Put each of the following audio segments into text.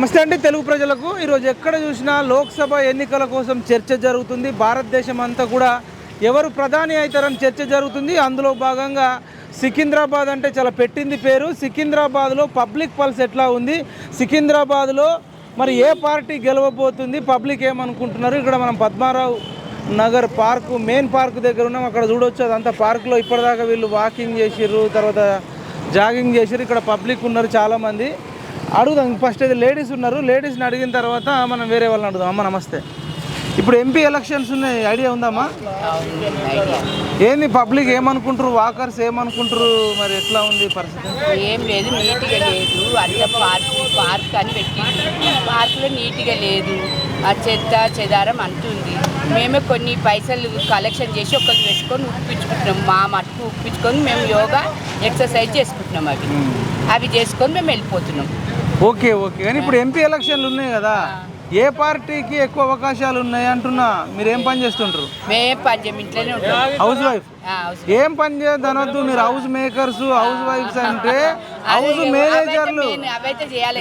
నమస్తే అండి తెలుగు ప్రజలకు ఈరోజు ఎక్కడ చూసినా లోక్సభ ఎన్నికల కోసం చర్చ జరుగుతుంది. భారతదేశం అంతా కూడా ఎవరు ప్రధాని అవుతారని చర్చ జరుగుతుంది. అందులో భాగంగా సికింద్రాబాద్ అంటే చాలా పెట్టింది పేరు. సికింద్రాబాద్లో పబ్లిక్ పల్స్ ఎట్లా ఉంది, సికింద్రాబాద్లో మరి ఏ పార్టీ గెలవబోతుంది, పబ్లిక్ ఏమనుకుంటున్నారు. ఇక్కడ మనం Padmarao Nagar park main park దగ్గర ఉన్నాం. అక్కడ చూడవచ్చు అదంతా పార్కులో ఇప్పటిదాకా వీళ్ళు వాకింగ్ చేసిర్రు, తర్వాత జాగింగ్ చేసిర్రు. ఇక్కడ పబ్లిక్ ఉన్నారు చాలామంది. అడుగుదాం ఫస్ట్ అయితే లేడీస్ ఉన్నారు. లేడీస్ని అడిగిన తర్వాత మనం వేరే వాళ్ళని అడుగుదాం. అమ్మ నమస్తే. ఇప్పుడు ఎంపీ ఎలక్షన్స్ ఉన్నాయి, ఐడియా ఉందమ్మా? ఏంది పబ్లిక్ ఏమనుకుంటారు, వాకర్స్ ఏమనుకుంటారు, మరి ఎట్లా ఉంది పరిస్థితి? ఏం లేదు, నీట్గా లేదు. అంత పార్క్ అని పెట్టి పార్కులో నీట్గా లేదు. ఆ చెత్త చెదారం అంటుంది. మేమే కొన్ని పైసలు కలెక్షన్ చేసి ఒకరికి పెట్టుకొని ఉప్పించుకుంటున్నాం. మా మట్టుకు ఉప్పించుకొని మేము యోగా ఎక్సర్సైజ్ చేసుకుంటున్నాం. అవి చేసుకొని మేము వెళ్ళిపోతున్నాం. Okay okay. కానీ ఇప్పుడు ఎంపీ ఎలక్షన్లు ఉన్నాయి కదా, ఏ పార్టీకి ఎక్కువ అవకాశాలు ఉన్నాయి అంటున్నా? మీరు ఏం పని చేస్తుంటారు? మేము పని చేయము, ఇంట్లోనే ఉంటాం. House wife. ఏం పని చేయదనొద్దు, మీరు హౌస్ మేకర్స్, హౌస్ వైఫ్స్ అంటే హౌస్ మేనేజర్లు.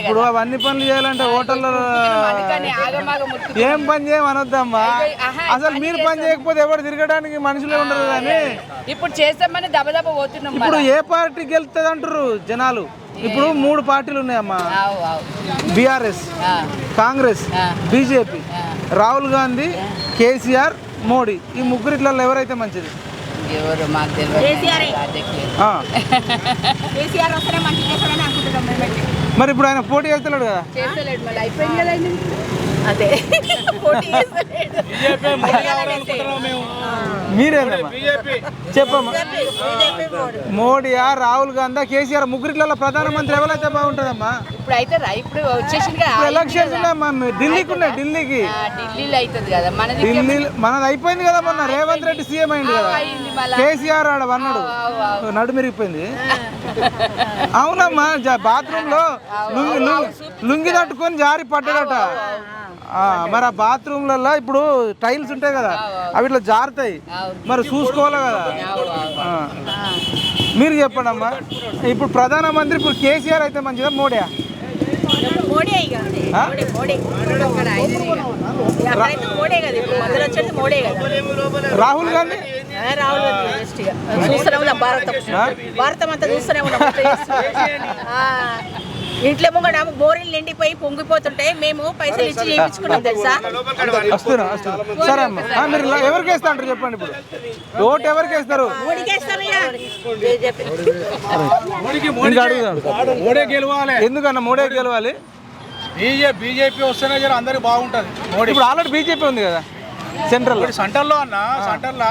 ఇప్పుడు అవన్నీ పనులు చేయాలంటే హోటల్లో ఏం పని చేయమనొద్దమ్మా. అసలు మీరు పని చేయకపోతే ఎవరు తిరగడానికి మనుషులే ఉండరు. కానీ ఇప్పుడు చేస్తామని దబదబ పోతున్నాం. ఇప్పుడు ఏ పార్టీ గెలుస్తుంది అంటారు జనాలు? ఇప్పుడు 3 పార్టీలు ఉన్నాయమ్మా, బీఆర్ఎస్, కాంగ్రెస్, బీజేపీ, రాహుల్ గాంధీ, కేసీఆర్, మోడీ. ఈ ముగ్గురిట్లలో ఎవరైతే మంచిది? ఎవరు మాకు తెలియదు. మరి ఇప్పుడు ఆయన పోటీ చేస్తలేడు కదా? మీరేనమ్మా చెప్పమ్మా. మోడీయా, రాహుల్ గాంధీ, కేసీఆర్, ముగ్గురిట్లలో ప్రధానమంత్రి ఎవరైతే బాగుంటుందమ్మా? ఇప్పుడు అయితే ఇప్పుడు వచ్చేసింది ఎలక్షన్స్ ఉన్నాయమ్మా. ఢిల్లీకి ఉన్నాయి, ఢిల్లీలో అవుతుంది కదా. మనది అయిపోయింది కదా, మొన్న రేవంత్ రెడ్డి సీఎం అయింది కదా, కేసీఆర్ ఆడ అన్నాడు, నడుమిరిగిపోయింది. అవునమ్మా, బాత్రూమ్ లో లుంగి తట్టుకొని జారి పడ్డాడట. మరి ఆ బాత్రూమ్లలో ఇప్పుడు టైల్స్ ఉంటాయి కదా, అవి ఇట్లా జారుతాయి, మరి చూసుకోవాలి కదా. మీరు చెప్పండి అమ్మా, ఇప్పుడు ప్రధానమంత్రి ఇప్పుడు కేసీఆర్ అయితే మంచిదా, మోడీయా? రాహుల్ గాంధీ భారతం అంతా చూస్తూనే ఉన్నాం. ఇంట్లో ముంగడ బోరీలు నిండిపోయి పొంగిపోతుంటాయి. మేము పైసలు ఇచ్చి చేయించుకున్నాం తెలుసా. సరే అమ్మా, మీరు ఎవరికి వేస్తా అంటారు చెప్పండి. ఇప్పుడు ఓటు ఎవరికి వేస్తారు? ఎందుకన్నా మోడీ గెలవాలి? బీజేపీ వస్తేనే జర అందరికి బాగుంటుంది. ఇప్పుడు ఆల్రెడీ బీజేపీ ఉంది కదా సెంట్రల్లో. సెంటర్లో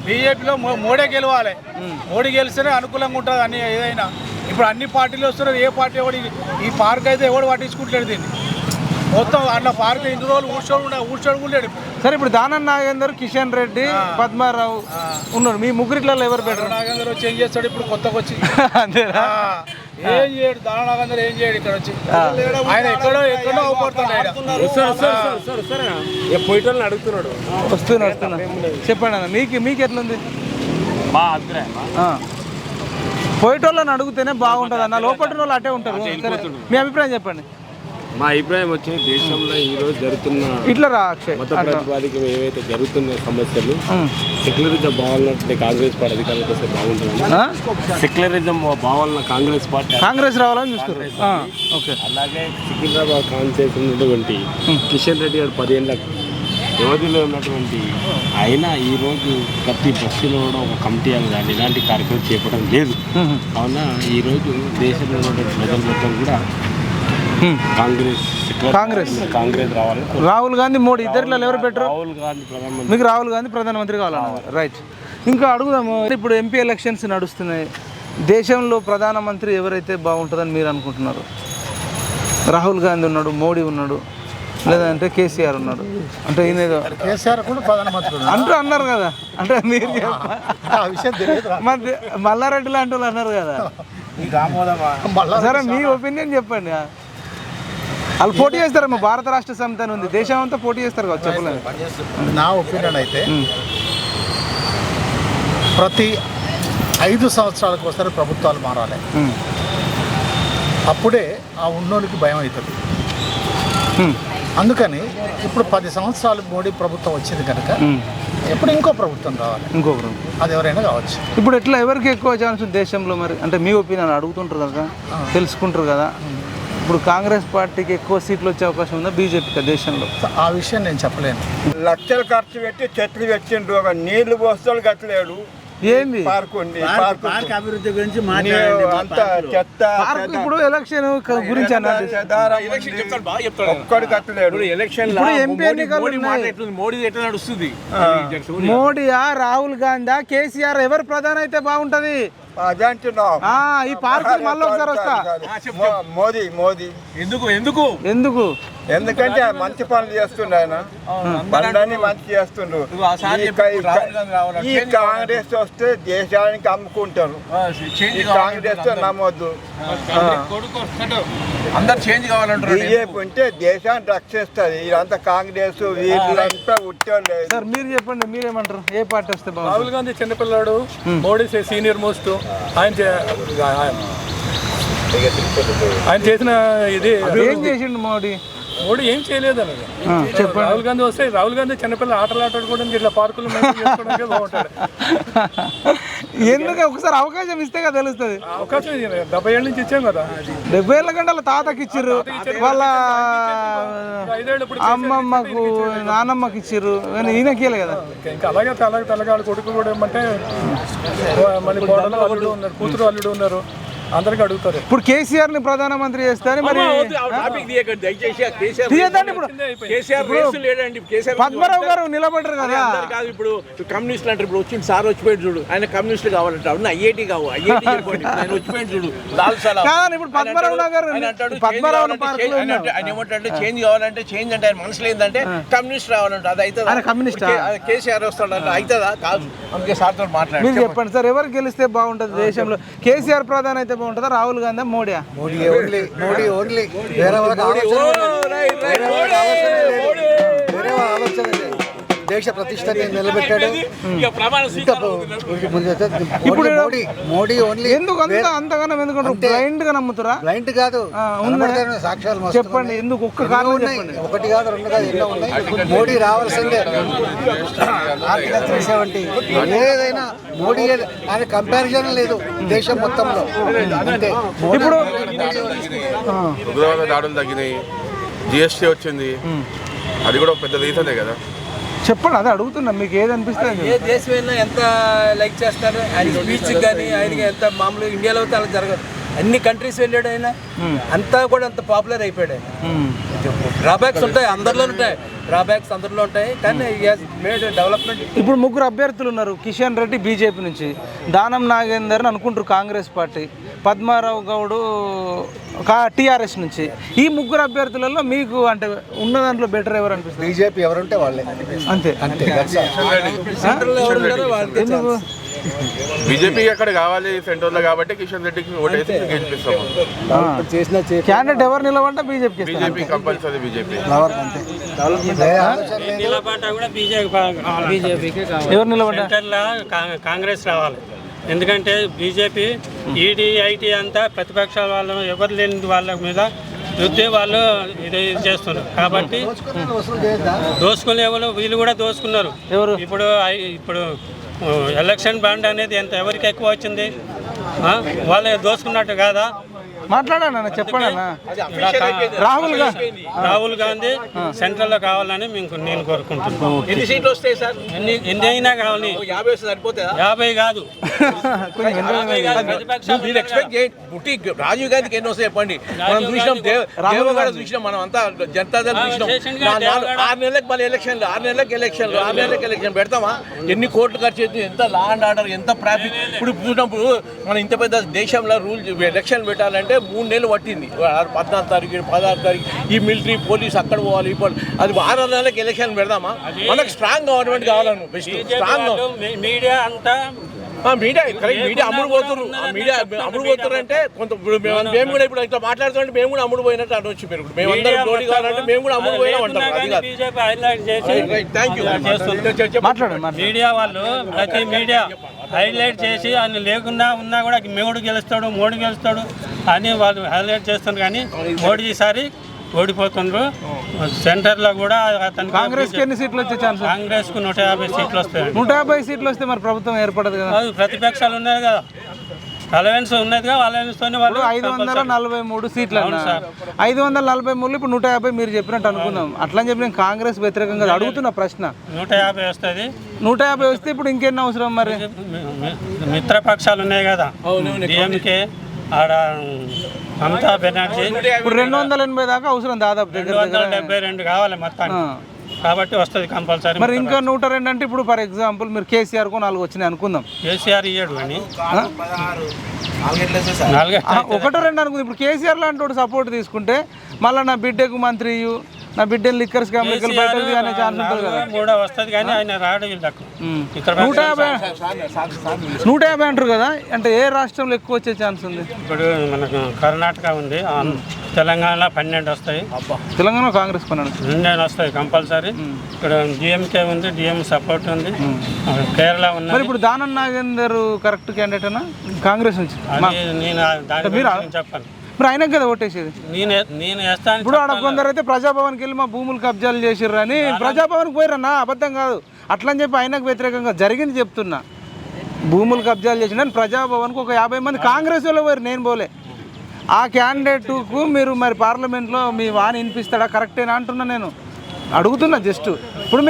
బీజేపీలో మోడీ గెలవాలి. మోడీ గెలిస్తేనే అనుకూలంగా ఉంటుంది అన్ని ఏదైనా. ఇప్పుడు అన్ని పార్టీలు వస్తున్నారు, ఏ పార్టీ ఎవడు ఈ పార్క్ అయితే ఎవడు పట్టించుకుంటాడు దీన్ని మొత్తం. అట్లా పార్క్ ఇన్ని రోజులు ఊడ్చోడు. సరే ఇప్పుడు దానం నాగేందర్, కిషన్ రెడ్డి, పద్మారావు ఉన్నారు. మీ ముగ్గురిట్లలో ఎవరు బెటర్? నాగేందర్ వచ్చి ఏం చేస్తాడు ఇప్పుడు కొత్తగా వచ్చి? అంతేనా? ఏం చేయడు దానం నాగేందర్, ఏం చేయడు ఇక్కడ వచ్చి. ఆయన ఎక్కడో అవుపడుతున్నాడు. అడుగుతున్నాడు. వస్తున్నా చెప్పండి అన్న, మీకు ఎట్లుంది? మా అభిప్రాయం పోయేటోళ్ళని అడిగితేనే బాగుంటుంది అన్న, లోపల వాళ్ళు అటే ఉంటారు. మీ అభిప్రాయం చెప్పండి. మా అభిప్రాయం వచ్చి దేశంలో ఈ రోజు జరుగుతున్న ఇట్లా మత ప్రాతిపదిక ఏవైతే జరుగుతున్న సమస్యలు సెక్యులరిజం భావాలన్న కాంగ్రెస్ పార్టీ అధికారులకు వస్తే బాగుంటుంది. సెక్యులరిజం భావాలన్న కాంగ్రెస్ రావాలని చూస్తారు. అలాగే సికింద్రాబాద్ కాన్సెన్స్ ఉన్నటువంటి కిషన్ రెడ్డి గారు 10 ఏళ్ళ వ్యవధిలో ఉన్నటువంటి అయినా ఈరోజు ప్రతి బస్సులో కూడా ఒక కమిటీ అని కానీ ఇలాంటి కార్యక్రమం చేపట్టడం లేదు. కావున ఈరోజు దేశంలో ఉన్నటువంటి ప్రజల మొత్తం కూడా కాంగ్రెస్ రావాలి. రాహుల్ గాంధీ, మోడీ ఇద్దరిలో ఎవరు బెటర్? రాహుల్ గాంధీ ప్రధానమంత్రి. మీకు రాహుల్ గాంధీ ప్రధానమంత్రి కావాలన్నారు, రైట్. ఇంకా అడుగుదాము, ఇప్పుడు ఎంపీ ఎలక్షన్స్ నడుస్తున్నాయి. దేశంలో ప్రధానమంత్రి ఎవరైతే బాగుంటుందని మీరు అనుకుంటున్నారు? రాహుల్ గాంధీ ఉన్నాడు, మోడీ ఉన్నాడు, లేదంటే కేసీఆర్ ఉన్నాడు. అంటే ఈయన కేసీఆర్ కూడా ప్రధానమంత్రి అంటూ అన్నారు కదా, అంటే మీరు మల్లారెడ్డి లాంటి వాళ్ళు అన్నారు కదా. సరే మీ ఒపీనియన్ చెప్పండి. వాళ్ళు పోటీ చేస్తారమ్మా, భారత రాష్ట్ర సమితి అని ఉంది, దేశం అంతా పోటీ చేస్తారు కదా, చెప్పలేదు. నా ఒపీనియన్ అయితే ప్రతి 5 సంవత్సరాలకు ఒకసారి ప్రభుత్వాలు మారాలి. అప్పుడే ఆ ఉన్నోనికి భయం అవుతుంది. అందుకని ఇప్పుడు 10 సంవత్సరాలు మోడీ ప్రభుత్వం వచ్చింది కనుక ఇప్పుడు ఇంకో ప్రభుత్వం రావాలి, ఇంకో ప్రభుత్వం అది ఎవరైనా కావచ్చు. ఇప్పుడు ఎట్లా ఎవరికి ఎక్కువ ఛాన్స్ ఉంది దేశంలో మరి? అంటే మీ ఒపీనియన్ అడుగుతుంటారు కదా, తెలుసుకుంటారు కదా. ఇప్పుడు కాంగ్రెస్ పార్టీకి ఎక్కువ సీట్లు వచ్చే అవకాశం ఉందా బీజేపీకి దేశంలో? ఆ విషయం నేను చెప్పలేను. లక్షలు ఖర్చు పెట్టి చెట్లు పెట్టిండ్రు, ఒక నీళ్లు పోస్తాడు కట్టలేడు. ఏంది పార్క్ ఉంది, అభివృద్ధి గురించి అంతా చెత్త పార్క్ ఇప్పుడు ఎలక్షన్ గురించి అన్నది. ఒక్కడు కట్టలేడు. ఇప్పుడు ఎంపీ ఎన్నికలు ఉన్నాయి. మోడీ ఎట్లా నడుస్తుంది? మోడీయా, రాహుల్ గాంధీ, కేసీఆర్ ఎవరు ప్రధాని అయితే బాగుంటది? అదే అంటున్నావు. ఈ పార్క్ మళ్ళీ ఒకసారి వస్తా. మోదీ మోదీ ఎందుకు? ఎందుకంటే మంచి పనులు చేస్తుండే ఆయన, పనులన్నీ మంచి చేస్తుండ్రు. ఈ కాంగ్రెస్ వస్తే దేశానికి అమ్ముకుంటారు, ఈ కాంగ్రెస్ నమ్మొద్దు. అందరు చేంజ్ కావాలంటారు. బీజేపీ ఉంటే దేశాన్ని రక్షిస్తుంది. ఇదంతా కాంగ్రెస్ వీళ్ళంతా ఉట్టలేదు. సార్ మీరు చెప్పండి, మీరేమంటారు? ఏ పార్టీ వస్తే బాగుంటుంది? రాహుల్ గాంధీ చిన్నపిల్లాడు, మోడీ సీనియర్ మోస్ట్. ఆయన చేసిన ఇది ఏం చేసిండు మోడీ? మోడీ ఏం చేయలేదు అన్నది. రాహుల్ గాంధీ వస్తే, రాహుల్ గాంధీ చిన్నపిల్ల ఆటలు ఆడుకోవడానికి ఇట్లా పార్కులు చేసుకోవడానికి బాగుంటాడు. ఎందుకు ఒకసారి అవకాశం ఇస్తే కదా తెలుస్తుంది. అవకాశం 70 ఏళ్ళ నుంచి ఇచ్చాం కదా. 70 ఏళ్ళ కంటే వాళ్ళ తాతకి ఇచ్చిర్రు, వాళ్ళ అమ్మమ్మకు నానమ్మకి ఇచ్చిర్రు, ఈయనకి కదా. ఇంకా అలాగే తెల్లగాడు కొడుకు కూడా ఏమంటే మళ్ళీ కోడలు అల్లుడు ఉన్నారు, కూతురు అల్లుడు ఉన్నారు, అందరికి అడుగుతారు. ఇప్పుడు కేసీఆర్ ని ప్రధానమంత్రి చేస్తారు మరి. పద్మరావు గారు నిలబడ్డారు కదా. ఇప్పుడు కమ్యూనిస్టులు అంటారు. ఇప్పుడు వచ్చింది సార్ వచ్చిపోయాడు చూడు, ఆయన కమ్యూనిస్టులు కావాలంటే అవును ఐఐటి కావు, ఐఐటి ఆయన వచ్చిపోయాడు చూడు. ఇప్పుడు పద్మరావు గారు ఆయన ఏమంటే చేంజ్ కావాలంటే చేంజ్ అంటే ఆయన మనసులో ఏంటంటే కమ్యూనిస్ట్ రావాలంటే అది అవుతుందా? కమ్యూనిస్ట్ కేసీఆర్ వస్తాడు అవుతుందా? కాదు. అందుకే సార్తో మాట్లాడారు. మీరు చెప్పండి సార్, ఎవరు గెలిస్తే బాగుంటుంది దేశంలో? కేసీఆర్ ప్రధాని అయితే బాగుంటుందా, రాహుల్ గాంధీ, మోడీయా? మోడీ ఓన్లీ. వేరే వాళ్ళకి ఆలోచన లేదు. దేశ ప్రతిష్టని నిలబెట్టాడు. ఇప్పుడు మోడీ ఓన్లీ. ఎందుకు అంతగానం ఎందుకంటారు? బ్లైండ్ గా నమ్ముతారా? బ్లైండ్ కాదు, సాక్ష్యాలు చెప్పండి. ఎందుకు ఒక్క కారణం చెప్పండి. ఒకటి కాదు, రెండు కాదు, ఎన్నో ఉన్నాయి. మోడీ రావాల్సిందే. ఆర్టికల్ 370 ఏదైనా మోడీ ఆయన కంపారిజన్ లేదు దేశం మొత్తంలో. అంటే ఇప్పుడు ఉగ్రవాద దాడులు తగ్గినాయి, జిఎస్టీ వచ్చింది, అది కూడా పెద్ద రీజనే కదా. చెప్పండి, అదే అడుగుతున్నా, మీకు ఏది అనిపిస్తుంది? ఏ దేశమైనా ఎంత లైక్ చేస్తారు ఆయన స్పీచ్ కానీ, ఆయనకి ఎంత మామూలుగా ఇండియాలో అయితే అలా జరగదు. అన్ని కంట్రీస్ వెళ్ళాడు ఆయన, అంతా కూడా అంత పాపులర్ అయిపోయాడు ఆయన. డ్రాబ్యాక్స్ ఉంటాయి, అందరిలో ఉంటాయి డ్రాబ్యాక్స్, అందరిలో ఉంటాయి, కానీ మేడ్ డెవలప్మెంట్. ఇప్పుడు 3 అభ్యర్థులు ఉన్నారు. కిషన్ రెడ్డి బీజేపీ నుంచి, దానం నాగేందర్ అని అనుకుంటారు కాంగ్రెస్ పార్టీ, పద్మారావు గౌడు టీఆర్ఎస్ నుంచి. ఈ 3 అభ్యర్థులలో మీకు అంటే ఉన్న దాంట్లో బెటర్ ఎవరు అనిపిస్తుంది? బీజేపీ ఎవరుంటే వాళ్ళే, అంతే. ఎందుకు? బీజేపీ అక్కడ కావాలి సెంటర్లో కాబట్టి కిషన్ రెడ్డికి ఓటేసి గెలిపిస్తాము. క్యాండిడేట్ ఎవరు నిలబడ్డా బీజేపీకి? BJP compulsory BJP. ఎవరు నిలబడ్డా? కాంగ్రెస్ రావాలి. ఎందుకంటే బీజేపీ ఈడీ ఐటీ అంతా ప్రతిపక్షాల వాళ్ళు ఎవరు లేని వాళ్ళ మీద యుద్ధే వాళ్ళు ఇది చేస్తున్నారు. కాబట్టి దోసుకునే వాళ్ళు వీళ్ళు కూడా దోసుకున్నారు. ఎవరు? ఇప్పుడు ఎలక్షన్ బాండ్ అనేది ఎంత ఎవరికి ఎక్కువ వచ్చింది, వాళ్ళు దోసుకున్నట్టు కాదా? మాట్లాడాను, చెప్పండి. రాహుల్ గాంధీ సెంట్రల్ లో కావాలని నేను కోరుకుంటున్నాను. ఎన్ని సీట్లు వస్తాయి సార్? ఎన్ని అయినా కావాలి. 50 వస్తే సరిపోతుందా? 50 కాదు. మీరు ఎక్స్పెక్ట్ చేయండి. రాజీవ్ గాంధీకి ఎన్ని వస్తాయి చెప్పండి. మనం చూసినాం, దేవగడ చూసినాం, మనం అంతా జనతాదళ్ చూసినాం. 6 నెలలకు మళ్ళీ ఎలక్షన్లు, 6 నెలలకు ఎలక్షన్ పెడతామా? ఎన్ని కోట్లు ఖర్చు అవుతుంది, ఎంత లా అండ్ ఆర్డర్, ఎంత ట్రాఫిక్. ఇప్పుడు చూసినప్పుడు మనం ఇంత పెద్ద దేశంలో ఎలక్షన్ పెట్టాలంటే 3 నెలలు పట్టింది. 14 తారీఖు 16 తారీఖు ఈ మిలిటరీ పోలీస్ అక్కడ పోవాలి, అది 6 నెలలకు ఎలక్షన్ పెడదామా? మనకు స్ట్రాంగ్ గవర్నమెంట్ కావాలను. బెస్ట్ స్ట్రాంగ్ మీడియా అంతా మీడియా అమ్ముడు పోతున్నారు అంటే కొంత మేము కూడా ఇప్పుడు ఇట్లా మాట్లాడుతుంటే మేము కూడా అమ్ముడు పోయినట్టు అనొచ్చు. మీరు మేము అందరం జోడి కావాలంటే మేము కూడా అమ్ముడు పోయినా అంటారు. మీడియా వాళ్ళు ప్రతి మీడియా హైలైట్ చేసి ఆయన లేకుండా ఉన్నా కూడా మోడీ గెలుస్తాడు అని వాళ్ళు హైలైట్ చేస్తారు. కానీ మోడీ ఈసారి ఓడిపోతుండ్రు. సెంటర్లో కూడా అతను కాంగ్రెస్కి ఎన్ని సీట్లు వచ్చే ఛాన్స్? కాంగ్రెస్కు 150 సీట్లు వస్తాయి. 150 సీట్లు వస్తే మరి ప్రభుత్వం ఏర్పడదు కదా? ప్రతిపక్షాలు ఉన్నాయి కదా, అలవెన్స్ ఉన్నదిగా, అలవెన్స్తోనే వాళ్ళు 543 సీట్లు అన్న. 543 ఇప్పుడు 150 మీరు చెప్పినట్టు అనుకున్నాం. అట్లా అని చెప్పి నేను కాంగ్రెస్ వ్యతిరేకంగా అడుగుతున్న ప్రశ్న. 150 వస్తుంది. 150 వస్తే ఇప్పుడు ఇంకెన్ని అవసరం మరి? మిత్రపక్షాలు ఉన్నాయి కదా, డిఎంకే, ఆడ మమతా బెనర్జీ. ఇప్పుడు 280 దాకా అవసరం దాదాపు. 272 కావాలి మొత్తానికి, కాబట్టి వస్తుంది కంపల్సరీ. మరి ఇంకా 102 అంటే ఇప్పుడు ఫర్ ఎగ్జాంపుల్ మీరు కేసీఆర్ కు 4 వచ్చినాయి అనుకుందాం. కేసీఆర్ ఇయ్యాడు కానీ 1-2 అనుకుంది. ఇప్పుడు కేసీఆర్ లాంటి సపోర్ట్ తీసుకుంటే మళ్ళీ నా బిడ్డకు మంత్రి ఇయ్యు, నా బిడ్డను లిక్కర్స్ అమెరికల్ బయటది అనే ఛాన్స్ ఉంటుంది కదా. 3 వస్తుంది కానీ ఆయన రాడు వీళ్ళకు. 150 అంటారు కదా, అంటే ఏ రాష్ట్రంలో ఎక్కువ వచ్చే ఛాన్స్ ఉంది? ఇప్పుడు మనకు కర్ణాటక ఉంది, తెలంగాణలో 12 వస్తాయి. తెలంగాణ కాంగ్రెస్ 12 వస్తాయి కంపల్సరీ. ఇక్కడ డిఎంకే ఉంది, డిఎం సపోర్ట్ ఉంది. కేరళ ఉంది. మరి ఇప్పుడు దానం నాగేందర్ కరెక్ట్ క్యాండిడేట్ అన్నా కాంగ్రెస్ నుంచి? నేను చెప్పాను. మరి ఆయనకు కదా ఓటేసేది. నేను వేస్తాను. ఇప్పుడు ఆడ కొందరు అయితే ప్రజాభవన్కి వెళ్ళి మా భూములు కబ్జాలు చేసిర్రు అని ప్రజాభవన్కి పోయిరన్నా, అబద్ధం కాదు. అట్లా అని చెప్పి ఆయనకు వ్యతిరేకంగా జరిగింది చెప్తున్నా. భూములు కబ్జాలు చేసిన ప్రజాభవన్కి ఒక 50 మంది కాంగ్రెస్ వాళ్ళు పోయారు, నేను పోలే. ఆ క్యాండిడేట్కు మీరు మరి పార్లమెంట్లో మీ వాణి వినిపిస్తాడా? కరెక్టేనా అంటున్నా, నేను అడుగుతున్నా జస్ట్. ఇప్పుడు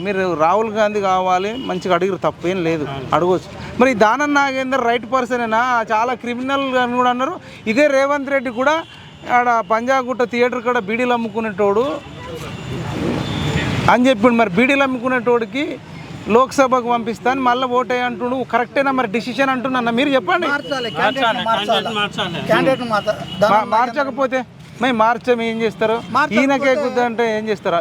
మీరు రాహుల్ గాంధీ కావాలి, మంచిగా అడిగిరు, తప్పేం లేదు, అడగవచ్చు. మరి దానం నాగేందర్ రైట్ పర్సనేనా? చాలా క్రిమినల్ అని కూడా అన్నారు. ఇదే రేవంత్ రెడ్డి కూడా ఆడ పంజాగుట్ట థియేటర్ కూడా బీడీలు అమ్ముకునేటోడు అని చెప్పిండు. మరి బీడీలు అమ్ముకునేటోడికి లోక్సభకు పంపిస్తాను మళ్ళీ ఓటే అంటుడు, కరెక్టేనా మరి డిసిషన్ అంటున్నా? మీరు చెప్పండి. మార్చకపోతే మేము మార్చాము ఏం చేస్తారు? ఈయనకే కుద్దంటే ఏం చేస్తారు?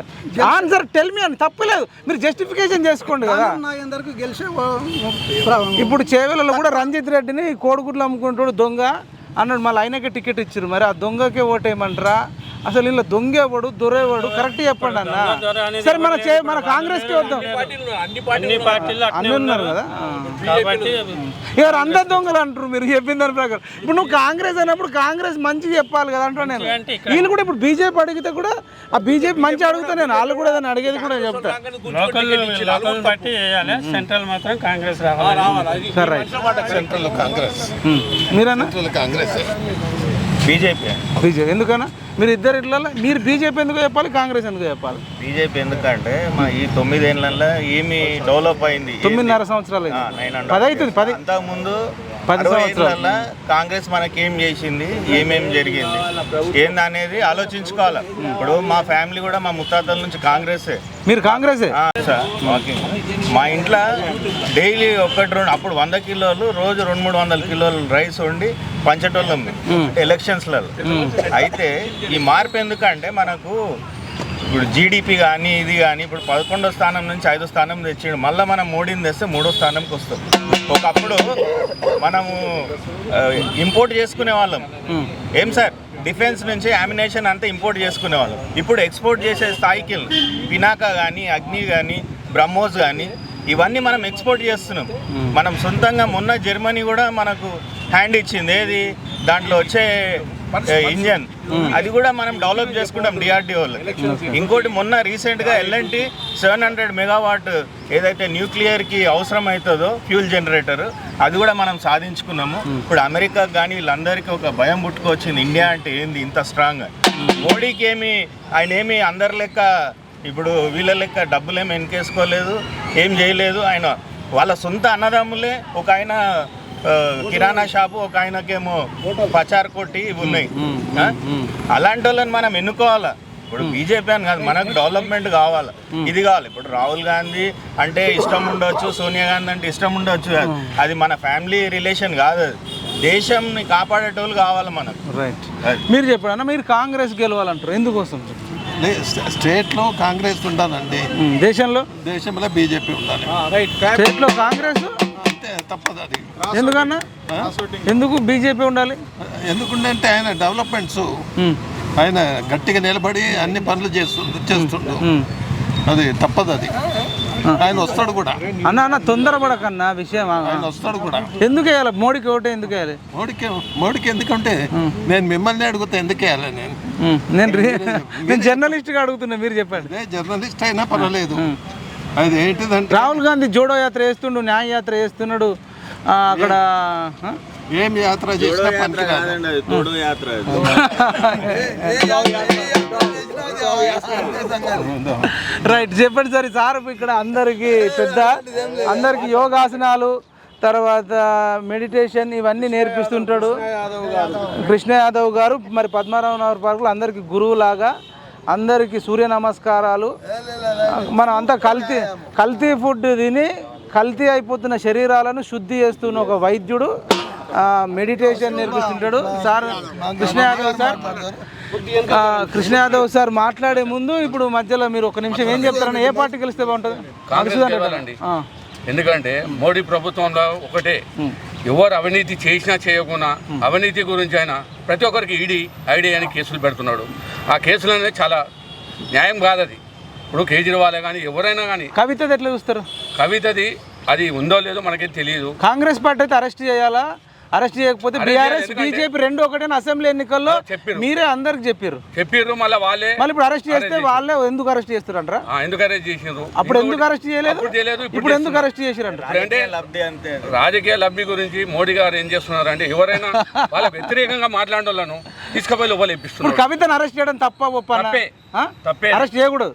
ఆన్సర్ టెల్ మీ అని తప్పలేదు, మీరు జస్టిఫికేషన్ చేసుకోండి కదా. ఇప్పుడు చేవెళ్ళలో కూడా రంజిత్ రెడ్డిని కోడిగుడ్లు అమ్ముకుంటాడు దొంగ అన్నాడు, మళ్ళీ ఆయనకే టికెట్ ఇచ్చారు. మరి ఆ దొంగకే ఓటేయమంటారా? అసలు వీళ్ళ దొంగేవాడు దొరేవాడు కరెక్ట్ చెప్పండి అన్న. సరే మన కాంగ్రెస్కి వద్దాం, అన్ని ఉన్నారు కదా. ఎవరు అందరు దొంగలు అంటారు మీరు చెప్పిన దాని ప్రకారం. ఇప్పుడు నువ్వు కాంగ్రెస్ అన్నప్పుడు కాంగ్రెస్ మంచి చెప్పాలి కదా అంటున్నా నేను. వీళ్ళు కూడా ఇప్పుడు బీజేపీ అడిగితే కూడా ఆ బీజేపీ మంచి అడుగుతా నేను, వాళ్ళు కూడా దాన్ని అడిగేది కూడా చెప్తా. బట్టి సెంట్రల్ మాత్రం కాంగ్రెస్ రావాలి. సరే మీరన్నా కాంగ్రెస్ బీజేపీ ఎందుకన్నా? మీరు ఇద్దరు ఇట్లా మీరు బీజేపీ ఎందుకు చెప్పాలి, కాంగ్రెస్ ఎందుకు చెప్పాలి? బీజేపీ ఎందుకంటే మా ఈ 9 ఏళ్ళలో ఏమి డెవలప్ అయింది. 9.5 సంవత్సరాలు 10 అవుతుంది. 10 అంతకుముందు 10 సంవత్సరాల కాంగ్రెస్ మనకేం చేసింది, ఏమేమి జరిగింది ఏందనేది ఆలోచించుకోవాలి. ఇప్పుడు మా ఫ్యామిలీ కూడా మా ముత్తాతల నుంచి కాంగ్రెసే. మీరు కాంగ్రెసే? మా ఇంట్లో డైలీ 1-2 అప్పుడు 100 కిలోలు రోజు 200-300 కిలోలు రైస్ వండి పంచటోళ్ళం ఎలక్షన్స్లలో. అయితే ఈ మార్పు ఎందుకంటే మనకు ఇప్పుడు జీడిపి కానీ ఇది కానీ ఇప్పుడు 11వ స్థానం నుంచి 5వ స్థానం తెచ్చిండు. మళ్ళీ మనం మోడీని తెస్తే 3వ స్థానంకి వస్తాం. ఒకప్పుడు మనము ఇంపోర్ట్ చేసుకునే వాళ్ళం. ఏం సార్, డిఫెన్స్ నుంచి అమ్యునేషన్ అంతా ఇంపోర్ట్ చేసుకునే వాళ్ళం. ఇప్పుడు ఎక్స్పోర్ట్ చేసే స్థాయికి పినాకా కానీ, అగ్ని కానీ, బ్రహ్మోస్ కానీ ఇవన్నీ మనం ఎక్స్పోర్ట్ చేస్తున్నాం. మనం సొంతంగా మొన్న జర్మనీ కూడా మనకు హ్యాండ్ ఇచ్చింది. ఏది దాంట్లో వచ్చే ఇంజన్, అది కూడా మనం డెవలప్ చేసుకుంటాం డిఆర్డిఓలో. ఇంకోటి మొన్న రీసెంట్గా ఎల్ఎన్టీ 700 మెగావాట్ ఏదైతే న్యూక్లియర్కి అవసరం అవుతుందో ఫ్యూల్ జనరేటర్, అది కూడా మనం సాధించుకున్నాము. ఇప్పుడు అమెరికాకి కానీ వీళ్ళందరికీ ఒక భయం పుట్టుకొచ్చింది, ఇండియా అంటే ఏంది ఇంత స్ట్రాంగ్. మోడీకి ఆయన ఏమి అందరి లెక్క ఇప్పుడు వీళ్ళ లెక్క డబ్బులేమి వెనకేసుకోలేదు, ఏం చేయలేదు. ఆయన వాళ్ళ సొంత అన్నదమ్ములే, ఒక ఆయన కిరాణా షాపు, ఒక ఆయనకేమో పచార్ కొట్టి ఇవి ఉన్నాయి. అలాంటి వాళ్ళని మనం ఎన్నుకోవాలా. ఇప్పుడు బీజేపీ అని కాదు, మనకు డెవలప్మెంట్ కావాలి, ఇది కావాలి. ఇప్పుడు రాహుల్ గాంధీ అంటే ఇష్టం ఉండొచ్చు, సోనియా గాంధీ అంటే ఇష్టం ఉండొచ్చు, అది మన ఫ్యామిలీ రిలేషన్ కాదు. అది దేశంని కాపాడేటోళ్ళు కావాలి మనకు. రైట్, మీరు చెప్పండి. మీరు కాంగ్రెస్ గెలవాలంటారు, ఎందుకోసం? స్టేట్లో కాంగ్రెస్ ఉండాలండి, దేశంలో బీజేపీ ఉండాలి. స్టేట్లో కాంగ్రెస్ తప్పదు అది. ఎందుకన్నా? ఎందుకు బీజేపీ ఉండాలి? ఎందుకంటే ఆయన డెవలప్మెంట్స్ ఆయన గట్టిగా నిలబడి అన్ని పనులు చేస్తుండు, అది తప్పదు. అది ఆయన వస్తాడు కూడా. అన్న తొందరపడకన్నా విషయం, ఆయన వస్తాడు కూడా. ఎందుకు వేయాలి మోడీకి ఓటే? ఎందుకు వేయాలి మోడీకి? ఎందుకంటే నేను మిమ్మల్ని అడుగుతా ఎందుకు వేయాలి నేను. నేను జర్నలిస్ట్గా అడుగుతున్నా, మీరు చెప్పండి. జర్నలిస్ట్ అయినా పర్వాలేదు. అది ఏంటిదంటే రాహుల్ గాంధీ జోడో యాత్ర చేస్తుండు, న్యాయ యాత్ర చేస్తున్నాడు. అక్కడ ఏం యాత్ర చేసినా రైట్ చెప్పండి సార్. సార్ ఇక్కడ అందరికి యోగాసనాలు, తర్వాత మెడిటేషన్ ఇవన్నీ నేర్పిస్తుంటాడు కృష్ణ యాదవ్ గారు. మరి పద్మనాభ నగర్ పార్కులో అందరికి గురువులాగా, అందరికీ సూర్య నమస్కారాలు. మనం అంతా కల్తీ ఫుడ్ తిని కల్తీ అయిపోతున్న శరీరాలను శుద్ధి చేస్తున్న ఒక వైద్యుడు మెడిటేషన్ నేర్పిస్తుంటాడు సార్ కృష్ణ యాదవ్ సార్. మాట్లాడే ముందు ఇప్పుడు మధ్యలో మీరు ఒక నిమిషం ఏం చెప్తారని, ఏ పార్టీ గెలిస్తే బాగుంటుంది? ఎందుకంటే మోడీ ప్రభుత్వంలో ఒకటే, ఎవరు అవినీతి చేసినా చేయకుండా అవినీతి గురించి ఆయన ప్రతి ఒక్కరికి ఐడి అని కేసులు పెడుతున్నాడు. ఆ కేసులు అనేది చాలా న్యాయం కాదు. అది ఇప్పుడు కేజ్రీవాల్ కానీ ఎవరైనా కానీ. కవితది ఎట్లా చూస్తారు? కవితది అది ఉందో లేదో మనకేం తెలియదు. కాంగ్రెస్ పార్టీ అయితే అరెస్ట్ చేయాలా, అరెస్ట్ చేయకపోతే బీఆర్ఎస్ బీజేపీ రెండు ఒకటే అసెంబ్లీ ఎన్నికల్లో మీరే అందరికి చెప్పారు. మళ్ళీ వాళ్ళే ఇప్పుడు అరెస్ట్ చేస్తే వాళ్ళే ఎందుకు అరెస్ట్ చేస్తారంటారా? ఎందుకు అరెస్ట్ చేసారు? అప్పుడు ఎందుకు అరెస్ట్ చేయలేదు? ఇప్పుడు ఎందుకు అరెస్ట్ చేసారంట? అంటే రాజకీయ లబ్ధి గురించి మోడీ గారు ఏం చేస్తున్నారు అంటే, ఎవరైనా వాళ్ళ వ్యతిరేకంగా మాట్లాడోళ్ళను తీసుకుపోయి లోపల ఇప్పిస్తున్నారు. కవితను అరెస్ట్ చేయడం తప్పే, అరెస్ట్ చేయకూడదు.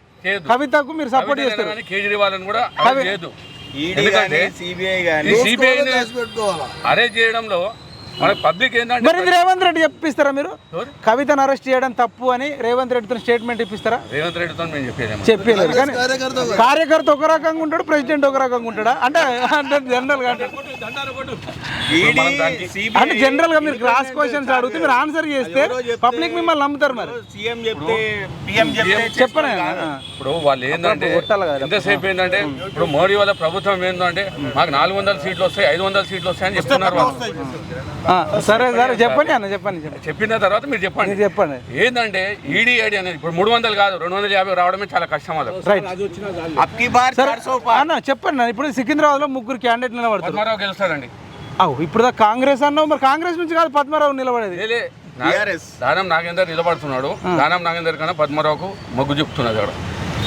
కవితకు మీరు సపోర్ట్ చేస్తారు, కేజ్రీవాల్ కూడా లేదు. సిబిఐ అరెస్ట్ చేయడంలో మన పబ్లిక్ ఏంటంటే, మరి రేవంత్ రెడ్డి చెప్పిస్తారా మీరు కవితను అరెస్ట్ చేయడం తప్పు అని? రేవంత్ రెడ్డితో స్టేట్మెంట్ ఇప్పిస్తారా? రేవంత్ రెడ్డితో మేము చెప్పలేదు. కానీ కార్యకర్త ఒక రకంగా ఉంటాడు, ప్రెసిడెంట్ ఒక రకంగా ఉంటాడా? అంటే జనరల్ గా జనరల్ గా మీరు క్రాస్ క్వశ్చన్స్ అడిగితే మీరు ఆన్సర్ చేస్తే పబ్లిక్ మిమ్మల్ని నమ్ముతారు. మరి చెప్పండి. ఇప్పుడు వాళ్ళు ఏంటంటే ఎంతసేపు ఏంటంటే, ఇప్పుడు మోడీ వాళ్ళ ప్రభుత్వం ఏంటంటే మాకు 400 సీట్లు వస్తాయి, 500 సీట్లు వస్తాయని చెప్తున్నారు. సరే సరే చెప్పండి అన్న, చెప్పిన తర్వాత మీరు చెప్పండి. ఏంటంటే ఈడీ ఐడి అనేది ఇప్పుడు 300 కాదు 250 రావడమే చాలా కష్టం. అన్న చెప్పండి. ఇప్పుడు సికింద్రాబాద్ లో 3 క్యాండిడేట్ నిలబడతారు. పద్మారావు గెలుస్తాడండి. ఇప్పుడు కాంగ్రెస్ అన్నావు, మరి కాంగ్రెస్ నుంచి కాదు పద్మారావు నిలబడేది. దానం నాగేందర్ నిలబడుతున్నాడు. దానం నాగేందర్ కన్నా పద్మారావుకు మొగ్గు చూపుతున్నాడు.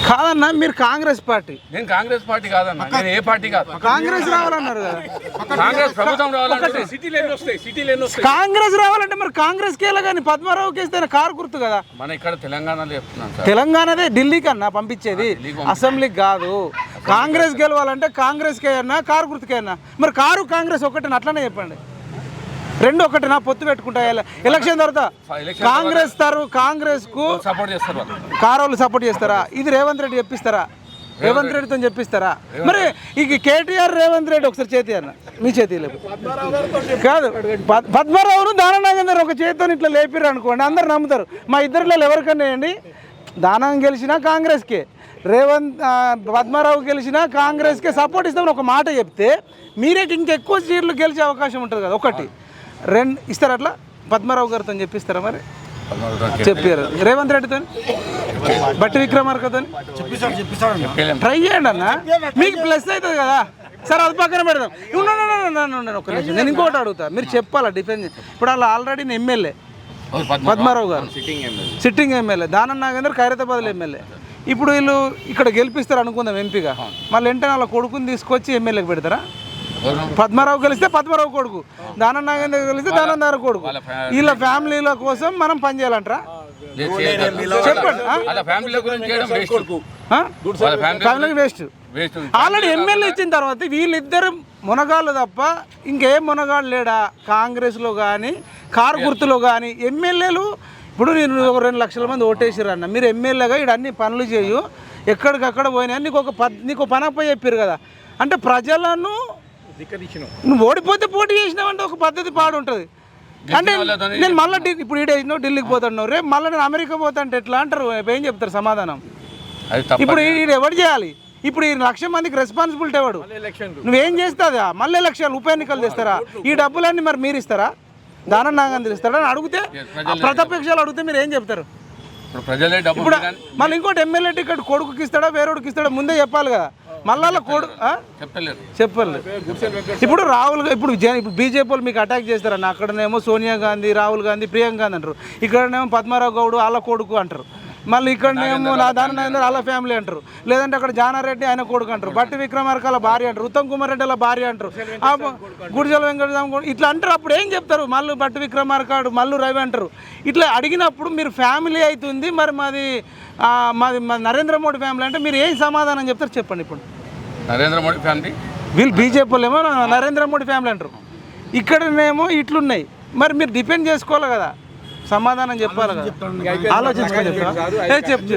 కాదన్నా మీరు కాంగ్రెస్ పార్టీ. నేను కాంగ్రెస్ పార్టీ కాదన్నా, నేను ఏ పార్టీ కాదు. కాంగ్రెస్ రావాలన్నారు కదా, కాంగ్రెస్ ప్రభుత్వం రావాలంటే కాంగ్రెస్ రావాలంటే మరి కాంగ్రెస్ కి కానీ పద్మారావుకి వేస్తే కారు గుర్తు కదా. మన ఇక్కడ తెలంగాణలో చెప్తున్నాను, తెలంగాణదే ఢిల్లీకి అన్నా పంపించేది, అసెంబ్లీకి కాదు. కాంగ్రెస్ గెలవాలంటే కాంగ్రెస్కి అన్నా కారు గుర్తుకే అన్నా. మరి కారు కాంగ్రెస్ ఒకటి అట్లనే చెప్పండి, రెండు ఒకటి నా పొత్తు పెట్టుకుంటా. ఎలక్షన్ తర్వాత కాంగ్రెస్ కు సపోర్ట్ చేస్తారు, కారోళ్ళు సపోర్ట్ చేస్తారా? ఇది రేవంత్ రెడ్డి చెప్పిస్తారా? రేవంత్ రెడ్డితో చెప్పిస్తారా? మరి ఇక కేటీఆర్ రేవంత్ రెడ్డి ఒకసారి చేతి అన్న, మీ చేతి కాదు. పద్మారావును దానం నాగేందర్ ఒక చేతితో ఇట్లా లేపిర్రు అనుకోండి, అందరు నమ్ముతారు. మా ఇద్దరిలో ఎవరికన్నా వేయండి, దానం గెలిచినా కాంగ్రెస్కే, పద్మారావు గెలిచినా కాంగ్రెస్కే సపోర్ట్ ఇస్తామని ఒక మాట చెప్తే మీరే ఇంకెక్కువ సీట్లు గెలిచే అవకాశం ఉంటుంది కదా. ఒకటి రెండు ఇస్తారు అట్లా. పద్మారావు గారితో చెప్పిస్తారా? మరి చెప్పారు. రేవంత్ రెడ్డితో, బట్టి విక్రమార్కతో ట్రై చేయండి అన్న, మీకు ప్లస్ అవుతుంది కదా. సరే అది పక్కన పెడదాం. ఒక నిమిషం నేను ఇంకోటి అడుగుతా, మీరు చెప్పాలా డిఫెన్స్. ఇప్పుడు వాళ్ళు ఆల్రెడీ ఎమ్మెల్యే పద్మారావు గారు, sitting MLA. Danam Nagender ఖైరతాబాద్లో MLA. ఇప్పుడు వీళ్ళు ఇక్కడ గెలిపిస్తారు అనుకుందాం ఎంపీగా, మళ్ళీ వెంటనే వాళ్ళ కొడుకుని తీసుకొచ్చి ఎమ్మెల్యేకి పెడతారా? పద్మారావు గెలిస్తే పద్మారావు కొడుకు, దానం నాగేందర్ గెలిస్తే దానం నాగేందర్ కొడుకు. వీళ్ళ ఫ్యామిలీల కోసం మనం పనిచేయాలంటారా? ఫ్యామిలీకి వేస్ట్. ఆల్రెడీ ఎమ్మెల్యే ఇచ్చిన తర్వాత వీళ్ళిద్దరు మునగాళ్ళు తప్ప ఇంకేం మునగాళ్ళు లేడా కాంగ్రెస్లో కానీ కారు గుర్తులో కానీ? ఎమ్మెల్యేలు ఇప్పుడు నేను 2 లక్షల మంది ఓటేసారు అన్న, మీరు ఎమ్మెల్యేగా ఇక్కడ అన్ని పనులు చేయు, ఎక్కడికక్కడ పోయినా నీకు పని అప్ప చెప్పారు కదా. అంటే ప్రజలను నువ్వు ఓడిపోతే పోటీ చేసినావంటే ఒక పద్ధతి పాడు ఉంటుంది. అంటే నేను మళ్ళీ ఇప్పుడు ఈడ వేసినావు ఢిల్లీకి పోతున్నావు, రేపు మళ్ళీ నేను అమెరికా పోతా అంటే ఎట్లా అంటారు? ఏం చెప్తారు సమాధానం? ఇప్పుడు ఈడ ఎవరు చేయాలి? ఇప్పుడు 1 లక్ష మందికి రెస్పాన్సిబిలిటీ ఎవడు? నువ్వేం చేస్తుందా? మళ్ళీ ఎలక్షన్లు ఉప ఎన్నికలు తెస్తారా? ఈ డబ్బులన్నీ మరి మీరు ఇస్తారా? దానం నాగేందర్ ఇస్తారా అని అడిగితే, ప్రతిపక్షాలు అడిగితే మీరు ఏం చెప్తారు? ఇప్పుడు మళ్ళీ ఇంకోటి ఎమ్మెల్యే టికెట్ కొడుకుకి ఇస్తాడా వేరేడికి ఇస్తాడా ముందే చెప్పాలి కదా. మళ్ళా కోడు చెప్పలేదు. ఇప్పుడు ఇప్పుడు బీజేపీ వాళ్ళు మీకు అటాక్ చేస్తారన్న. అక్కడనేమో సోనియా గాంధీ, రాహుల్ గాంధీ, ప్రియాంక గాంధీ అంటారు. ఇక్కడనేమో పద్మారావు గౌడ్ వాళ్ళ కొడుకు అంటారు. మళ్ళీ ఇక్కడనేమో దాని వాళ్ళ ఫ్యామిలీ అంటారు. లేదంటే అక్కడ జానారెడ్డి ఆయన కొడుకు అంటారు. బట్టి విక్రమార్కల భార్య అంటారు. ఉత్తమ్ కుమార్ రెడ్డి వాళ్ళ భార్య అంటారు. గుడిజల వెంకటరామ ఇట్లా అంటారు. అప్పుడు ఏం చెప్తారు? మళ్ళీ బట్టి విక్రమార్కాడు, మళ్ళీ రవి అంటారు. ఇట్లా అడిగినప్పుడు మీరు ఫ్యామిలీ అవుతుంది, మరి మాది నరేంద్ర మోడీ ఫ్యామిలీ అంటే మీరు ఏం సమాధానం చెప్తారు చెప్పండి. ఇప్పుడు నరేంద్ర మోడీ ఫ్యామిలీ వీళ్ళు బీజేపీ వాళ్ళు ఏమో నరేంద్ర మోడీ ఫ్యామిలీ అంటారు. ఇక్కడనేమో ఇట్లున్నాయి. మరి మీరు డిపెండ్ చేసుకోవాలి కదా, సమాధానం చెప్పాలి కదా, ఆలోచించుకొని చెప్తారా? చెప్పు.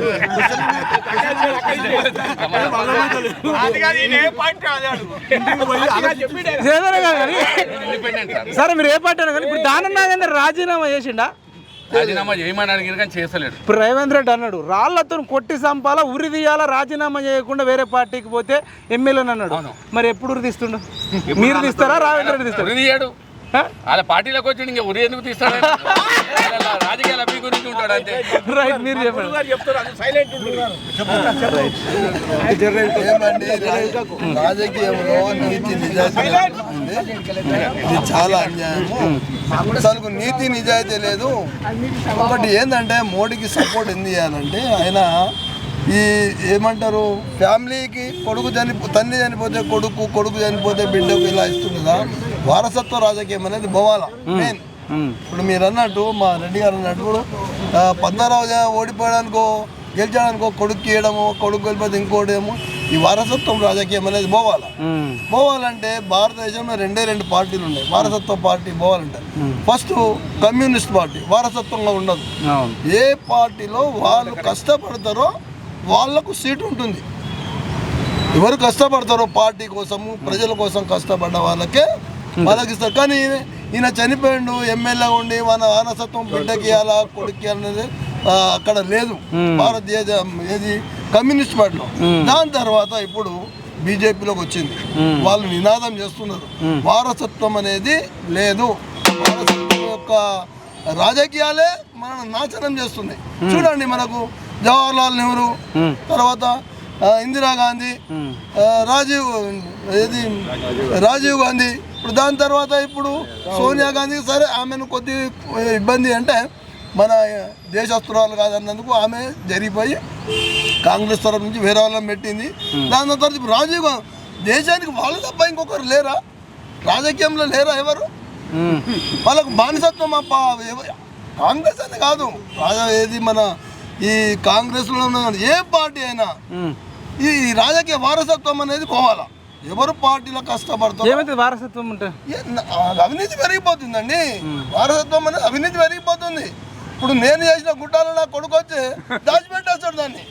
సరే మీరు ఏ పార్టీ కానీ ఇప్పుడు దానం నాగేందర్ రాజీనామా చేసిండా? రాజీనామా చేయమని అడిగిన కానీ చేస్తలేడు. ఇప్పుడు రేవంత్ రెడ్డి అన్నాడు రాళ్లతో కొట్టి సంపాలా, ఉరి తీయాలా, రాజీనామా చేయకుండా వేరే పార్టీకి పోతే ఎమ్మెల్యేని అన్నాడు. మరి ఎప్పుడు ఉరి తీస్తుండు? మీరు తీస్తారా, రేవంత్ రెడ్డి తీస్తాడు? వాళ్ళ పార్టీలోకి వచ్చి ఇంకా ఉరి ఎందుకు తీస్తాడు? రాజకీయాల అభి గురించి ఉంటాడు అంతే. రైట్, మీరు చెప్పండి. రాజకీయంలో నీతి నిజాయితీ ఇది చాలా అన్యాయము. అసలు నీతి నిజాయితీ లేదు. ఒకటి ఏంటంటే మోడీకి సపోర్ట్ ఎందుకు చేయాలంటే ఆయన ఈ ఏమంటారు ఫ్యామిలీకి తండ్రి చనిపోతే కొడుకు చనిపోతే బిడ్డకు ఇలా ఇస్తుంది కదా. వారసత్వ రాజకీయం అనేది పోవాలా మెయిన్. ఇప్పుడు మీరు అన్నట్టు మా రెడ్డి గారు అన్నట్టు పద్మారావు ఓడిపోవడానికో గెలిచడానికో కొడుకు ఇవ్వడము, కొడుకు వెళ్ళిపోతే ఇంకోటేమో ఈ వారసత్వం రాజకీయం అనేది పోవాలంటే భారతదేశంలో రెండు పార్టీలు ఉన్నాయి. వారసత్వ పార్టీ పోవాలంటే ఫస్ట్ కమ్యూనిస్ట్ పార్టీ వారసత్వంగా ఉండదు. ఏ పార్టీలో వాళ్ళు కష్టపడతారో వాళ్లకు సీటు ఉంటుంది. ఎవరు కష్టపడతారో పార్టీ కోసము ప్రజల కోసం కష్టపడ్డ వాళ్ళకే వాళ్ళకి ఇస్తారు. కానీ ఈయన చనిపోయిండు, ఎమ్మెల్యే ఉండి మన వారసత్వం బిడ్డకి ఇవ్వాలా, కొడుకు అనేది అక్కడ లేదు భారతీయ ఏది కమ్యూనిస్ట్ పార్టీలో. దాని తర్వాత ఇప్పుడు బీజేపీలోకి వచ్చింది. వాళ్ళు నినాదం చేస్తున్నారు వారసత్వం అనేది లేదు, వారసత్వం యొక్క రాజకీయాలే మనం నాశనం చేస్తున్నాయి. చూడండి మనకు జవహర్లాల్ నెహ్రూ, తర్వాత ఇందిరాగాంధీ, రాజీవ్ గాంధీ, ఇప్పుడు దాని తర్వాత ఇప్పుడు సోనియా గాంధీ. సరే ఆమెను కొద్ది ఇబ్బంది అంటే మన దేశస్తురాలు కాదన్నందుకు ఆమె జరిగిపోయి కాంగ్రెస్ తరఫు నుంచి వేరే వాళ్ళని పెట్టింది. దాని తర్వాత ఇప్పుడు రాజీవ్ గాంధీ దేశానికి వాళ్ళు తప్ప ఇంకొకరు లేరా? రాజకీయంలో లేరా ఎవరు? వాళ్ళకు బానిసత్వం కాంగ్రెస్ అని కాదు, ఏది మన ఈ కాంగ్రెస్లో ఉన్న ఏ పార్టీ అయినా ఈ రాజకీయ వారసత్వం అనేది పోవాలా. ఎవరు పార్టీలో కష్టపడతారు వారసత్వం అంటే అవినీతి పెరిగిపోతుందండి. వారసత్వం అనేది అవినీతి పెరిగిపోతుంది. ఇప్పుడు నేను చేసిన గుట్టాలు నా కొడుకు వచ్చి దాచిపెట్టేస్తాడు దాన్ని.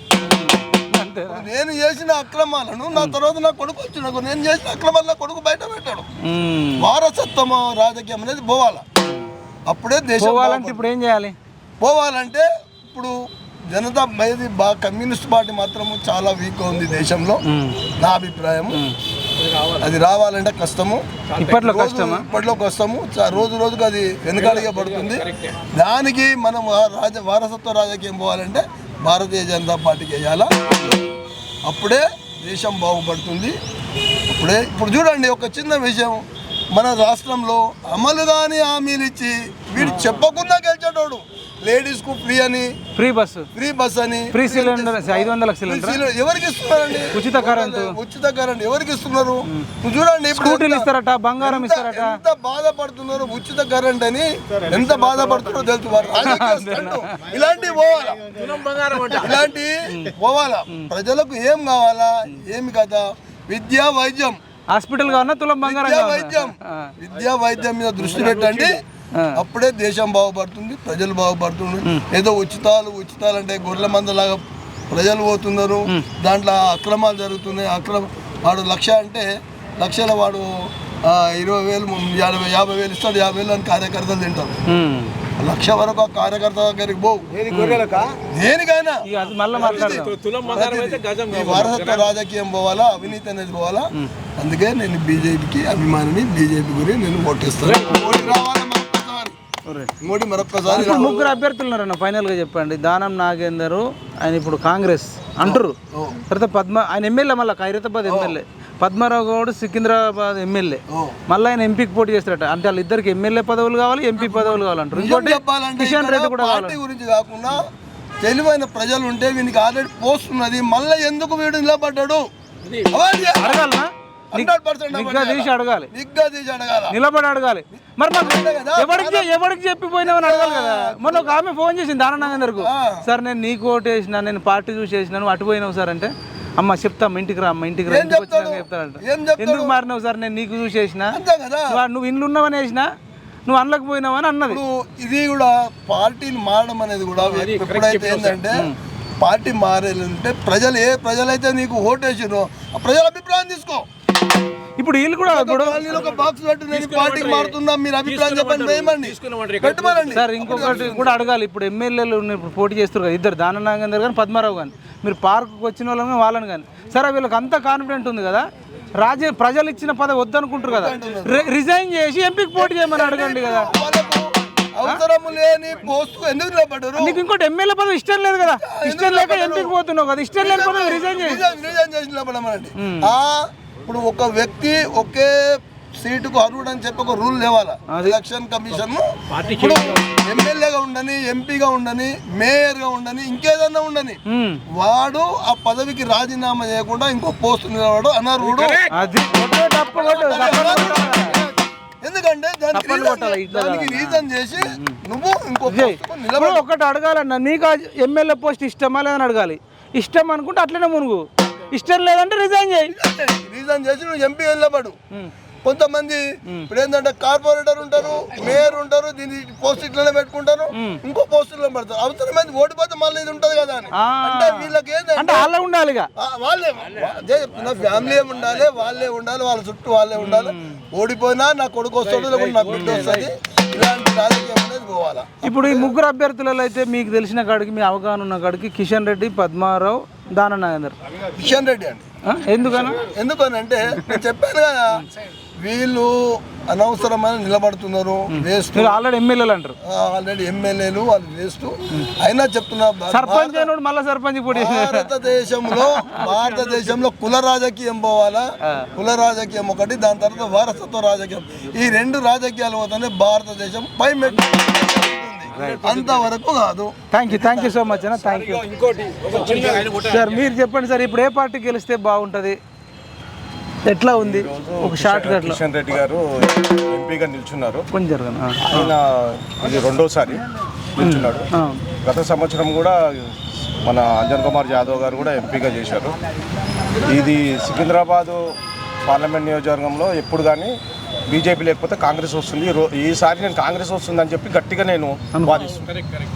నేను చేసిన అక్రమాలను నా తర్వాత నా కొడుకు వచ్చిన నేను చేసిన అక్రమాలు నా కొడుకు బయట పెట్టాడు. వారసత్వం రాజకీయం అనేది పోవాలా. అప్పుడే దేశం ఇప్పుడు ఏం చేయాలి? పోవాలంటే ఇప్పుడు జనతా కమ్యూనిస్ట్ పార్టీ మాత్రము చాలా వీక్ ఉంది దేశంలో నా అభిప్రాయం. అది రావాలంటే కష్టము, ఇప్పట్లో కష్టము, రోజు రోజుకు అది వెనకాడిగా పడుతుంది. దానికి మనం వారసత్వ రాజకీయం పోవాలంటే భారతీయ జనతా పార్టీకి వేయాలా. అప్పుడే దేశం బాగుపడుతుంది. ఇప్పుడు చూడండి ఒక చిన్న విషయం, మన రాష్ట్రంలో అమలు కాని హామీలు ఇచ్చి వీడు చెప్పకుండా గెలిచేటోడు. లేడీస్ కు ఫ్రీ అని, ఫ్రీ బస్ అని, ఫ్రీ సిలిండర్ 500 సిలిండర్ ఎవరికి ఇస్తున్నారండి? ఉచిత కరెంట్ ఎవరికి ఇస్తున్నారు? చూడండి ఇస్తారట, బంగారం ఇస్తారట. ఎంత బాధపడుతున్నారు ఉచిత కరెంట్ అని, ఎంత బాధపడుతున్నారో తెలుసు. ఇలాంటివి పోవాలా. ప్రజలకు ఏం కావాలా, ఏమి కదా, విద్యా వైద్యం, హాస్పిటల్ కావాలన్నా తులం బంగారం, విద్యా వైద్యం మీద దృష్టి పెట్టండి. అప్పుడే దేశం బాగుపడుతుంది, ప్రజలు బాగుపడుతుంది. ఏదో ఉచితాలు అంటే గొర్రెల మందలాగా ప్రజలు పోతున్నారు, దాంట్లో అక్రమాలు జరుగుతున్నాయి. వాడు 1,00,000 అంటే లక్షల వాడు 20,000 50,000 ఇస్తాడు. 50,000 అని కార్యకర్తలు తింటారు. 1,00,000 వరకు ఆ కార్యకర్త దగ్గరికి పోవు దేనికైనా. వారసత్వ రాజకీయం పోవాలా, అవినీతి అనేది పోవాలా. అందుకే నేను బీజేపీకి అభిమానిని, బీజేపీ గురించి నేను ఓటేస్తాను. మోడీ మరొక్కసారి ఇప్పుడు ముగ్గురు అభ్యర్థులు ఉన్నారన్న ఫైనల్గా చెప్పండి. దానం నాగేందర్ ఆయన ఇప్పుడు కాంగ్రెస్ అంటారు, తర్వాత ఆయన ఎమ్మెల్యే, మళ్ళీ ఖైరతాబాద్ ఎమ్మెల్యే, పద్మారావు గౌడ్ సికింద్రాబాద్ ఎమ్మెల్యే, మళ్ళీ ఆయన ఎంపీకి పోటీ చేస్తారట. అంటే వాళ్ళిద్దరికి ఎమ్మెల్యే పదవులు కావాలి, ఎంపీ పదవులు కావాలంటారు. ఇంకోటి కిషన్ రెడ్డి కూడా పార్టీ గురించి కాకుండా తెలివైన ప్రజలు ఉంటే వీనికి ఆల్రెడీ పోస్ట్ ఉన్నది, మళ్ళీ ఎందుకు వీడు నిలబడ్డాడు అడగాలనా? అడగాలి, నిలబడి అడగాలి. మరి ఎవరికి చెప్పిపోయినావని అడగాలి కదా. మొన్న ఒక ఆమె ఫోన్ చేసింది దానం నాగేందర్కు, సార్ నేను నీకు ఓటు వేసిన, నేను పార్టీ చూసి వేసినా, నువ్వు అటు పోయినావు సార్ అంటే, అమ్మ చెప్తాం ఇంటికి రా, అమ్మ ఇంటికి రా, ఇంటికి వచ్చినాక చెప్తాడంట. ఎందుకు మారినావు సార్, నేను నీకు చూసి వేసిన, నువ్వు ఇండ్లు ఉన్నావని వేసినా, నువ్వు అనలేకపోయినావు అని అన్నది. ఇది కూడా పార్టీలు మారడం అనేది కూడా ఎప్పుడైతే ఏంటంటే పార్టీ మారేలంటే ప్రజలైతే నీకు ఓటేసిరో ఆ ప్రజల అభిప్రాయం తీసుకో. ఇప్పుడు వీళ్ళు కూడా ఒక బాక్స్ పెట్టి నేను పార్టీకి మారుతున్నా, మీరు అభిప్రాయం చెప్పండి, పెట్టమనండి సార్. ఇంకొకటి కూడా అడగాలి, ఇప్పుడు ఎమ్మెల్యేలు ఇప్పుడు పోటీ చేస్తారు కదా ఇద్దరు, దానం నాగేందర్ కానీ పద్మారావు కానీ, మీరు పార్కుకి వచ్చిన వాళ్ళని వాళ్ళని కానీ, సరే వీళ్ళకి అంత కాన్ఫిడెంట్ ఉంది కదా, ప్రజలు ఇచ్చిన పదవి వద్దనుకుంటారు కదా, రిజైన్ చేసి ఎంపీకి పోటీ చేయమని అడగండి కదా. అవసరం లేని పోస్ట్ ఎందుకు నిలబడ్డారు? నీకు ఇంకోటి ఎమ్మెల్యే పదవి ఇష్టం లేదు కదా, ఇష్టం లేక ఎంపీకి పోతున్నావు కదా, ఇష్టం లేకపోతే రిజైన్ చేసి నిలబడమనండి. ఇప్పుడు ఒక వ్యక్తి ఒకే సీటుకు అర్హుడు అని చెప్పి ఒక రూల్ లేవాలా ఎలక్షన్ కమిషన్. ఇప్పుడు ఎమ్మెల్యేగా ఉండని, ఎంపీగా ఉండని, మేయర్గా ఉండని, ఇంకేదన్నా ఉండని, వాడు ఆ పదవికి రాజీనామా చేయకుండా ఇంకో పోస్ట్ నిలబడు అనర్హుడు. ఎందుకంటే దానికి రీజన్ చేసి నువ్వు ఇంకో నిలబడి ఒకటి అడగాలన్నా, నీకు ఎమ్మెల్యే పోస్ట్ ఇష్టమా లేదని అడగాలి. ఇష్టం అనుకుంటే అట్లనే మునుగు, ఇష్టం లేదంటే రిజైన్ చేయి. రీజన్ చేసి నువ్వు ఎంపీ నిలబడు. కొంతమంది ఇప్పుడు ఏంటంటే కార్పొరేటర్ ఉంటారు, మేయర్ ఉంటారు, దీన్ని పోస్ట్ ఇట్లనే పెట్టుకుంటారు, ఇంకో పోస్టులో పెడతారు. అవసరమైంది ఓడిపోతే మళ్ళీ ఇది ఉంటది కదా అని. అంటే వీళ్ళకి ఏంటంటే వాళ్ళే ఉండాలి, వాళ్ళే ఫ్యామిలీ ఉండాలి, వాళ్ళే ఉండాలి, వాళ్ళ చుట్టూ వాళ్ళే ఉండాలి. ఓడిపోయినా నా కొడుకు వస్తాడు, లేకుంటే నా బిడ్డ వస్తుంది, ఇలాంటి రాజకీయం అనేది పోవాలా. ఇప్పుడు ఈ ముగ్గురు అభ్యర్థులలో అయితే మీకు తెలిసిన కాడికి, మీ అవగాహన ఉన్న కాడికి కిషన్ రెడ్డి, పద్మారావు, దానం నాగేందర్. కిషన్ రెడ్డి అండి. ఎందుకని అంటే నేను చెప్పాను కదా, వీళ్ళు అనవసరమైన నిలబడుతున్నారు, వేస్ట్. ఆల్రెడీ ఎమ్మెల్యేలు అంటారు, ఆల్రెడీ ఎమ్మెల్యేలు వాళ్ళు వేస్ట్. అయినా చెప్తున్నా, సర్పంచ్ మళ్ళీ సర్పంచ్ భారతదేశంలో కుల రాజకీయం పోవాలా. కుల రాజకీయం ఒకటి, దాని తర్వాత వారసత్వ రాజకీయం, ఈ రెండు రాజకీయాలు పోతానే భారతదేశం పై మెట్టు, అంతవరకు కాదు. థ్యాంక్ యూ సో మచ్ అన్న, థ్యాంక్ యూ. సార్ మీరు చెప్పండి సార్, ఇప్పుడు ఏ పార్టీ గెలిస్తే బాగుంటుంది, ఎట్లా ఉంది? ఒక షార్ట్ కట్. కిషన్ రెడ్డి గారు ఎంపీగా నిల్చున్నారు, కొంచెం ఆయన ఇది రెండోసారి నిల్చున్నాడు. గత సంవత్సరం కూడా మన అంజన్ కుమార్ యాదవ్ గారు కూడా ఎంపీగా చేశారు. ఇది సికింద్రాబాదు పార్లమెంట్ నియోజకవర్గంలో ఎప్పుడు కానీ బీజేపీ లేకపోతే కాంగ్రెస్ వస్తుంది. ఈసారి నేను కాంగ్రెస్ వస్తుందని చెప్పి గట్టిగా నేను వాదిస్తున్నాను.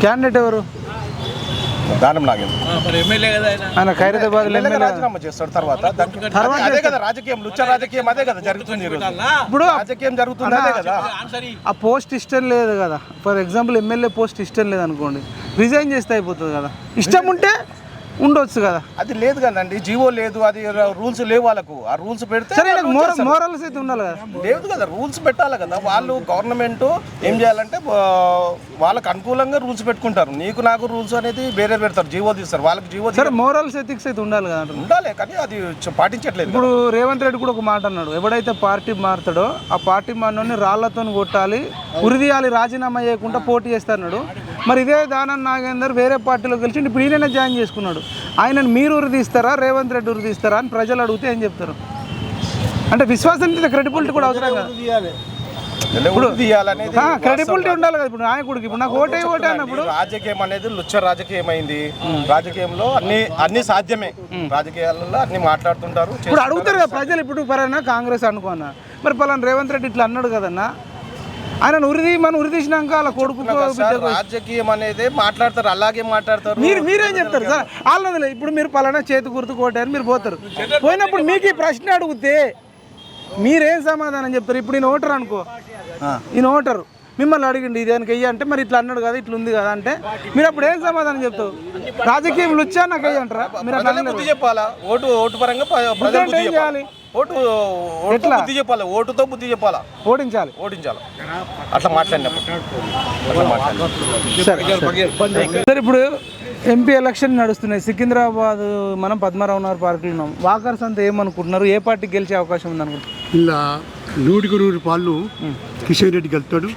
క్యాండిడేట్ ఎవరు? దానం నాగేందర్. ఆయన ఖైరతాబాద్ రాజీనామా చేస్తాడు. తర్వాత అదే కదా రాజకీయం, లుచ్చ రాజకీయం అదే కదా జరుగుతుంది. ఇప్పుడు రాజకీయం జరుగుతుంది అదే కదా. ఆ పోస్ట్ ఇష్టం లేదు కదా, ఫర్ ఎగ్జాంపుల్ ఎమ్మెల్యే పోస్ట్ ఇష్టం లేదు అనుకోండి, రిజైన్ చేస్తే అయిపోతుంది కదా. ఇష్టం ఉంటే ఉండొచ్చు కదా. అది లేదు కదండి, జీవో లేదు, అది రూల్స్ లేవు వాళ్ళకు. ఆ రూల్స్ పెడితే మోరల్స్ అయితే ఉండాలి కదా. లేదు కదా, రూల్స్ పెట్టాలి కదా. వాళ్ళు గవర్నమెంట్ ఏం చేయాలంటే వాళ్ళకి అనుకూలంగా రూల్స్ పెట్టుకుంటారు. నీకు నాకు రూల్స్ అనేది వేరే పెడతారు, జీవో తీస్తారు. వాళ్ళకి జీవో మోరల్స్ ఎథిక్స్ అయితే ఉండాలి కదా. ఉండాలి, కానీ అది పాటించట్లేదు. ఇప్పుడు రేవంత్ రెడ్డి కూడా ఒక మాట అన్నాడు, ఎవడైతే పార్టీ మారుతాడో ఆ పార్టీ మారినోని రాళ్లతో కొట్టాలి, ఉరిదీయాలి, రాజీనామా చేయకుండా పోటీ చేస్తాడు. మరి ఇదే దానం నాగేందర్ వేరే పార్టీలో గెలిచి ఇప్పుడు ఈయన జాయిన్ చేసుకున్నాడు. ఆయనను మీరు ఉరి తీస్తారా, రేవంత్ రెడ్డి ఉరి తీస్తారా అని ప్రజలు అడిగితే ఏం చెప్తారు? అంటే విశ్వాసం, క్రెడిబిలిటీ కూడా అవసరం కదా. క్రెడిబిలిటీ ఉండాలి కదా. ఇప్పుడు నాయకుడికి ఇప్పుడు నాకు ఓటే అన్నప్పుడు రాజకీయం అనేది లుచ్చ రాజకీయం అయింది. రాజకీయంలో అన్ని సాధ్యమే, రాజకీయాలలో అన్ని మాట్లాడుతుంటారు. ఇప్పుడు అడుగుతారు కదా ప్రజలు, ఇప్పుడు పలానా కాంగ్రెస్ అనుకున్నా, మరి పలానా రేవంత్ రెడ్డి ఇట్లా అన్నాడు కదన్నా, ఆయన ఉరి తీసినాక వాళ్ళ కొడుకు రాజకీయం అనేది మాట్లాడతారు, అలాగే మాట్లాడతారు. మీరేం చెప్తారు సార్? వాళ్ళది ఇప్పుడు మీరు పలానా చేతి గుర్తు కొట్టారు, మీరు పోతారు. పోయినప్పుడు మీకు ఈ ప్రశ్న అడిగితే మీరేం సమాధానం చెప్తారు? ఇప్పుడు ఈయన ఓటర్ అనుకో, ఈయన ఓటరు మిమ్మల్ని అడిగిండి ఇదేనికి వెయ్యి అంటే, మరి ఇట్లా అన్నాడు కదా, ఇట్లా ఉంది కదా అంటే మీరు అప్పుడు ఏం సమాధానం చెప్తావు? రాజకీయం లుచ్చా నాకు వెయ్యి అంటారా? మీరు చెప్పాలా? ఓటు పరంగా ఏం చేయాలి? ఓటుతో బుద్ధి చెప్పాలి, ఓటుతో బుద్ధి చెప్పాలా, ఓడించాలి. అట్లా మాట్లాడినప్పుడు సార్ ఇప్పుడు ఎంపీ ఎలక్షన్ నడుస్తున్నాయి. సికింద్రాబాద్ మనం పద్మారావు నగర్ పార్కులో ఉన్నాం. వాకర్స్ అంతా ఏమనుకుంటున్నారు, ఏ పార్టీకి గెలిచే అవకాశం ఉంది అనుకుంటున్నారు? ఇలా 100కు 100 కిషన్ రెడ్డి గెలుస్తాడు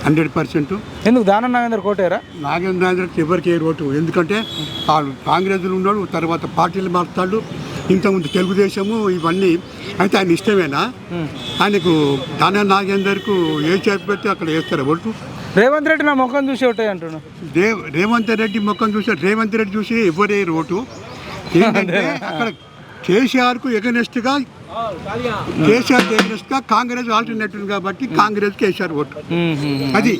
100%. ఎందుకు దానం నాగేందర్ కోటేరా? నాగేంద్ర ఎవరికి ఓటు, ఎందుకంటే వాళ్ళు కాంగ్రెస్లో ఉన్నాడు, తర్వాత పార్టీలు మారుతాడు. ఇంతకుముందు తెలుగుదేశము ఇవన్నీ అయితే ఆయన ఇష్టమేనా? ఆయనకు దానా నాగేందర్కు ఏ చేపెట్టి అక్కడ వేస్తారా ఓటు? రేవంత్ రెడ్డి నా ముఖం చూసి ఒకటే అంటున్నాను. రేవంత్ రెడ్డి ముఖం చూసి రేవంత్ రెడ్డి చూసి ఎవరే ఓటు ఏంటంటే అక్కడ కేసీఆర్కు ఎగనెస్ట్గా కాంగ్రెస్ ఆల్టర్నేటివ్ కాబట్టి కాంగ్రెస్ కేసీఆర్ ఓటు అది.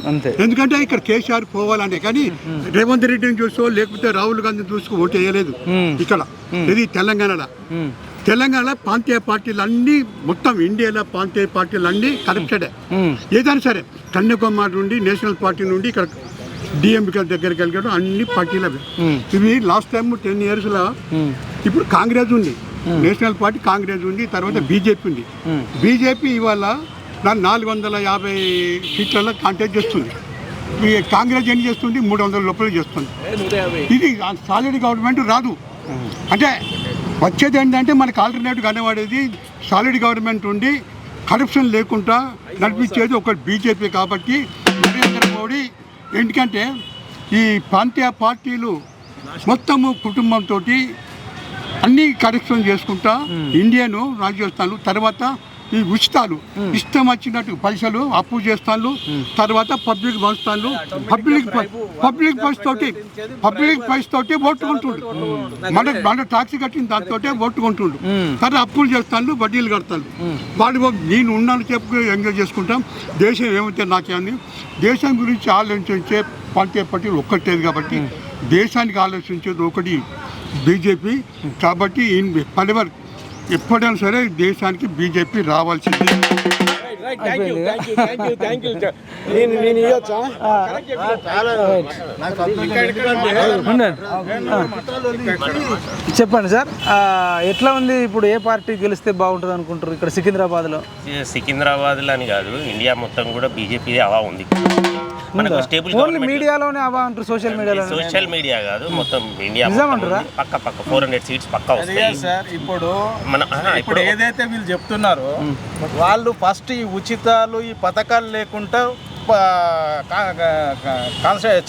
ఎందుకంటే ఇక్కడ కేసీఆర్ పోవాలనే, కానీ రేవంత్ రెడ్డిని చూసో లేకపోతే రాహుల్ గాంధీని చూసుకో ఓటు వేయలేదు ఇక్కడ. ఇది తెలంగాణలో ప్రాంతీయ పార్టీలు అన్నీ, మొత్తం ఇండియాలో ప్రాంతీయ పార్టీలు అన్నీ కరప్టెడే. ఏదైనా సరే కన్యాకుమారి నుండి నేషనల్ పార్టీ నుండి ఇక్కడ డిఎంకే దగ్గరికి వెళ్ళడం అన్ని పార్టీలవే. ఇవి లాస్ట్ టైం 10 yearsలో ఇప్పుడు కాంగ్రెస్ ఉంది, నేషనల్ పార్టీ కాంగ్రెస్ ఉంది, తర్వాత బీజేపీ ఉంది. బీజేపీ ఇవాళ 450 సీట్లలో కాంటెస్ట్ చేస్తుంది. ఈ కాంగ్రెస్ ఏం చేస్తుంది 300 లోపల చేస్తుంది. ఇది సాలిడ్ గవర్నమెంట్ రాదు. అంటే వచ్చేది ఏంటంటే మనకు ఆల్టర్నేటివ్ కనబడేది సాలిడ్ గవర్నమెంట్ ఉండి కరప్షన్ లేకుండా నడిపించేది ఒక బీజేపీ. కాబట్టి నరేంద్ర మోడీ ఎందుకంటే ఈ ప్రాంతీయ పార్టీలు మొత్తము కుటుంబంతో అన్నీ కరెక్షన్ చేసుకుంటా ఇండియాను రాజస్థాన్లు, తర్వాత ఈ ఉచితాలు ఇష్టం వచ్చినట్టు పైసలు అప్పు చేస్తాను, తర్వాత పబ్లిక్ పంచుతాను, పబ్లిక్ పైస తోటి ఓట్టుకుంటుండు, మన టాక్సీ కట్టిన దాంతో ఓట్టుకుంటుండు, తర్వాత అప్పులు చేస్తాను, వడ్డీలు కడతాను. వాడు నేను ఉన్నాను చెప్పు ఎంజాయ్ చేసుకుంటాం. దేశం ఏమైతే నాకేంది, దేశం గురించి ఆలోచించే ప్రాంతీయ పార్టీలు ఒక్కటేది కాబట్టి దేశానికి ఆలోచించేది ఒకటి బీజేపీ. కాబట్టి ఎప్పుడైనా సరే దేశానికి బీజేపీ రావాల్సింది. చెప్పండి సార్, ఎట్లా ఉంది ఇప్పుడు, ఏ పార్టీ గెలిస్తే బాగుంటుంది అనుకుంటారు ఇక్కడ సికింద్రాబాద్లో? సికింద్రాబాద్లో అని కాదు, ఇండియా మొత్తం కూడా బీజేపీ హవా ఉంది. మనకు స్టేబుల్ మీడియాలోనే హవా అంటారు, సోషల్ మీడియా కాదు, మొత్తం ఇండియా పక్క 400 సీట్స్ పక్కా వస్తాయి సార్. ఇప్పుడు ఏదైతే వీళ్ళు చెప్తున్నారో వాళ్ళు ఫస్ట్ ఈ ఉచితాలు ఈ పథకాలు లేకుండా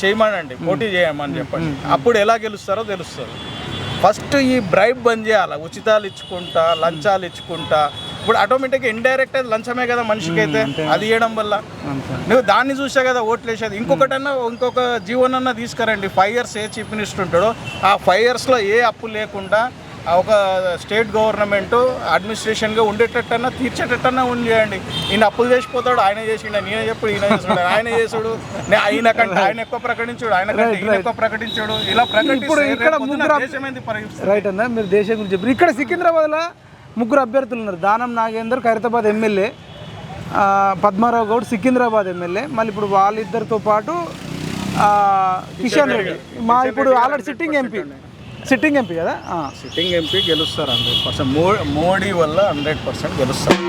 చేయమనండి, పోటీ చేయమని చెప్పండి. అప్పుడు ఎలా గెలుస్తారో తెలుస్తుంది. ఫస్ట్ ఈ బ్రైబ్ బంద్ చేయాలి, ఉచితాలు ఇచ్చుకుంటా లంచాలు ఇచ్చుకుంటా. ఇప్పుడు ఆటోమేటిక్గా ఇండైరెక్ట్ అది లంచమే కదా మనిషికి అయితే, అది ఇవ్వడం వల్ల నువ్వు దాన్ని చూసా కదా ఓట్లు వేసేది. ఇంకొక జీవోనన్నా తీసుకురండి. 5 years ఏ చీఫ్ మినిస్టర్ ఉంటాడో ఆ 5 yearsలో ఏ అప్పు లేకుండా ఒక స్టేట్ గవర్నమెంట్ అడ్మినిస్ట్రేషన్గా ఉండేటట్టన్నా తీర్చేటట్టన్నా చేయండి. ఈయన అప్పులు చేసిపోతాడు, ఆయన చేసిండు, నేనే చెప్పుడు ఈయన చేసుడు, ఆయన చేసుడు, ఆయన కంటే ఆయన ఎక్కువ ప్రకటించాడు, ఆయన కంటే ఈయన ఎక్కువ ప్రకటించాడు, ఇలా రైట్ అన్న. మీరు దేశం గురించి చెప్పారు. ఇక్కడ సికింద్రాబాద్లో 3 అభ్యర్థులు ఉన్నారు. Danam Nagender Khairatabad MLA, Padmarao Goud Secunderabad MLA. మళ్ళీ ఇప్పుడు వాళ్ళిద్దరితో పాటు కిషన్ రెడ్డి ఇప్పుడు ఆల్రెడీ సిట్టింగ్ ఎంపీ కదా. సిట్టింగ్ ఎంపీ గెలుస్తారు 100%. మోడీ వల్ల 100% గెలుస్తారు.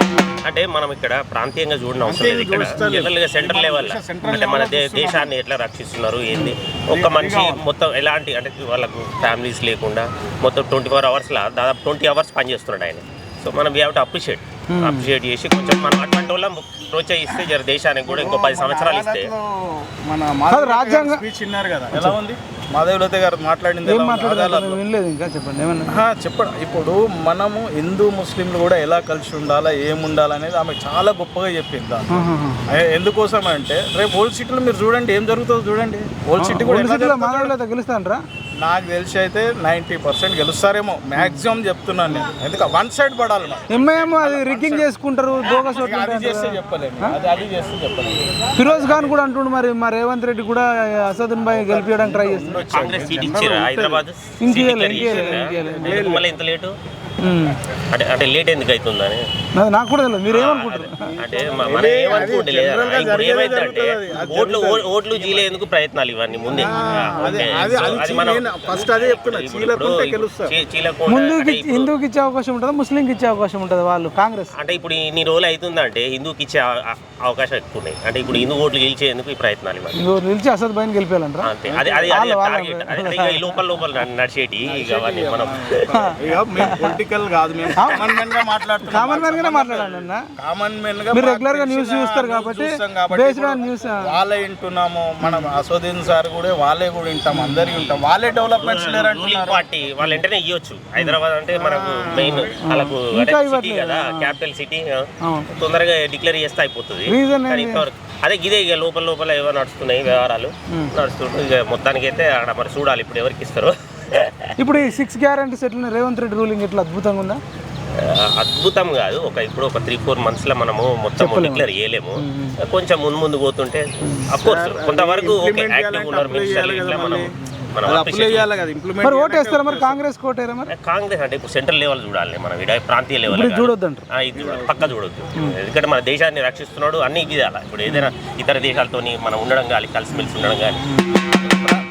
అంటే మనం ఇక్కడ ప్రాంతీయంగా చూడడం అవసరం లేదు. ఇక్కడ జనరల్గా సెంటర్ లెవెల్ అంటే మన దేశాన్ని ఎట్లా రక్షిస్తున్నారు ఏంది, ఒక మనిషి మొత్తం ఎలాంటి అంటే వాళ్ళకు ఫ్యామిలీస్ లేకుండా మొత్తం 24 hours దాదాపు 20 hours పనిచేస్తున్నాడు ఆయన. సో మనం వీ హ్యావ్ టు అప్రిషియేట్ చేసి కొంచెం మనం అటువంటి వాళ్ళ ప్రోత్సహిస్తే జర దేశానికి కూడా ఇంకో 10 సంవత్సరాలు ఇస్తే. మన రాజ్యాంగ స్పీచ్ విన్నారు కదా, ఎలా ఉంది? మాధవలత గారు మాట్లాడింది చెప్పండి. ఇప్పుడు మనము హిందూ ముస్లింలు కూడా ఎలా కలిసి ఉండాలా, ఏముండాలనేది ఆమె చాలా గొప్పగా చెప్పింది. ఎందుకోసం అంటే రేపు ఓల్డ్ సిటీలో మీరు చూడండి ఏం జరుగుతుందో చూడండి. ఓల్డ్ సిటీ కూడా గెలుస్తానరా? నాకు తెలిసి అయితే 90% గెలుస్తారేమో మ్యాక్సిమం చెప్తున్నాను నేను. ఎందుకంటే వన్ సైడ్ పడాలి. అది రిగ్గింగ్ చేసుకుంటారు, అది చేస్తే చెప్పలేము, అది చేస్తే చెప్పలేము. ఫిరోజ్ ఖాన్ కూడా అంటుండు మరి మా రేవంత్ రెడ్డి కూడా అసదున్ భాయ్ గెలిపించడానికి ట్రై చేస్తున్నారు. కాంగ్రెస్ సీట్ ఇచ్చారు హైదరాబాద్, అంటే లేట్ ఎందుకు అవుతుందని నాకు కూడా తెలియదు, మీరు ఏమనుకుంటారు? అంటే మనం ఏమనుకుంటే ఇప్పుడు ఏమైందంటే ఓట్లు జీలేందుకు ప్రయత్నాలు ఇవన్నీ ముందే అది మనం హిందూకి ఇచ్చే అవకాశం ఉంటుందా, ముస్లింకి ఇచ్చే అవకాశం ఉంటుందా వాళ్ళు కాంగ్రెస్? అంటే ఇప్పుడు ఇన్ని రోజులు అవుతుందంటే హిందూకి ఇచ్చే అవకాశం ఎక్కువ ఉన్నాయి. అంటే ఇప్పుడు హిందూ ఓట్లు గెలిచేందుకు ఈ ప్రయత్నాలు ఇవన్నీ గెలిచి అసద్ బైన్ గెలిపేయాలంటారా? అంతే. అది లోపల నడిచేటి అవన్నీ మనం పొలిటికల్ కాదు, మేము కామన్ మెన్ గా మాట్లాడుతున్నాం. కామన్ మెన్ గానే మాట్లాడాలి అన్న. కామన్ మెన్ గా మీరు రెగ్యులర్ గా న్యూస్ చూస్తారు కాబట్టి బేస్డ్ ఆన్ న్యూస్ వాళ్ళే వింటున్నాము. మనం అసదుద్దీన్ సార్ కూడా వాళ్ళే కూడా వింటాం, అందరికి వింటాం. వాళ్ళే డెవలప్మెంట్స్ లేరంటున్నారు. పార్టీ వాళ్ళు వెంటనే ఇవ్వచ్చు. హైదరాబాద్ అంటే మనకు మెయిన్ వాళ్ళకు సిటీ కదా, క్యాపిటల్ సిటీ, తొందరగా డిక్లేర్ చేస్తే అయిపోతుంది. అదే ఇదే ఇక లోపల ఏవో నడుస్తున్నాయి వ్యవహారాలు నడుస్తుంటాయి. ఇక మొత్తానికి అయితే అక్కడ మరి చూడాలి ఇప్పుడు ఎవరికి ఇస్తారో. ఇప్పుడు ఈ 6 గ్యారెంటీస్ ఎట్లా, రేవంత్ రెడ్డి రూలింగ్ ఎట్లా అద్భుతంగా ఉందా? అద్భుతం కాదు, ఇప్పుడు ఒక 3-4 monthsలో మనము మొత్తం డిక్లేర్ చేయలేము. కొంచెం ముందు పోతుంటే అఫ్కోర్స్ కొంతవరకు యాక్టివ్ ఉన్నారు మినిస్టర్లు ఇట్లా మరి ఓటు వేస్తారా మరి? కాంగ్రెస్ కోటేరా మరి? కాంగ్రెస్ అంటే ఇప్పుడు సెంట్రల్ లెవెల్ చూడాలి, మన ప్రాంతీయ లెవెల్ చూడొద్దంటారు. ఇది చూడాలి, పక్క చూడొద్దు. ఎందుకంటే మన దేశాన్ని రక్షిస్తున్నాడు, అన్ని విధాలా. ఇప్పుడు ఏదైనా ఇతర దేశాలతోని మనం ఉండడం కానీ, కలిసిమెలిసి ఉండడం కానీ,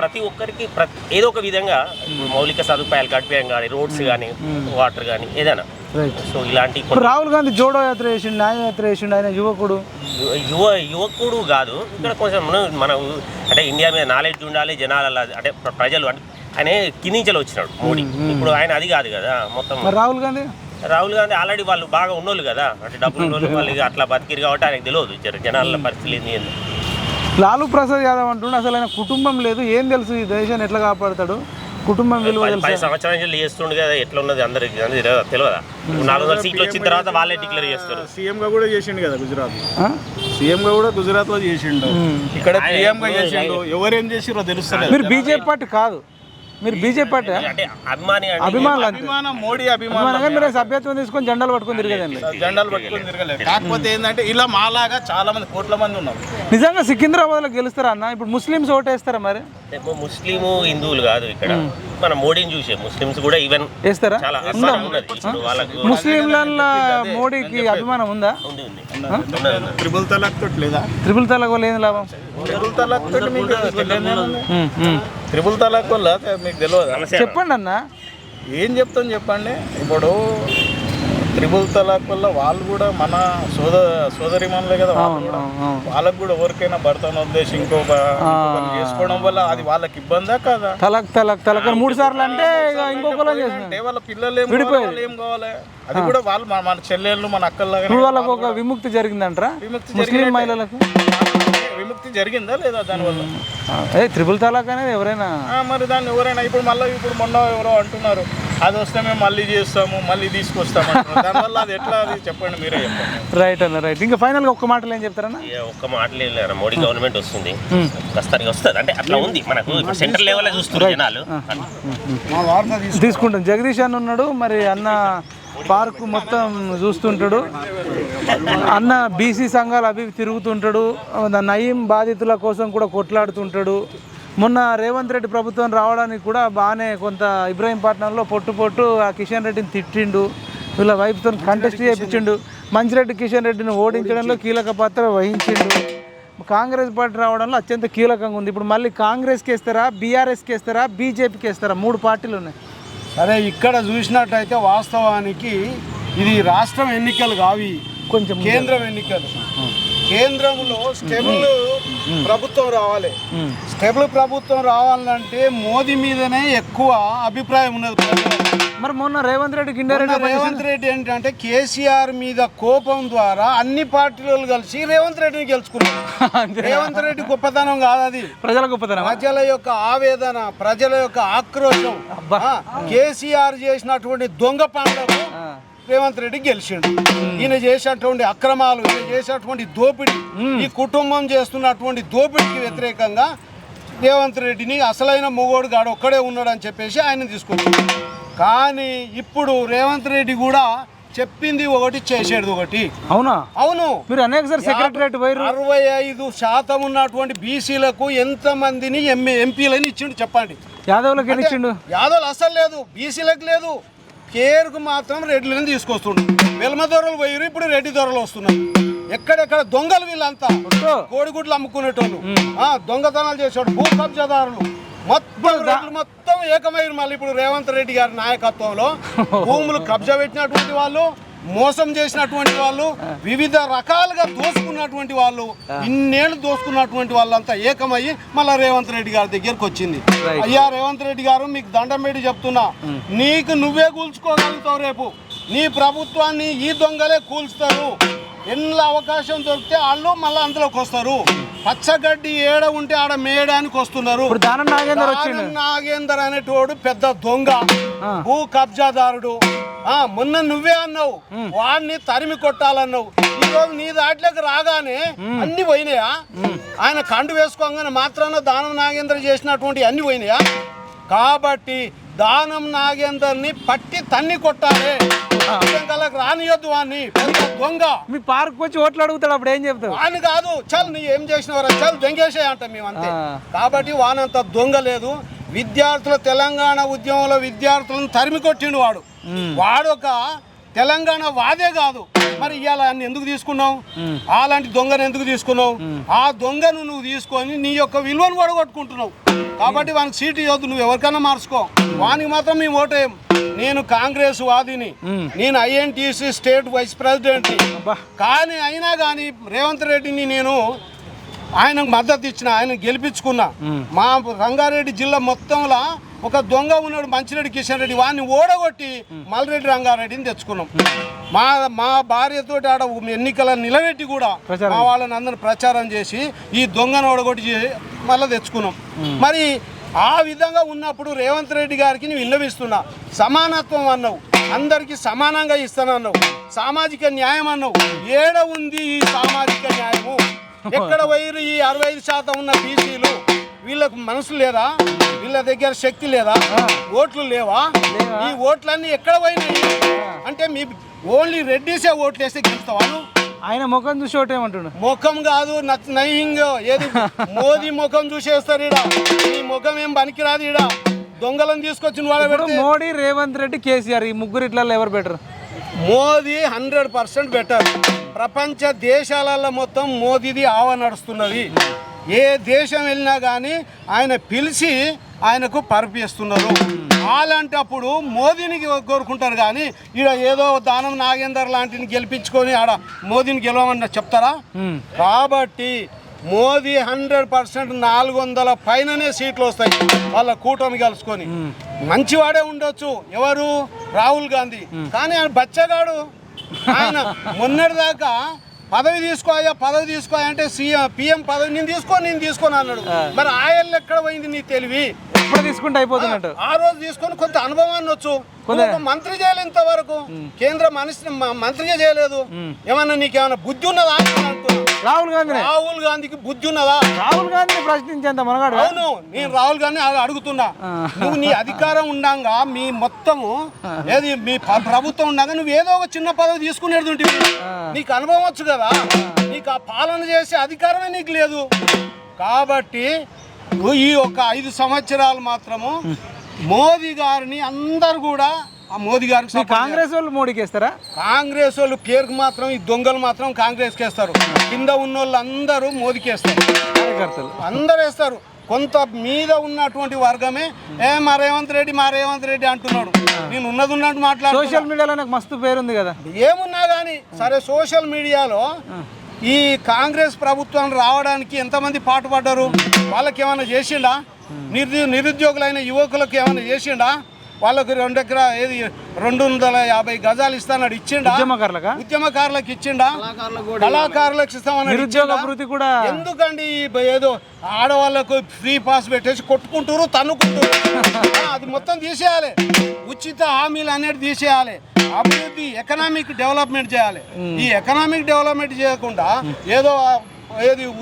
ప్రతి ఒక్కరికి ఏదో ఒక విధంగా మౌలిక సదుపాయాలు కల్పించడం కానీ, రోడ్స్ కానీ, వాటర్ కానీ ఏదైనా. సో ఇలాంటి రాహుల్ గాంధీ జోడో యాత్ర చేసిండు, న్యాయ యాత్ర చేసిండు, ఆయన యువకుడు కాదు. ఇక్కడ కొంచెం మన అంటే ఇండియా మీద నాలెడ్జ్ ఉండాలి జనాల, అంటే ప్రజలు అంటే ఆయన కిందించలు వచ్చినాడు మోడీ. ఇప్పుడు ఆయన అది కాదు కదా మొత్తం. రాహుల్ గాంధీ ఆల్రెడీ వాళ్ళు బాగా ఉన్నోళ్ళు కదా, అంటే డబ్బులు ఉన్నోళ్ళు, వాళ్ళు అట్లా బతికిరు కాబట్టి ఆయనకు తెలియదు జనాల పరిస్థితి ఏంది. లాలూ ప్రసాద్ యాదవ్ అంటుండే అసలు ఆయన కుటుంబం లేదు, ఏం తెలుసు ఈ దేశాన్ని ఎట్లా కాపాడుతాడు, కుటుంబం విలువ 10 సంవత్సరాలు చేస్తుండే కదా, ఎట్లా ఉన్నది అందరికి తెలియదా? 400 సీట్లు వచ్చిన తర్వాత వాళ్ళే డిక్లేర్ చేస్తారు. సీఎం గా కూడా చేసిండు కదా గుజరాత్, సీఎం గా కూడా గుజరాత్ లో చేసిండు, ఇక్కడ పీఎం గా చేసిండు. ఎవరేం చేసిరో తెలుస్తలేదు. మీరు బీజేపీ పార్టీ కాదు, మీరు బీజేపీ పార్టీ అభిమానులు, మోడీ అభిమానులు. మీరు సభ్యత్వం తీసుకొని జెండాలు పట్టుకొని తిరగదండి. జెండాలు పట్టుకొని తిరగలేదు. కాకపోతే ఏంటంటే ఇలా మాలాగా చాలా మంది, కోట్ల మంది ఉన్నారు. నిజంగా సికింద్రాబాద్ లో గెలుస్తారా అన్న? ఇప్పుడు ముస్లింస్ ఓటేస్తారా మరి? ముస్లిం హిందువులు కాదు, ఇక్కడ మన మోడీని చూసే ముస్లింస్ కూడా ఈవెన్ వేస్తారా? చాలా అభిమానం ఉన్నది వాళ్ళకు. ముస్లింల మోడీకి అభిమానం ఉందా? త్రిబుల్ తలాక్ తోటి లేదా? త్రిబుల్ తలాక్ వల్ల ఏం లాభం? త్రిబుల్ తలాక్ తోటి మీకు త్రిబుల్ తలాక్ వల్ల మీకు తెలియదు? చెప్పండి అన్న. ఏం చెప్తాం చెప్పండి. ఇప్పుడు త్రిబుల్ తలాక్ వల్ల వాళ్ళు కూడా మన సోదరిమణులే కదా, వాళ్ళకు కూడా ఎవరికైనా భర్తను ఉద్దేశం ఇంకొక చేసుకోవడం వల్ల అది వాళ్ళకి ఇబ్బందా కదా? తలాక్ 3 సార్లు అంటే అంటే వాళ్ళ పిల్లలు ఏం కావాలి, అది కూడా వాళ్ళు మన చెల్లెళ్ళు మన అక్కల్లాగా వాళ్ళకు ఒక విముక్తి జరిగిందంటారా? ముస్లిం మహిళలకు విముక్తి జరిగిందా లేదా దానివల్ల? త్రిబుల్ తలాక్ అనేది ఎవరైనా మరి దాన్ని ఎవరైనా ఇప్పుడు మొన్న ఎవరో అంటున్నారు అది వస్తే మేము మళ్ళీ చేస్తాము, మళ్ళీ తీసుకొస్తాము. దానివల్ల అది ఎట్లా, అది చెప్పండి, మీరే చెప్పండి. రైట్ అన్న, రైట్. ఇంకా ఫైనల్ గా ఒక్క మాటలు ఏం చెప్తారన్నా? ఒక్క మాటలు ఏం, మోడీ గవర్నమెంట్ వస్తుంది, ప్రస్తుతానికి వస్తుంది. అంటే అట్లా ఉంది మనకు, సెంట్రల్ లెవెల్ చూస్తున్నారు జనాలు. తీసుకుంటాం. జగదీష్ అన్న ఉన్నాడు, మరి అన్న పార్కు మొత్తం చూస్తుంటాడు, అన్న బీసీ సంఘాలు అవి తిరుగుతుంటాడు, నయీం బాధితుల కోసం కూడా కొట్లాడుతుంటాడు. మొన్న రేవంత్ రెడ్డి ప్రభుత్వం రావడానికి కూడా బాగానే కొంత ఇబ్రాహీంపట్నంలో పొట్టు ఆ కిషన్ రెడ్డిని తిట్టిండు, వీళ్ళ వైపుతో కంటెస్ట్ చేయించిండు. మంచిరెడ్డి కిషన్ రెడ్డిని ఓడించడంలో కీలక పాత్ర వహించిండు. కాంగ్రెస్ పార్టీ రావడంలో అత్యంత కీలకంగా ఉంది. ఇప్పుడు మళ్ళీ కాంగ్రెస్కి వేస్తారా, బీఆర్ఎస్కి వేస్తారా, బీజేపీకి వేస్తారా? 3 పార్టీలు ఉన్నాయి. సరే, ఇక్కడ చూసినట్టయితే వాస్తవానికి ఇది రాష్ట్రం ఎన్నికలు కావి, కొంచెం కేంద్రం ఎన్నికలు. కేంద్రంలో స్టేబుల్ ప్రభుత్వం రావాలి. స్టేబుల్ ప్రభుత్వం రావాలంటే మోదీ మీదనే ఎక్కువ అభిప్రాయం ఉన్నది. మరి మొన్న రేవంత్ రెడ్డి ఏంటంటే కేసీఆర్ మీద కోపం ద్వారా అన్ని పార్టీలు కలిసి రేవంత్ రెడ్డిని గెలుచుకున్నారు. రేవంత్ రెడ్డి గొప్పతనం కాదు, అది ప్రజల గొప్పతనం, ప్రజల యొక్క ఆవేదన, ప్రజల యొక్క ఆక్రోశం. కేసీఆర్ చేసినటువంటి దొంగ పనులకు రేవంత్ రెడ్డి గెలిచిండు. ఈయన చేసినటువంటి అక్రమాలు, ఈయన చేసినటువంటి దోపిడీ, ఈ కుటుంబం చేస్తున్నటువంటి దోపిడీకి వ్యతిరేకంగా రేవంత్ రెడ్డిని అసలైన మొగోడు గాడు ఒక్కడే ఉన్నాడని చెప్పేసి ఆయన తీసుకొచ్చాడు. కానీ ఇప్పుడు రేవంత్ రెడ్డి కూడా చెప్పింది ఒకటి, చేసేది ఒకటి. అవునా? అవును. మీరు అనేక సెక్రటరేట్ 65% ఉన్నటువంటి బీసీలకు ఎంతమందిని ఎంపీలని ఇచ్చిండు చెప్పండి? యాదవ్లకు ఇచ్చిండు? యాదవ్లు అసలు లేదు, బీసీలకు లేదు. కేర్కు మాత్రం రెడ్లను తీసుకొస్తుండ్రు. వెల్మ దొరలు పోయారు, ఇప్పుడు రెడ్డి దొరలు వస్తున్నారు. ఎక్కడెక్కడ దొంగలు వీళ్ళంతా, కోడిగుడ్లు అమ్ముకునేటోళ్ళు, దొంగతనాలు చేసేవాడు, భూ కబ్జాదారులు మొత్తం రెడ్లు మొత్తం ఏకమైరు. మళ్ళీ ఇప్పుడు రేవంత్ రెడ్డి గారి నాయకత్వంలో భూములు కబ్జా పెట్టినటువంటి వాళ్ళు, మోసం చేసినటువంటి వాళ్ళు, వివిధ రకాలుగా దోసుకున్నటువంటి వాళ్ళు, ఇన్నేళ్ళు దోసుకున్నటువంటి వాళ్ళంతా ఏకమయ్యి మళ్ళీ రేవంత్ రెడ్డి గారి దగ్గరకు వచ్చింది. అయ్యా రేవంత్ రెడ్డి గారు, మీకు దండం పెట్టి చెప్తున్నా, నీకు నువ్వే కూల్చుకోగలుగుతావు. రేపు నీ ప్రభుత్వాన్ని ఈ దొంగలే కూల్స్తారు. ఎన్ని అవకాశం దొరికితే వాళ్ళు మళ్ళీ అందులోకి వస్తారు. పచ్చగడ్డి ఏడ ఉంటే ఆడ మేయడానికి వస్తున్నారు. దానం నాగేందర్ అనేటోడు పెద్ద దొంగ, భూ కబ్జాదారుడు. మొన్న నువ్వే అన్నావు వాడిని తరిమి కొట్టాలన్నావు. ఈ రోజు నీ దాంట్లోకి రాగానే అన్ని పోయినాయా? ఆయన కండు వేసుకోగానే మాత్రాన దానం నాగేందర్ చేసినటువంటి అన్ని పోయినాయా? కాబట్టి దానం నాగేందర్ని పట్టి తన్ని కొట్టాలి, రానియొద్దు వాడిని. పెద్ద దొంగ. మీ పార్క్ వచ్చి ఓట్లు అడుగుతాడు, అప్పుడు ఏం చెప్తావు? వాని కాదు, చల్ నీ ఏం చేసినవరా, చల్ దొంగేసే అంట మేము అంతే. కాబట్టి వానంత దొంగ లేదు. విద్యార్థుల తెలంగాణ ఉద్యమంలో విద్యార్థులను తరిమి కొట్టిండు వాడు. వాడొక తెలంగాణ వాదే కాదు. మరి ఇవాళ అన్ని ఎందుకు తీసుకున్నావు? అలాంటి దొంగను ఎందుకు తీసుకున్నావు? ఆ దొంగను నువ్వు తీసుకొని నీ యొక్క విలువను పడగొట్టుకుంటున్నావు. కాబట్టి వానికి సీటు ఇవ్వద్దు, నువ్వు ఎవరికైనా మార్చుకో. వానికి మాత్రం మేము ఓటేయం. నేను కాంగ్రెస్ వాదిని, నేను ఐఎన్టీసీ స్టేట్ వైస్ ప్రెసిడెంట్. కానీ అయినా కానీ రేవంత్ రెడ్డిని నేను ఆయనకు మద్దతు ఇచ్చిన, ఆయన గెలిపించుకున్నా. మా రంగారెడ్డి జిల్లా మొత్తంలో ఒక దొంగ ఉన్నాడు, మంచిరెడ్డి కిషన్ రెడ్డి. వాడిని ఓడగొట్టి మల్రెడ్డి రంగారెడ్డిని తెచ్చుకున్నాం. మా భార్యతో ఆడ ఎన్నికల నిలబెట్టి కూడా మా వాళ్ళని అందరిని ప్రచారం చేసి ఈ దొంగను ఓడగొట్టి మళ్ళీ తెచ్చుకున్నాం. మరి ఆ విధంగా ఉన్నప్పుడు రేవంత్ రెడ్డి గారికి నువ్వు విన్నవిస్తున్నా. సమానత్వం అన్నావు, అందరికీ సమానంగా ఇస్తానన్నావు, సామాజిక న్యాయం అన్నావు. ఏడ ఉంది ఈ సామాజిక న్యాయము? ఎక్కడ వైరు ఈ 65% ఉన్న బీసీలు? వీళ్ళకు మనసు లేదా? వీళ్ళ దగ్గర శక్తి లేదా? ఓట్లు లేవా? ఈ ఓట్లన్నీ ఎక్కడ పోయినాయి? అంటే మీ ఓన్లీ రెడ్డిసే ఓట్లు వేస్తే గెలుస్తావా? ఆయన ముఖం చూసి ఓటు ఏమంటున్నాడు? ముఖం కాదు, నయ్యింగ్ ఏది మోదీ ముఖం చూసేస్తారు. ఈడ ఈ ముఖం ఏం పనికిరాదు. ఈడ దొంగలను తీసుకొచ్చిన వాళ్ళు మోడీ, రేవంత్ రెడ్డి, కేసీఆర్, ఈ ముగ్గురు ఇట్లా ఎవరు బెటర్? మోదీ 100% బెటర్. ప్రపంచ దేశాలలో మొత్తం మోదీది ఆవ నడుస్తున్నది. ఏ దేశం వెళ్ళినా కానీ ఆయన పిలిచి ఆయనకు పరిపిస్తున్నారు. అలాంటప్పుడు మోదీని కోరుకుంటారు కానీ ఈడ ఏదో దానం నాగేందర్ లాంటిని గెలిపించుకొని ఆడ మోదీని గెలవమని చెప్తారా? కాబట్టి మోదీ 100% 400 పైననే సీట్లు వస్తాయి వాళ్ళ కూటమి కలుసుకొని. మంచివాడే ఉండొచ్చు ఎవరు, రాహుల్ గాంధీ. కానీ ఆయన బచ్చగాడు. ఆయన మొన్నటిదాకా పదవి తీసుకో అంటే PM పదవి నేను తీసుకోని అన్నాడు. మరి ఆయన ఎక్కడ పోయింది నీ తెలివి? ఎప్పుడు తీసుకుంటే అయిపోతున్నట్టు. ఆ రోజు తీసుకొని కొంత అనుభవాన్ని వచ్చు. మంత్రి చేయలేదు ఇంతవరకు, కేంద్ర మంత్రిగా చేయలేదు. ఏమన్నా నీకేమన్నా బుద్ధి ఉన్నదా? రాహుల్ గాంధీకి బుద్ధి ఉన్నదా? రాహుల్ గాంధీ ప్రశ్నించేంత మనగాడు. అవును, నేను రాహుల్ గాంధీ అడుగుతున్నా. నువ్వు నీ అధికారం ఉండంగా మీ మొత్తము ఏది మీ ప్రభుత్వం ఉండగా నువ్వు ఏదో ఒక చిన్న పదవి తీసుకునేది ఉంటుంది. నీకు అనుభవం వచ్చు కదా, నీకు ఆ పాలన చేసే అధికారమే నీకు లేదు. కాబట్టి ఈ ఒక 5 సంవత్సరాలు మాత్రము మోదీ గారిని అందరు కూడా మోదీ గారికి కాంగ్రెస్ వాళ్ళు మోడీకి వేస్తారా? కాంగ్రెస్ వాళ్ళు పేరుకు మాత్రం ఈ దొంగలు మాత్రం కాంగ్రెస్కి వేస్తారు. కింద ఉన్న వాళ్ళు అందరూ మోదీకి వేస్తారు, అందరు వేస్తారు. కొంత మీద ఉన్నటువంటి వర్గమే మా రేవంత్ రెడ్డి అంటున్నాడు. నేను ఉన్నది ఉన్నట్టు మాట్లాడు. సోషల్ మీడియాలో నాకు మస్తు పేరుంది కదా. ఏమున్నా కానీ సరే, సోషల్ మీడియాలో ఈ కాంగ్రెస్ ప్రభుత్వం రావడానికి ఎంతమంది పాటుపడ్డారు? వాళ్ళకి ఏమైనా చేసిండా? నిరుద్యోగులైన యువకులకు ఏమైనా చేసిండా? వాళ్ళకు 2 ఎకరా 250 గజాలు ఇస్తానన్నాడు, ఇచ్చిండా? ఉద్యమకారులకు ఇచ్చిండా? కళాకారులకు ఇస్తామన్నాడు కూడా. ఎందుకండి ఏదో ఆడవాళ్ళకు ఫ్రీ పాస్ పెట్టేసి కొట్టుకుంటారు, తన్నుకుంటారు. అది మొత్తం తీసేయాలి. ఉచిత హామీలు అనేది తీసేయాలి. అభివృద్ధి, ఎకనామిక్ డెవలప్మెంట్ చేయాలి. ఈ ఎకనామిక్ డెవలప్మెంట్ చేయకుండా ఏదో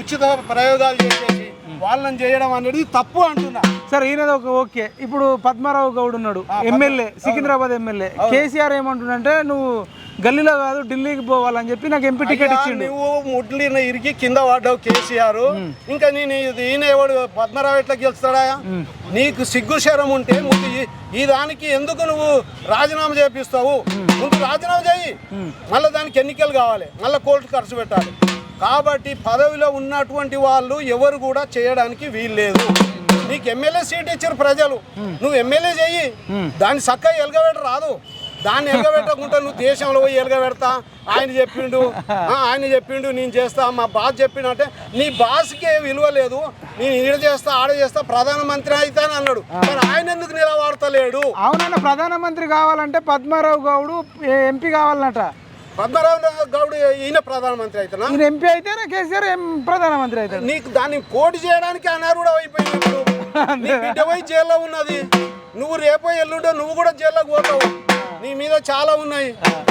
ఉచిత ప్రయోగాలు చేసేసి వాళ్ళని చేయడం అనేది తప్పు అంటున్నా. సరే, ఈయనది ఓకే. ఇప్పుడు పద్మారావు గౌడ్ ఉన్నాడు, ఎమ్మెల్యే, సికింద్రాబాద్ ఎమ్మెల్యే. కేసీఆర్ ఏమంటుండంటే నువ్వు గల్లీలో కాదు ఢిల్లీకి పోవాలని చెప్పి నాకు ఎంపీ టికెట్ ఇచ్చిండు. నువ్వు ముడ్లిన ఇరిగి కింద పడ్డావు కేసీఆర్. ఇంకా నేను ఈయన ఎవడు పద్మరావు ఎట్లా గెలుస్తాడా? నీకు సిగ్గు శరం ఉంటే ముందు ఈ దానికి ఎందుకు నువ్వు రాజీనామా చేపిస్తావు? ముందు రాజీనామా చేయి, మళ్ళీ దానికి ఎన్నికలు కావాలి, మళ్ళీ కోర్టు ఖర్చు పెట్టాలి. కాబట్టి పదవిలో ఉన్నటువంటి వాళ్ళు ఎవరు కూడా చేయడానికి వీల్లేదు. నీకు ఎమ్మెల్యే సీట్ ఇచ్చారు ప్రజలు, నువ్వు ఎమ్మెల్యే చెయ్యి. దాన్ని చక్కగా ఎలగబెట్ట రాదు. దాన్ని ఎలగబెట్టకుండా నువ్వు దేశంలో పోయి ఎలగబెడతా, ఆయన చెప్పిండు నేను చేస్తా, మా బాస్ చెప్పిండు అంటే నీ బాస్కి విలువ లేదు. నేను ఈడ చేస్తా ఆడ చేస్తా ప్రధానమంత్రి అయితే అని అన్నాడు. మరి ఆయన ఎందుకు నిలబడతలేడు? అవునన్న, ప్రధానమంత్రి కావాలంటే పద్మారావు గౌడ్ ఎంపీ కావాలన్నట. పద్మరావు గౌడ్ ఈయన ప్రధానమంత్రి అవుతున్నా, ఈయన ఎంపీ అయితేనే కేసీఆర్ ప్రధానమంత్రి అవుతాడు. నీకు దాన్ని పోటీ చేయడానికి అనర్హుడు అయిపోయినప్పుడు నీ బిడ్డ పోయి జైల్లో ఉన్నది. నువ్వు రేపో ఎల్లుండో నువ్వు కూడా జైల్లోకి పోతావు. నీ మీద చాలా ఉన్నాయి.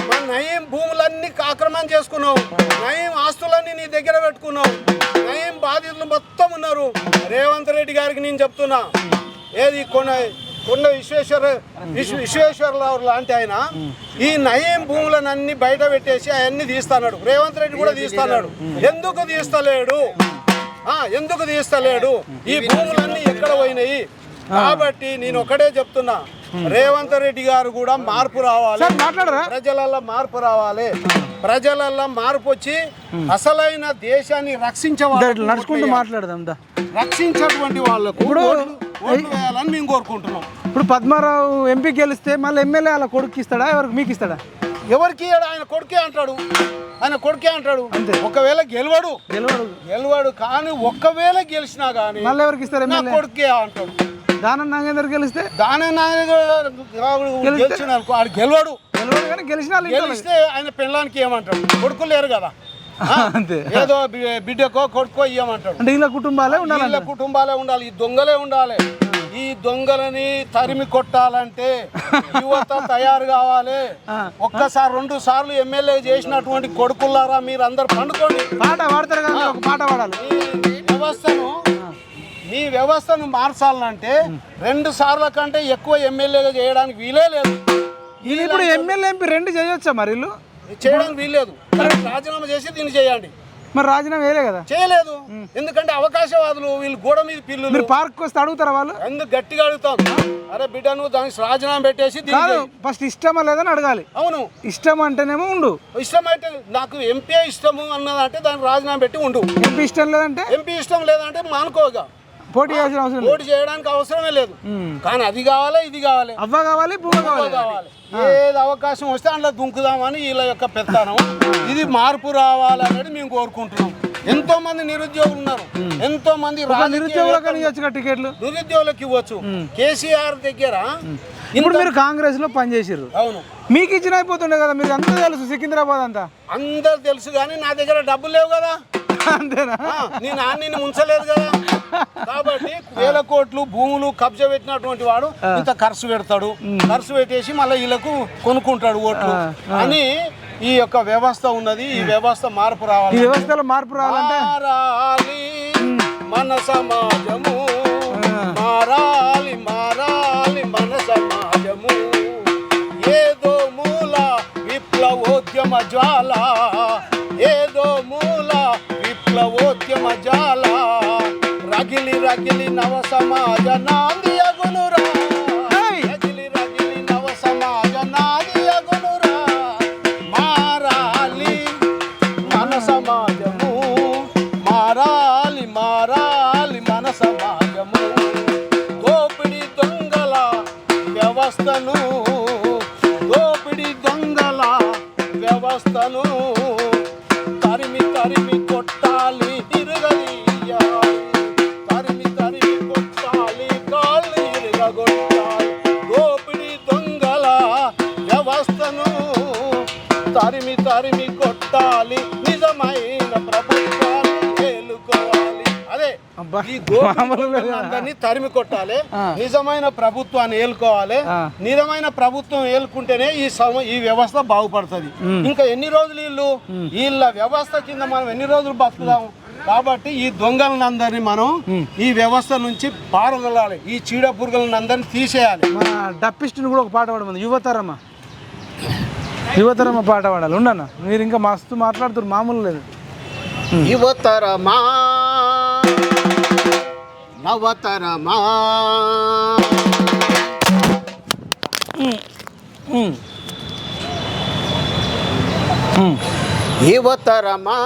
మన నయం భూములన్నీ ఆక్రమణ చేసుకున్నావు, నయం ఆస్తులన్నీ నీ దగ్గర పెట్టుకున్నావు, నయం బాధితులు మొత్తం ఉన్నారు. రేవంత్ రెడ్డి గారికి నేను చెప్తున్నా, ఏది కొండ విశ్వేశ్వరరావు లాంటి ఆయన ఈ నయం భూములన్నీ బయట పెట్టేసి అవన్నీ తీస్తున్నాడు. రేవంత్ రెడ్డి కూడా తీస్తున్నాడు. ఎందుకు తీస్తలేడు? ఈ భూములన్నీ ఎక్కడ పోయినాయి? కాబట్టి నేను ఒకటే చెప్తున్నా, రేవంత్ రెడ్డి గారు కూడా మార్పు రావాలి, ప్రజలల్లో మార్పు రావాలి. ప్రజలల్లో మార్పు వచ్చి అసలైన దేశాన్ని రక్షించేటువంటి వాళ్ళకు ఓట్లు వేయాలని మేము కోరుకుంటున్నాం. ఇప్పుడు పద్మారావు ఎంపీ గెలిస్తే మళ్ళీ ఎమ్మెల్యే అలా కొడుకు ఇస్తాడా, ఎవరికి మీకు ఇస్తాడా? ఎవరికి ఆయన కొడుకే అంటాడు. ఒకవేళ గెలవడు కానీ ఒక్కవేళ గెలిచినా కానీ మళ్ళీ ఎవరికి ఇస్తారు? ఎమ్మెల్యే కొడుకే అంటాడు. దానం నాగేందర్ గెలిస్తే గెలవడు కానీ గెలిస్తే ఆయన పెళ్ళానికి ఏమంటాడు? కొడుకులు లేరు కదా, ఏదో బిడ్డకో కొడుకో ఇయ్యమంటాడు. అంటే ఇలా కుటుంబాలే ఉండాలి, ఈ దొంగలే ఉండాలి. ఈ దొంగలని తరిమి కొట్టాలంటే యువత తయారు కావాలి. ఒక్కసారి 2 సార్లు ఎమ్మెల్యే చేసినటువంటి కొడుకులారా మీరు అందరు పండుకోండి. పాట పాడతారు కదా, ఒక పాట పాడాలి. మీ వ్యవస్థను మార్చాలంటే 2 సార్ల కంటే ఎక్కువ ఎమ్మెల్యేగా చేయడానికి వీలే లేదు. ఇప్పుడు ఎమ్మెల్యే ఎంపీ 2 చేయొచ్చా? మరి చేయడానికి వీల్లేదు. రాజీనామా చేసి దీన్ని చేయండి. మరి రాజీనామా వేయలే కదా? చేయలేదు. ఎందుకంటే అవకాశవాదులు వీళ్ళు గోడ మీద పిల్లలు. పార్క్ వస్తే అడుగుతారా వాళ్ళు? ఎందుకు గట్టిగా అడుగుతాం, అరే బిడ్డ నువ్వు దానికి రాజీనామా పెట్టేసి ఫస్ట్ ఇష్టమా లేదని అడగాలి. అవును, ఇష్టం అంటేనేమో ఉండు, ఇష్టం అయితే నాకు ఎంపీ ఇష్టము అన్నదంటే దానికి రాజీనామా పెట్టి ఉండు. ఎంపీ ఇష్టం లేదంటే మానుకోగా పోటీ చేయడానికి అవసరమే లేదు. కానీ అది కావాలి, ఇది కావాలి, అవ్వ కావాలి, భూమి కావాలి. ఏది అవకాశం వస్తే అందులో దుంకుదామని వీళ్ళ యొక్క పెత్తనం. ఇది మార్పు రావాలి అనేది మేము కోరుకుంటున్నాం. ఎంతో మంది నిరుద్యోగులు ఉన్నారు, ఎంతో మంది నిరుద్యోగులకు ఇవ్వచ్చు. కేసీఆర్ దగ్గర ఇప్పుడు మీరు కాంగ్రెస్ లో పనిచేసారు, అవును, మీకు ఇచ్చిన అయిపోతుండే కదా. మీరు అంతా తెలుసు, సికింద్రాబాద్ అంతా అందరు తెలుసు. కానీ నా దగ్గర డబ్బులు లేవు కదా, అంతేనా? నేను అన్ని ముంచలేదు కదా. కాబట్టి 1000 కోట్లు భూములు కబ్జా పెట్టినటువంటి వాడు ఇంత ఖర్చు పెడతాడు, ఖర్చు పెట్టేసి మళ్ళీ వీళ్ళకు కొనుక్కుంటాడు ఓట్లు అని ఈ యొక్క వ్యవస్థ ఉన్నది. ఈ వ్యవస్థ మార్పు రావాలి. ఈ వ్యవస్థలో మార్పు రావాలంటే మన సమాజము మారాలి, మన సమాజము. ఏదో మూల విప్లవోద్యమ జ్వాల, ఏదో మూల విప్లవోద్యమ జ్వాల. రగిలి నవ సమాజ నాంది అగునురా, రగిలి నవ సమాజ నాంది అగునురా. మారాలి మన సమాజము, మారాలి మన సమాజము. దోపిడి దొంగల వ్యవస్థను తరిమి కొట్టాలి, తిరగదీయాలి. తరిమి కొట్టాలి, కాళ్ళు ఇరగొట్టాలి. దోపిడి దొంగల వ్యవస్థను తరిమి కొట్టాలి. నిజమైన ప్రభుత్వాన్ని ఏలుకోవాలి. అదే ఈ దోపిడీ తరిమి కొట్టాలి, నిజమైన ప్రభుత్వాన్ని ఏలుకోవాలి. నిజమైన ప్రభుత్వం ఏలుకుంటేనే ఈ వ్యవస్థ బాగుపడుతుంది. ఇంకా ఎన్ని రోజులు వీళ్ళ వ్యవస్థ కింద మనం ఎన్ని రోజులు బతుకుదాం? కాబట్టి ఈ దొంగలందరినీ మనం ఈ వ్యవస్థ నుంచి పారదలాలి, ఈ చీడ పురుగులందరినీ తీసేయాలి. డప్పిస్ట్ని కూడా ఒక పాట పాడమంది యువతరమ్మా. యువతరమ పాట పాడాలి ఉండన్న మీరు ఇంకా మస్తు మాట్లాడుతున్నారు మామూలు లేదు. యువతరమా నవతరమా యువతరమా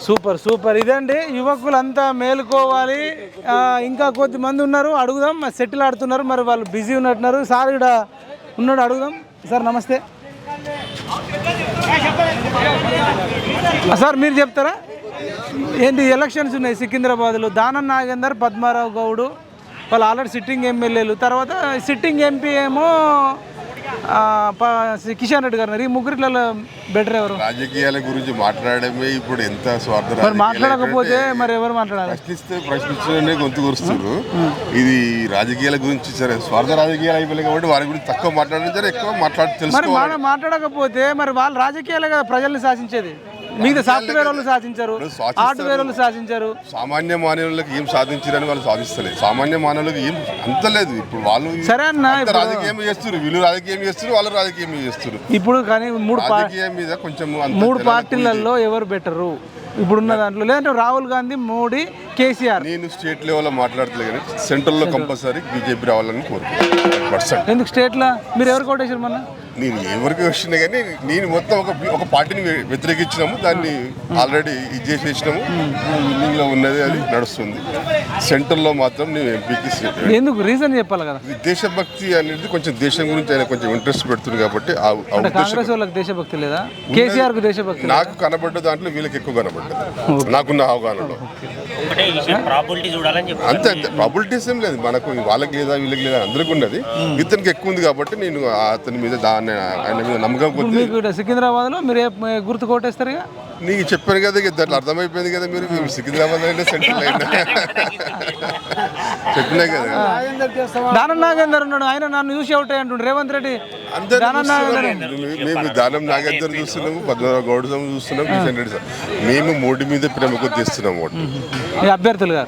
సూపర్ సూపర్. ఇదండి యువకులంతా మేలుకోవాలి. ఇంకా కొద్దిమంది ఉన్నారు అడుగుదాం, సెటిల్ ఆడుతున్నారు, మరి వాళ్ళు బిజీ ఉన్నట్టున్నారు. సార్ ఇక్కడ ఉన్నాడు, అడుగుదాం. సార్ నమస్తే. సార్ మీరు చెప్తారా ఏంటి ఎలక్షన్స్ ఉన్నాయి సికింద్రాబాద్లో? దానం నాగేందర్, పద్మారావు గౌడ్ వాళ్ళు ఆల్రెడీ సిట్టింగ్ ఎమ్మెల్యేలు. తర్వాత సిట్టింగ్ ఎంపీ ఏమో కిషన్ రెడ్డి గారు. ఈ ముగ్గురిలో బెటర్ ఎవరు? రాజకీయాల గురించి మాట్లాడమే ఇప్పుడు ఎంత స్వార్థ. మాట్లాడకపోతే మరి ఎవరు మాట్లాడాలి? ప్రశ్నిస్తూనే గొంతు కూరుస్తారు. ఇది రాజకీయాల గురించి సరే స్వార్థ రాజకీయాలు అయిపోయాయి కాబట్టి వారి గురించి తక్కువ మాట్లాడడం సరే ఎక్కువ మరి మనం మాట్లాడకపోతే మరి వాళ్ళు రాజకీయాలే కదా ప్రజల్ని శాసించేది. మిగతా సాఫ్ట్వేర్ వాళ్ళు శాసించారు, హార్డ్వేర్ వాళ్ళు శాసించారు. సామాన్య మానవులకు ఏం సాధించారని వాళ్ళు సాధిస్తలేదు. సామాన్య మానవులకు ఏం అంత లేదు. ఇప్పుడు వాళ్ళు సరే అన్న రాజకీయం చేస్తారు, వీళ్ళు రాజకీయం చేస్తారు, వాళ్ళు రాజకీయం చేస్తారు. ఇప్పుడు కానీ రాజకీయం మీద కొంచెం మూడు పార్టీలలో ఎవరు బెటరు ఇప్పుడున్న దాంట్లో? లేదంటే రాహుల్ గాంధీ, మోడీ, కేసీఆర్? నేను స్టేట్ లెవెల్లో మాట్లాడలేదు కానీ సెంట్రల్లో కంపల్సరీ బీజేపీ రావాలని కోరుకుంటున్నాను. ఎందుకు స్టేట్లో మీరు ఎవరు కోటేశారు మొన్న? నేను ఎవరికి వచ్చినా కానీ నేను మొత్తం ఒక పార్టీని వ్యతిరేకించినాము, దాన్ని ఆల్రెడీ ఇది చేసేసినాము, విన్నింగ్లో ఉన్నది, అది నడుస్తుంది. సెంట్రల్లో మాత్రం నేను ఎంపీకి ఎందుకు రీజన్ చెప్పాలి కదా. దేశభక్తి అనేది కొంచెం దేశం గురించి ఆయన కొంచెం ఇంట్రెస్ట్ పెడుతుంది కాబట్టి. కాంగ్రెస్ వాళ్ళకి దేశభక్తి లేదా? కేసీఆర్ కు దేశభక్తి నాకు కనబడ్డ దాంట్లో వీళ్ళకి ఎక్కువ కనబడ్డది నాకున్న అవగాహనలో. అంతే అంతే, ప్రాబిలిటీస్ ఏం లేదు మనకు, వాళ్ళకి లేదా వీళ్ళకి లేదా అందరికీ ఉన్నది. ఇతనికి ఎక్కువ ఉంది కాబట్టి నేను అతని మీద ఆయన మీద నమ్మకం కొద్ది. సికింద్రాబాద్ లో మీరు గుర్తు కొట్టేస్తారు? నీకు చెప్పాను కదా, దాంట్లో అర్థమైపోయింది కదా. మీరు సికింద్రాబాద్ అయినా సెంట్రల్ అయినా చెప్పినా కదా. దానం నాగేందర్ ఉన్నాడు, ఆయన నన్ను చూసి అవుట్ అంటుండే రేవంత్ రెడ్డి. మేము దానం నాగేందర్ చూస్తున్నాము, పద్మనాభ గౌడ్ చూస్తున్నాం, కిషన్ రెడ్డి సార్. మేము మోడీ మీద ప్రేమ కొద్ది ఇస్తున్నాం ఓటు. అభ్యర్థులుగా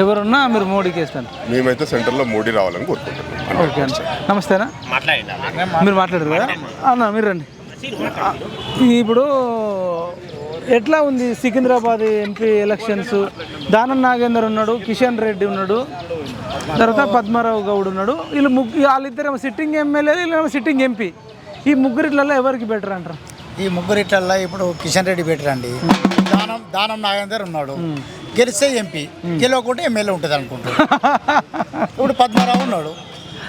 ఎవరున్నా మీరు మోడీకి వేస్తాను. మేమైతే సెంటర్లో మోడీ రావాలని కోరుకుంటున్నాం. ఓకే అన్న, నమస్తేనా. మీరు మాట్లాడారు కదా అన్న, మీరు రండి. ఇప్పుడు ఎట్లా ఉంది సికింద్రాబాద్ ఎంపీ ఎలక్షన్స్? దానం నాగేందర్ ఉన్నాడు, కిషన్ రెడ్డి ఉన్నాడు, తర్వాత పద్మారావు గౌడ్ ఉన్నాడు. వాళ్ళిద్దరేమో సిట్టింగ్ ఎమ్మెల్యే, వీళ్ళేమో సిట్టింగ్ ఎంపీ. ఈ ముగ్గురిట్లలో ఎవరికి బెటర్ అంటారు? ఈ ముగ్గురిట్లలో ఇప్పుడు కిషన్ రెడ్డి బెటర్ అండి. దానం నాగేందర్ ఉన్నాడు, గెలిస్తే ఎంపీ, గెలవకుంటే ఎమ్మెల్యే ఉంటుంది అనుకుంటాడు. ఇప్పుడు పద్మారావు ఉన్నాడు,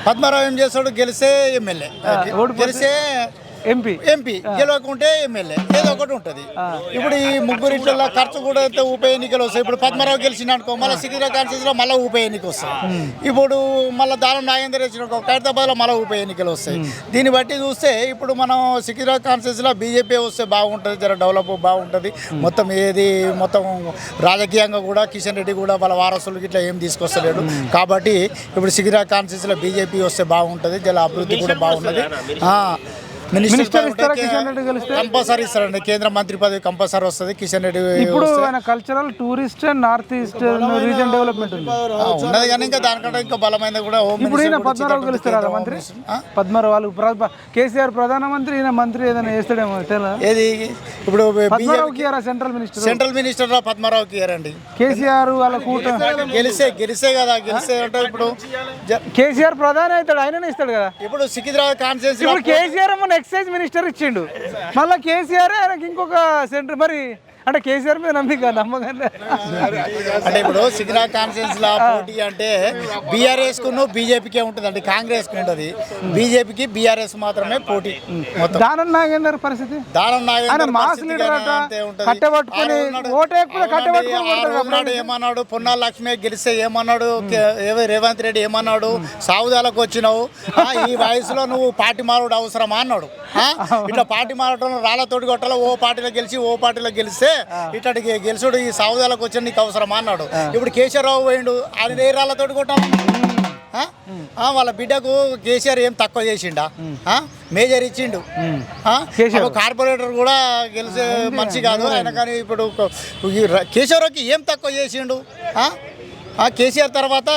పద్మారావు ఏం చేస్తాడు? గెలిస్తే ఎమ్మెల్యే, గెలిస్తే ఎంపీ, గెలవకుంటే ఎమ్మెల్యే, ఏదో ఒకటి ఉంటుంది. ఇప్పుడు ఈ ముగ్గురిట్లలో ఖర్చు కూడా అయితే ఉప ఎన్నికలు వస్తాయి. ఇప్పుడు పద్మారావు గెలిచిన అనుకో, మళ్ళీ సికింద్రాబాద్ కాన్స్టిట్యూన్సీలో మళ్ళీ ఉప ఎన్నిక వస్తాయి. ఇప్పుడు మళ్ళీ దానం నాగేందర్ వచ్చిన ఖైరతాబాద్లో మళ్ళీ ఉప ఎన్నికలు వస్తాయి. దీన్ని బట్టి చూస్తే ఇప్పుడు మనం సికింద్రాబాద్ కాన్స్టిట్యూన్సీలో బీజేపీ వస్తే బాగుంటుంది, జర డెవలప్ బాగుంటుంది. మొత్తం ఏది మొత్తం రాజకీయంగా కూడా కిషన్ రెడ్డి కూడా వాళ్ళ వారసులకి ఇట్లా ఏం తీసుకొస్తలేడు. కాబట్టి ఇప్పుడు సికింద్రాబాద్ కాన్స్టిట్యూన్సీలో బీజేపీ వస్తే బాగుంటుంది, జర అభివృద్ధి కూడా బాగుంటుంది. మినిస్టర్ ఇస్తారా కిషన్ రెడ్డి గెలిస్తే? కంపల్సరీ ఇస్తారండి. కేంద్ర మంత్రి పదవి కంపల్సరీ వస్తుంది కిషన్ రెడ్డి. ఇప్పుడు ఆయన cultural tourist and north east region development ఉన్నది కానీ ఇంకా దానికంటే ఇంకా బలమైనది కూడా ఇప్పుడు ఈయన పద్మారావు గెలుస్తారు మంత్రి. పద్మారావు వాళ్ళు కేసీఆర్ ప్రధానమంత్రి, ఈయన మంత్రి ఏదైనా చేస్తాడేమో. ఏది ఇప్పుడు పద్మారావుకి సెంట్రల్ మినిస్టర్ పద్మారావుకి ఇయ్యారండి. కేసీఆర్ వాళ్ళ గెలిస్తే కదా. గెలిస్తే అంటే ఇప్పుడు కేసీఆర్ ప్రధాని అవుతాడు, ఆయననే ఇస్తాడు కదా. ఇప్పుడు సికింద్రాబాద్ కాన్స్టిట్యూన్సీ ఇప్పుడు కేసీఆర్ ఎక్సైజ్ మినిస్టర్ ఇచ్చిండు, మళ్ళీ కేసీఆర్ ఆయనకి ఇంకొక సెంటర్. మరి అంటే కేసీఆర్ మీద నమ్మకంగా అంటే ఇప్పుడు సికింద్రాబాద్ కాన్స్టిట్యూన్సీ లో పోటీ అంటే బీఆర్ఎస్ కు బీజేపీకే ఉంటుంది అండి. కాంగ్రెస్ కు ఉంటుంది, బీజేపీకి బీఆర్ఎస్ మాత్రమే పోటీ. దానం నాగేందర్ పరిస్థితి, దానం నాగేందర్ ఏమన్నాడు, పొన్నాల లక్ష్మి గెలిస్తే ఏమన్నాడు, రేవంత్ రెడ్డి ఏమన్నాడు, సావుదాలకు వచ్చినావు, ఈ వయసులో నువ్వు పార్టీ మారుడు అవసరమా అన్నాడు. ఇట్లా పార్టీ మారటం రాళ్లతోటి కొట్టాలి, ఓ పార్టీలో గెలిచి ఓ పార్టీలో గెలిస్తే ఇట్లాంటి గెలుచుడు ఈ సావుదాలకు వచ్చి నీకు అవసరమా అన్నాడు. ఇప్పుడు కేసీఆర్ పోయిండు, ఆయన ఏ రాళ్లతోటి కొట్టాలి. వాళ్ళ బిడ్డకు కేసీఆర్ ఏం తక్కువ చేసిండా, మేజర్ ఇచ్చిండు. కార్పొరేటర్ కూడా గెలిచే మనిషి కాదు ఆయన, కానీ ఇప్పుడు కేసీఆర్కి ఏం తక్కువ చేసిండు. కేసీఆర్ తర్వాత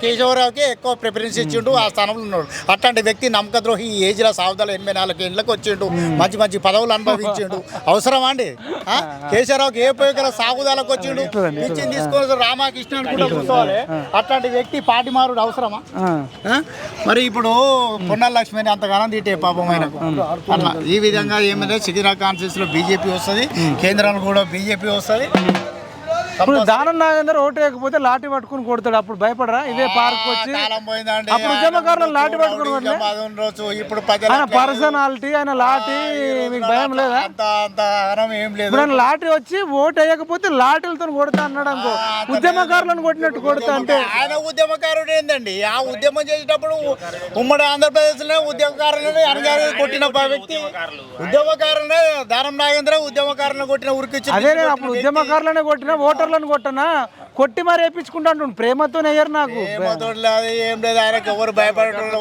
కేశవరావుకి ఎక్కువ ప్రిఫరెన్స్ ఇచ్చిండు, ఆ స్థానంలో ఉన్నాడు. అట్లాంటి వ్యక్తి నమ్మక ద్రోహి ఈ ఏజ్లో సాగుదల 84 ఏళ్ళకి వచ్చిండు, మంచి మంచి పదవులు అనుభవించిండు. అవసరమా అండి? కేశవరావుకి ఏ ఉపయోగ సాగుదలకు వచ్చిండు, పిచ్చిని తీసుకొని రామకృష్ణ కూడా కూర్చోవాలి. అట్లాంటి వ్యక్తి పార్టీ మారుడు అవసరమా? మరి ఇప్పుడు పొన్నాల లక్ష్మిని అంతగానం తీటే పాపం ఆయనకు. అట్లా ఈ విధంగా ఏమైనా సికింద్రాబాద్ కాన్స్టిట్యూన్సీలో బీజేపీ వస్తుంది, కేంద్రంలో కూడా బీజేపీ వస్తుంది. ఇప్పుడు దానం నాగేందర్ ఓటు వేయకపోతే లాఠీ పట్టుకుని కొడతాడు, అప్పుడు భయపడరా? ఇదే పార్క్ వచ్చి అప్పుడు ఉద్యమకారులను లాఠీ పట్టుకుని ఇప్పుడు పర్సనాలిటీ ఆయన లాఠీ, మీకు భయం లేదా? ఇప్పుడు ఆయన లాఠీ వచ్చి ఓటు వేయకపోతే లాఠీలతో కొడతా అన్నాడు అనుకో, ఉద్యమకారులను కొట్టినట్టు కొడతా అంటే ఆయన ఉద్యమకారుడు ఏందండి? ఆ ఉద్యమం చేసేటప్పుడు ఉమ్మడి ఆంధ్రప్రదేశ్ లో ఉద్యమకారులని అనగారు కొట్టిన వ్యక్తి, ఉద్యమకారులనే దానం నాగేంద్ర ఉద్యమకారులను కొట్టిన ఉరికి. అదే అప్పుడు ఉద్యమకారులనే కొట్టిన ఓటర్లను కొట్టనా కొట్టి మరి వేయించుకుంటాను. ప్రేమతో వేయరు, నాకు ఏం లేదు. ఆయనకి ఎవరు భయపడరు,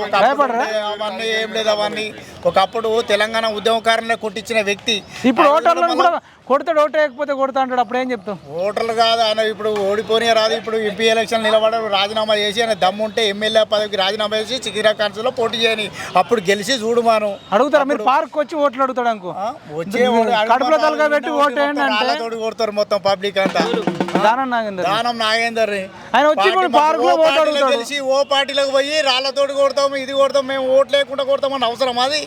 అవన్నీ ఏం లేదు. అవన్నీ ఒకప్పుడు తెలంగాణ ఉద్యమకారులనే కొట్టించిన వ్యక్తి ఇప్పుడు ఓటర్లను కూడా కొడతాడు, ఓటు వేయకపోతే కొడతా అంటాడు. అప్పుడు ఏం చెప్తాం? ఓటర్లు కాదు ఆయన ఇప్పుడు ఓడిపోయి రాదు. ఇప్పుడు ఎంపీ ఎలక్షన్ నిలబడరు, రాజీనామా చేసి ఆయన దమ్ముంటే ఎమ్మెల్యే పదవికి రాజీనామా చేసి సికింద్రాబాద్ కాన్స్టిట్యూన్సీలో పోటీ చేయని, అప్పుడు గెలిచి చూడుమాను. అడుగుతారా మీరు? పార్క్ వచ్చి ఓట్లు అడుగుతాడు అనుకో, కడుపులో తలగా పెట్టి ఓటు వేయండి అంటే తోడు కొడతారు మొత్తం పబ్లిక్ అంతా. దానం నాగేందర్ ఆయన వచ్చి గెలిచి ఓ పార్టీలకు పోయి రాళ్లతోటి కొడతాము, ఇది కొడతాం, మేము ఓటు లేకుండా కొడతామని అవసరం అది?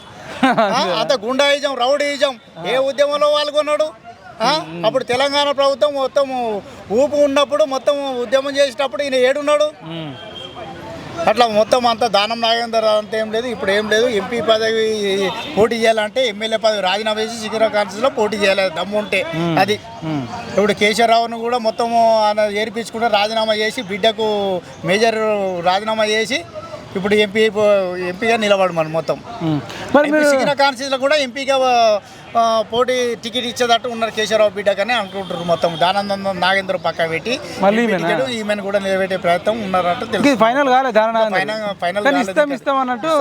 అంత గుండాయిజం, రౌడీయిజం ఏ ఉద్యమంలో పాల్గొన్నాడు? అప్పుడు తెలంగాణ ప్రభుత్వం మొత్తం ఊపు ఉన్నప్పుడు మొత్తం ఉద్యమం చేసేటప్పుడు ఈయన ఏడున్నాడు. అట్లా మొత్తం అంతా దానం నాగేందర్ అంత ఏం లేదు, ఇప్పుడు ఏం లేదు. ఎంపీ పదవి పోటీ చేయాలంటే ఎమ్మెల్యే పదవి రాజీనామా చేసి సికింద్రాబాద్ కాన్స్టిట్యూన్సీలో పోటీ చేయాలి దమ్ము ఉంటే. అది ఇప్పుడు కేశవరావును కూడా మొత్తం ఆయన ఏర్పించుకుంటే రాజీనామా చేసి బిడ్డకు మేజర్ రాజీనామా చేసి ఇప్పుడు ఎంపీగా నిలబడు మనం మొత్తం. సికింద్రాబాద్ కాన్స్టిట్యూన్సీలో కూడా ఎంపీగా పోటీ టికెట్ ఇచ్చేటట్టు ఉన్నారు కేశవరావు బిడ్డ కానీ అనుకుంటారు. మొత్తం దానంద నాగేంద్ర పక్క పెట్టి ఈమెను కూడా నిలబెట్టే ప్రయత్నం ఉన్నారంటే తెలుసు. ఫైనల్ కాలేదు, ఇస్తాం అన్నట్టు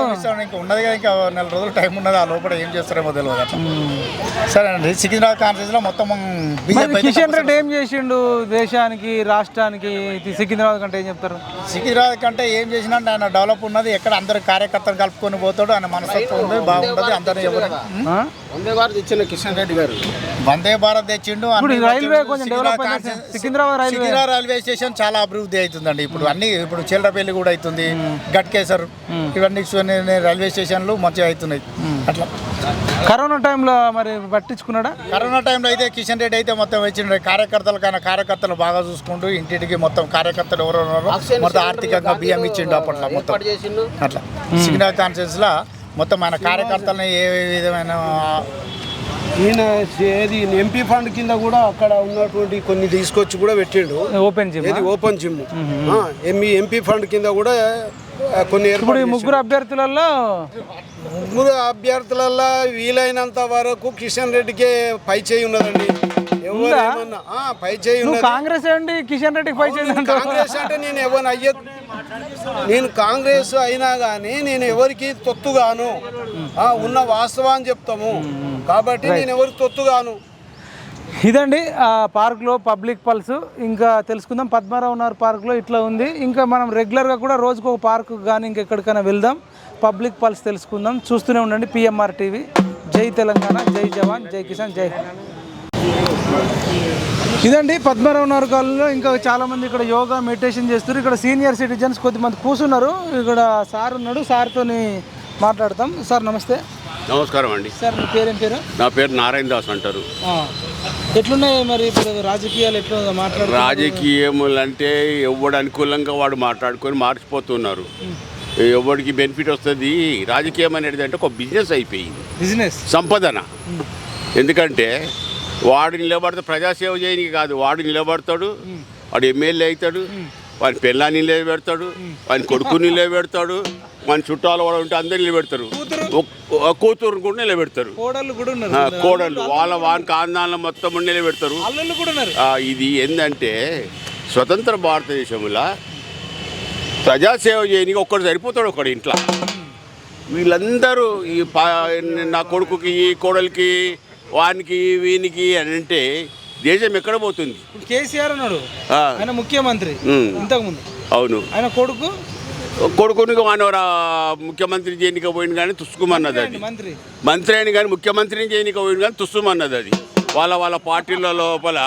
ఇంకా ఉన్నది కదా, ఇంకా 4 రోజులు టైం ఉన్నది. ఆ లోపల ఏం చేస్తారేమో తెలియదు. అట్లా సరే అండి. సికింద్రాబాద్ కాన్స్టిట్యూన్సీలో మొత్తం కిషన్ రెడ్డి ఏం చేసిండు దేశానికి, రాష్ట్రానికి? సికింద్రాబాద్ కంటే ఏం చెప్తారు? సికింద్రాబాద్ కంటే ఏం చేసినట్టు ఆయన డెవలప్ ఉన్నది. ఎక్కడ అందరు కార్యకర్తలు కలుపుకొని పోతాడు, ఆయన మనస్తత్వం ఉంది, బాగుంటుంది. అందరూ వందే భారత్ ఇచ్చిన కిషన్ రెడ్డి గారు వందే భారత్ తెచ్చిండు. సికింద్రాబాద్ రైల్వే స్టేషన్ చాలా అభివృద్ధి అవుతుందండి. ఇప్పుడు చిల్లరపల్లి కూడా అవుతుంది, గట్కేసర్, ఇవన్నీ రైల్వే స్టేషన్లు మంచిగా అవుతున్నాయి. అట్లా కరోనా టైంలో మరి పట్టించుకున్నాడా? కరోనా టైంలో అయితే కిషన్ రెడ్డి అయితే మొత్తం వచ్చిండు. కార్యకర్తలు బాగా చూసుకుంటూ ఇంటింటికి మొత్తం కార్యకర్తలు ఎవరు ఉన్నారో మొత్తం ఆర్థికంగా బియ్యం ఇచ్చిండు అప్పట్లో మొత్తం. అట్లా సికింద్రాబాద్ కాన్స్టిట్యూన్సీలో మొత్తం ఆయన కార్యకర్తలని ఏ విధమైన ఈయన ఏది ఎంపీ ఫండ్ కింద కూడా అక్కడ ఉన్నటువంటి కొన్ని తీసుకొచ్చి కూడా పెట్టిండు. ఓపెన్ జిమ్ ఎంపీ ఫండ్ కింద కూడా కొన్ని ముగ్గురు అభ్యర్థులలో వీలైనంత వరకు కిషన్ రెడ్డికే పై చేయి ఉన్నదండి. పై చేయి కాంగ్రెస్ అండి, కిషన్ రెడ్డికి పై చేయి. కాంగ్రెస్ అంటే నేను ఎవరిని నేను కాంగ్రెస్ అయినా కానీ నేను ఎవరికి తొత్తుగాను ఉన్న వాస్తవాన్ని చెప్తాము కాబట్టి నేను ఎవరికి తొత్తుగాను. ఇదండి పార్క్లో పబ్లిక్ పల్స్. ఇంకా తెలుసుకుందాం. పద్మారావు నగర్ పార్క్లో ఇట్లా ఉంది. ఇంకా మనం రెగ్యులర్గా కూడా రోజుకు ఒక పార్క్ కానీ ఇంకెక్కడికైనా వెళ్దాం, పబ్లిక్ పల్స్ తెలుసుకుందాం. చూస్తూనే ఉండండి PMR టీవీ. జై తెలంగాణ, జై జవాన్, జై కిసాన్, జై. ఇదండి పద్మారావు నగర్ కాలనీలో ఇంకా చాలామంది ఇక్కడ యోగా మెడిటేషన్ చేస్తారు. ఇక్కడ సీనియర్ సిటిజన్స్ కొద్దిమంది కూర్చున్నారు. ఇక్కడ సార్ ఉన్నాడు, సార్తో మాట్లాడతాం. సార్ నమస్తే. నమస్కారం అండి. సార్ మీ పేరేం పేరు? నా పేరు నారాయణ దాస్ అంటారు. ఎట్లున్నాయి మరి ఇప్పుడు రాజకీయాలు ఎట్లా మాట్లాడుతున్నారు? రాజకీయములు అంటే ఎవడు అనుకూలంగా వాడు మాట్లాడుకొని మార్చిపోతున్నారు. ఎవరికి బెనిఫిట్ వస్తుంది. రాజకీయం అనేది అంటే ఒక బిజినెస్ అయిపోయింది, బిజినెస్ సంపదన. ఎందుకంటే వాడు నిలబడితే ప్రజాసేవ చేయడానికి కాదు, వాడు నిలబడతాడు, వాడు ఎమ్మెల్యే అవుతాడు, వాని పిల్లాన్ని నిలబెడతాడు, వాని కొడుకుని నిలబెడతాడు, మన చుట్టాలు వాడు ఉంటే అందరు నిలబెడతారు, కూతురు కూడా నిలబెడతారు, కోడళ్ళు వానికి ఆందోళన మొత్తం నిలబెడతారు. ఇది ఏంటంటే స్వతంత్ర భారతదేశంలో ప్రజాసేవ చేయడానికి ఒక్కడు సరిపోతాడు, ఒకడు ఇంట్లో. వీళ్ళందరూ ఈ నా కొడుకుకి, ఈ కోడలికి, వానికి, వీనికి అని అంటే దేశం ఎక్కడ పోతుంది? కేసీఆర్ ఉన్నాడు, ఆయన ముఖ్యమంత్రి ఇంతకుముందు. అవును, ఆయన కొడుకుని వానవరా ముఖ్యమంత్రి చేయనిక పోయింది కానీ తుస్సుమన్నది. అది మంత్రి అని కానీ ముఖ్యమంత్రిని చేయనిక పోయింది కానీ తుస్సుమన్నది. అది వాళ్ళ పార్టీల లోపల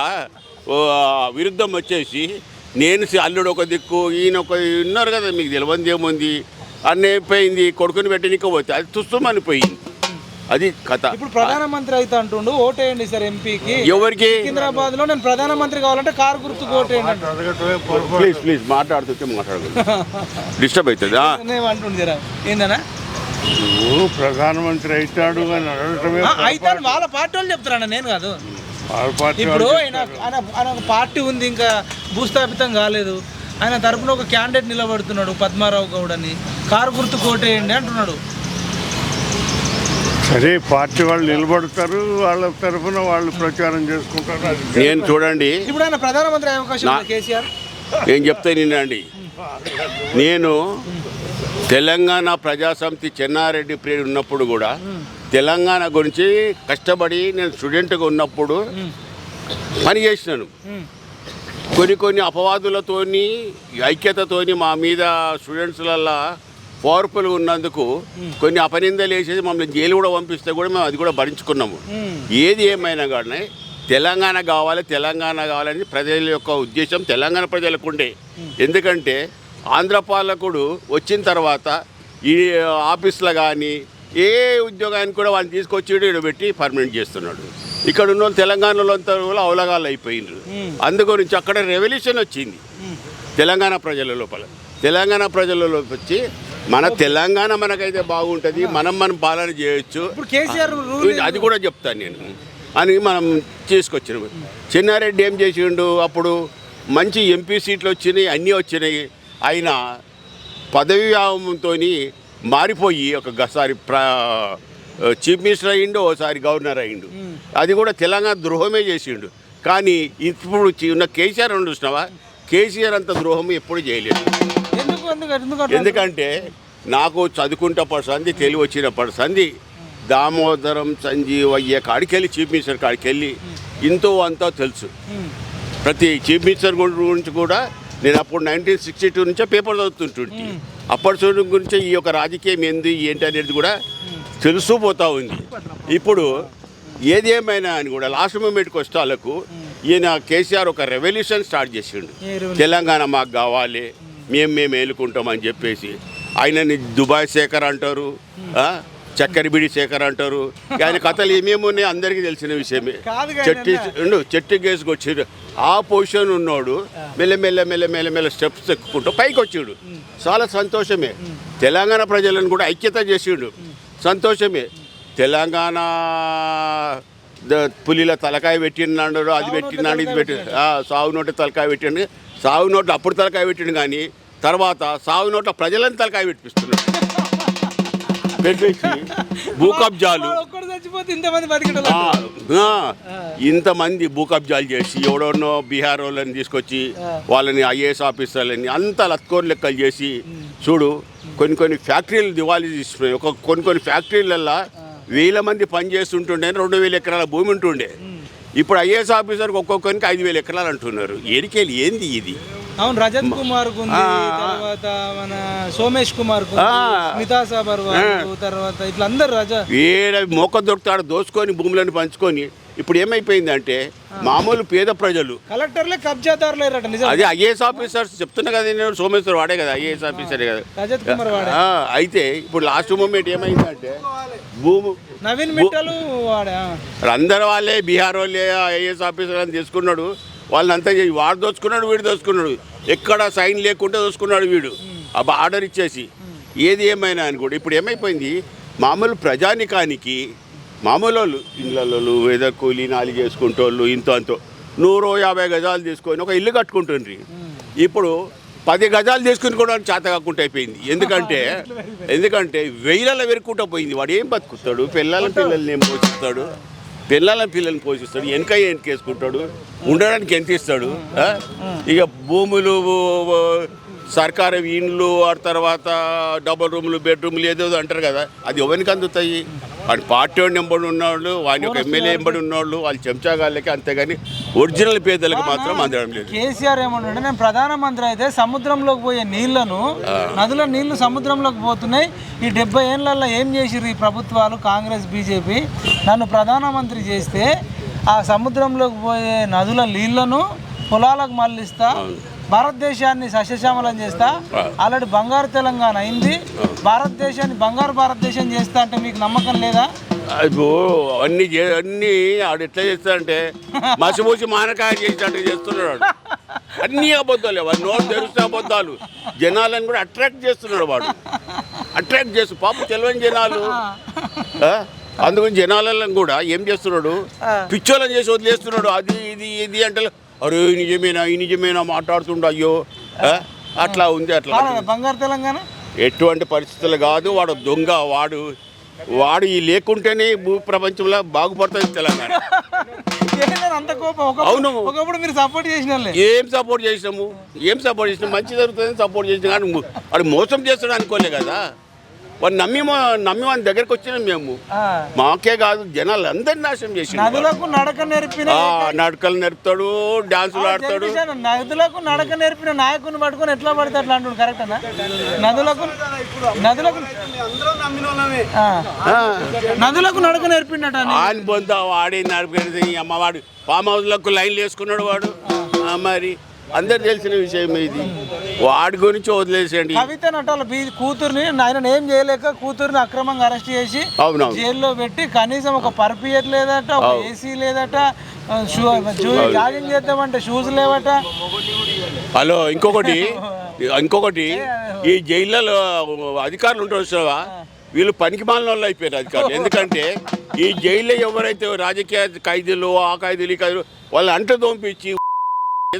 విరుద్ధం వచ్చేసి నేను అల్లుడు ఒక దిక్కు, ఈయన ఒక ఉన్నారు కదా, మీకు తెలియంది ఏముంది అన్నీ అయిపోయింది. కొడుకుని పెట్టనికపోతే అది తుస్సుమనిపోయింది. అది కథ. ఇప్పుడు ప్రధానమంత్రి అయితే అంటుండు, ఓటేయండి సార్ ఎంపీకి. ఎవరికి? సికింద్రాబాద్ లో నేను ప్రధానమంత్రి కావాలంటే కారు గుర్తుకు ఓటేయండి. ప్లీజ్ మాట్లాడుతుంటే మాట్లాడదు, డిస్టర్బ్ అవుతుంది అంటుండు. ఏందన్నా ప్రధానమంత్రి అవుతాడు అని అయితే వాళ్ళ పార్టీ వాళ్ళు చెప్తారన్న, నేను కాదు. ఇప్పుడు ఆయన పార్టీ ఉంది, ఇంకా భూస్థాపితం కాలేదు. ఆయన తరఫున ఒక క్యాండిడేట్ నిలబడుతున్నాడు, పద్మారావు గౌడ్ అని. కారు గుర్తుకు ఓటేయండి అంటున్నాడు. సరే, పార్టీ వాళ్ళు నిలబడతారు, వాళ్ళ తరఫున వాళ్ళు ప్రచారం చేసుకుంటారు. నేను చూడండి, ఇప్పుడు ఆయన ప్రధానమంత్రి అవకాశం కేసీఆర్ ఏం చెప్తే నిన్నండి. నేను తెలంగాణ ప్రజాసమితి చెన్నారెడ్డి పీరియడ్ ఉన్నప్పుడు కూడా తెలంగాణ గురించి కష్టపడి నేను స్టూడెంట్గా ఉన్నప్పుడు పని చేసినాను. కొన్ని అపవాదులతోని, ఐక్యతతోని మా మీద స్టూడెంట్స్లల్లో పవర్ఫుల్గా ఉన్నందుకు కొన్ని అపనిందలు వేసేసి మమ్మల్ని జైలు కూడా పంపిస్తే కూడా మేము అది కూడా భరించుకున్నాము. ఏది ఏమైనా కానీ తెలంగాణ కావాలని ప్రజల యొక్క ఉద్దేశం తెలంగాణ ప్రజలకు ఉండే. ఎందుకంటే ఆంధ్ర పాలకుడు వచ్చిన తర్వాత ఈ ఆఫీస్లో కానీ ఏ ఉద్యోగానికి కూడా వాళ్ళని తీసుకొచ్చి ఇక్కడ పెట్టి పర్మనెంట్ చేస్తున్నాడు. ఇక్కడ ఉన్న వాళ్ళు తెలంగాణలో అంతా అవలగాళ్ళు అయిపోయినారు. అందుగురించి అక్కడ రెవల్యూషన్ వచ్చింది తెలంగాణ ప్రజల లోపల. తెలంగాణ ప్రజలలో వచ్చి మన తెలంగాణ మనకైతే బాగుంటుంది, మనం పాలన చేయొచ్చు, అది కూడా చెప్తాను నేను అని మనం తీసుకొచ్చినాము. చెన్నారెడ్డి ఏం చేసిండు, అప్పుడు మంచి ఎంపీ సీట్లు వచ్చినాయి, అన్నీ వచ్చినాయి. ఆయన పదవి వ్యామోహంతో మారిపోయి ఒకసారి చీఫ్ మినిస్టర్ అయ్యిండు, ఒకసారి గవర్నర్ అయ్యిండు. అది కూడా తెలంగాణ ద్రోహమే చేసిండు. కానీ ఇప్పుడు ఉన్న కేసీఆర్ చూసినావా, కేసీఆర్ అంత ద్రోహం ఎప్పుడు చేయలేదు. ఎందుకంటే నాకు చదువుకుంటప్పుడు సంది, తెలివి వచ్చినప్పుడు సంది, దామోదరం సంజీవయ్య కాడికెళ్ళి, చీఫ్ మినిస్టర్ కాడికెళ్ళి ఇంతో అంతా తెలుసు. ప్రతి చీఫ్ మినిస్టర్ గురించి కూడా నేను అప్పుడు 1962 నుంచే పేపర్ చదువుతుంటుంటే అప్పటి గురించి ఈ యొక్క రాజకీయం ఏంటి అనేది కూడా తెలుస్తూ పోతూ ఉంది. ఇప్పుడు ఏది ఏమైనా అని కూడా లాస్ట్ మూమెంట్కి వస్తే వాళ్ళకు ఈయన కేసీఆర్ ఒక రెవల్యూషన్ స్టార్ట్ చేసిండు. తెలంగాణ మాకు కావాలి, మేము ఏలుకుంటామని చెప్పేసి. ఆయనని దుబాయ్ శేఖర్ అంటారు, చక్కెరబిడి శేఖర్ అంటారు. ఆయన కథలు ఏమేమి అందరికీ తెలిసిన విషయమే. చెట్టు కేసుకు వచ్చాడు, ఆ పొజిషన్ ఉన్నాడు. మెల్లమెల్ల స్టెప్స్ ఎక్కుకుంటూ పైకి వచ్చాడు. చాలా సంతోషమే. తెలంగాణ ప్రజలను కూడా ఐక్యత చేసిండు, సంతోషమే. తెలంగాణ పులిల తలకాయ పెట్టినాడు, అది పెట్టినాడు, ఇది పెట్టి సాగు నోట తలకాయ పెట్టిండు. సాగు నోట్లు అప్పుడు తలకాయ పెట్టిండు, కానీ తర్వాత సాగు నోట్ల ప్రజలను తలకాయ పెట్టిస్తున్నాడు. పెట్టేసి భూ కబ్జాలు చచ్చిపోతే ఇంతమంది బతికేటోళ్ళు. ఇంతమంది భూ కబ్జాలు చేసి ఎవడోనో బీహార్ వాళ్ళని తీసుకొచ్చి వాళ్ళని ఐఏఎస్ ఆఫీసర్లని అంతా లత్కోర్ లెక్కలు చేసి చూడు కొన్ని ఫ్యాక్టరీలు దివాళీ తీసుకున్నాయి. కొన్ని ఫ్యాక్టరీలల్లో 1000 మంది పని చేస్తుంటుండే 2000 ఎకరాల భూమి ఉంటుండే. ఇప్పుడు ఐఏఎస్ ఆఫీసర్కి ఒక్కొక్కరికి 5000 ఎకరాలు అంటున్నారు. ఏడికేళ్ళు ఏంది ఇది? అవును, రజత్ కుమార్ తర్వాత మన సోమేష్ కుమార్, స్మితా సబర్, తర్వాత ఇట్లా అందరు మోక దొరుకుతాడు దోసుకొని భూములను పంచుకొని. ఇప్పుడు ఏమైపోయింది అంటే మామూలు పేద ప్రజలు కలెక్టర్లే కబ్జాదారులు. అదే ఐఏఎస్ ఆఫీసర్స్ చెప్తున్నా కదా, నేను సోమేశ్వర్ వాడే కదా ఐఏఎస్ ఆఫీసరే కదా. రజత్ కుమార్ వాడే. అయితే ఇప్పుడు లాస్ట్ మూమెంట్ ఏమైందంటే భూము నవీన్ మిట్టలు అందరు వాళ్ళే బీహార్ వాళ్ళే ఐఏఎస్ ఆఫీసర్ అని తీసుకున్నాడు. వాళ్ళని అంతా వాడు దోచుకున్నాడు, వీడు దోచుకున్నాడు. ఎక్కడ సైన్ లేకుండా దోచుకున్నాడు వీడు ఆర్డర్ ఇచ్చేసి. ఏది ఏమైనా అని కూడా ఇప్పుడు ఏమైపోయింది మామూలు ప్రజానికానికి మామూలు వాళ్ళు ఇళ్ళల్లో ఏదో కూలీ నాలి చేసుకుంటోళ్ళు ఇంతో అంతో 150 గజాలు తీసుకొని ఒక ఇల్లు కట్టుకుంటుండ్రి. ఇప్పుడు 10 గజాలు తీసుకుని కూడా చేత కాకుండా అయిపోయింది. ఎందుకంటే వెయ్యిలలో వెరుక్కుంటూ పోయింది. వాడు ఏం బతుకుతాడు? పిల్లల్ని ఏం పోషిస్తాడు? పిల్లల్ని పోషిస్తాడు, వెనకేసుకుంటాడు, ఉండడానికి ఎంత ఇస్తాడు? ఇక భూములు సర్కారు ఇండ్లు ఆ తర్వాత డబుల్ రూములు బెడ్రూములు ఏదో అంటారు కదా, అది ఎవరికి అందుతాయి? వాడి పార్టీ నెంబడి ఉన్నవాళ్ళు, వాడి ఒక ఎమ్మెల్యే ఎంబడి ఉన్నవాళ్ళు, వాళ్ళు చెంచాగాళ్ళకి, అంతేగాని ఒరిజినల్ పేదలకు మాత్రం అందడం లేదు. కేసీఆర్ ఏమంటే నేను ప్రధానమంత్రి అయితే సముద్రంలోకి పోయే నీళ్లను, నదుల నీళ్లు సముద్రంలోకి పోతున్నాయి, ఈ 70 ఏళ్ళల్లో ఏం చేసిర్రు ఈ ప్రభుత్వాలు కాంగ్రెస్ బీజేపీ, నన్ను ప్రధానమంత్రి చేస్తే ఆ సముద్రంలోకి పోయే నదుల నీళ్లను పొలాలకు మళ్ళిస్తా, భారతదేశాన్ని సస్యశ్యామలం చేస్తా, ఆల్రెడీ బంగారు తెలంగాణ అయింది, భారతదేశాన్ని బంగారు భారతదేశం చేస్తా అంటే మీకు నమ్మకం లేదా? అన్నీ ఆడు ఎట్లా చేస్తాడంటే మసిమూసి మానకాయ చేసినట్టు చేస్తున్నాడు. అన్నీ అబద్ధాలు, వాడు నోరు తెరుస్తే అబద్ధాలు. జనాలను కూడా అట్రాక్ట్ చేస్తున్నాడు వాడు. అట్రాక్ట్ చేస్తూ పాపం తెలియని జనాలు. అందుకని జనాలను కూడా ఏం చేస్తున్నాడు, పిచ్చోళ్ళని చేసి వదిలేస్తున్నాడు. అది ఇది అంటే అరే ఈ నిజమేనా మాట్లాడుతుండ, అయ్యో అట్లా ఉంది. అట్లా బంగారు తెలంగాణ ఎటువంటి పరిస్థితులు కాదు. వాడు దొంగ, వాడు ఈ లేకుంటేనే భూ ప్రపంచంలో బాగుపడుతుంది తెలంగాణ. అవును, ఒకప్పుడు మీరు సపోర్ట్ చేసిన ఏం సపోర్ట్ చేసినాము? మంచి జరుగుతుందని సపోర్ట్ చేసినా, కానీ వాడు మోసం చేస్తాడు అనుకోలే కదా. వాడు నమ్మి వాడి దగ్గరకు వచ్చినాం మేము. మాకే కాదు, జనాలు అందరినీ నాశనం చేసి నడకలు నేర్పుతాడు, డాన్సులు ఆడతాడు. నదులకు నడక నేర్పిన నాయకుని పట్టుకొని ఎట్లా పడితే అట్లా అంటాడు, కరెక్టేనా? నదులకు నడక నేర్పిండట ఆయన పొందా. వాడే నడిపేది అమ్మవాడు ఫామ్ హౌస్లకు లైన్లు వేసుకున్నాడు వాడు. మరి అందరు తెలిసిన విషయం ఇది. వాడి గురించి వదిలేసేయండి. కవిత నటాల కూతుర్ని ఆయన ఏం చేయలేక కూతుర్ని అక్రమంగా అరెస్ట్ చేసి జైల్లో పెట్టి కనీసం ఒక పర్ఫియట్ లేదట, ఒక ఏసీ లేదట, జాగింగ్ చేద్దామంటే షూస్ లేవట. హలో, ఇంకొకటి ఈ జైళ్ళలో అధికారులు ఉంటారు చూసావా, వీళ్ళు పనికి మాలిన వాళ్ళు అయిపోయారు అధికారులు. ఎందుకంటే ఈ జైల్లో ఎవరైతే రాజకీయ ఖైదీలు, ఆ ఖైదీలు, ఈ ఖైదీలు వాళ్ళు అంట దోంపించి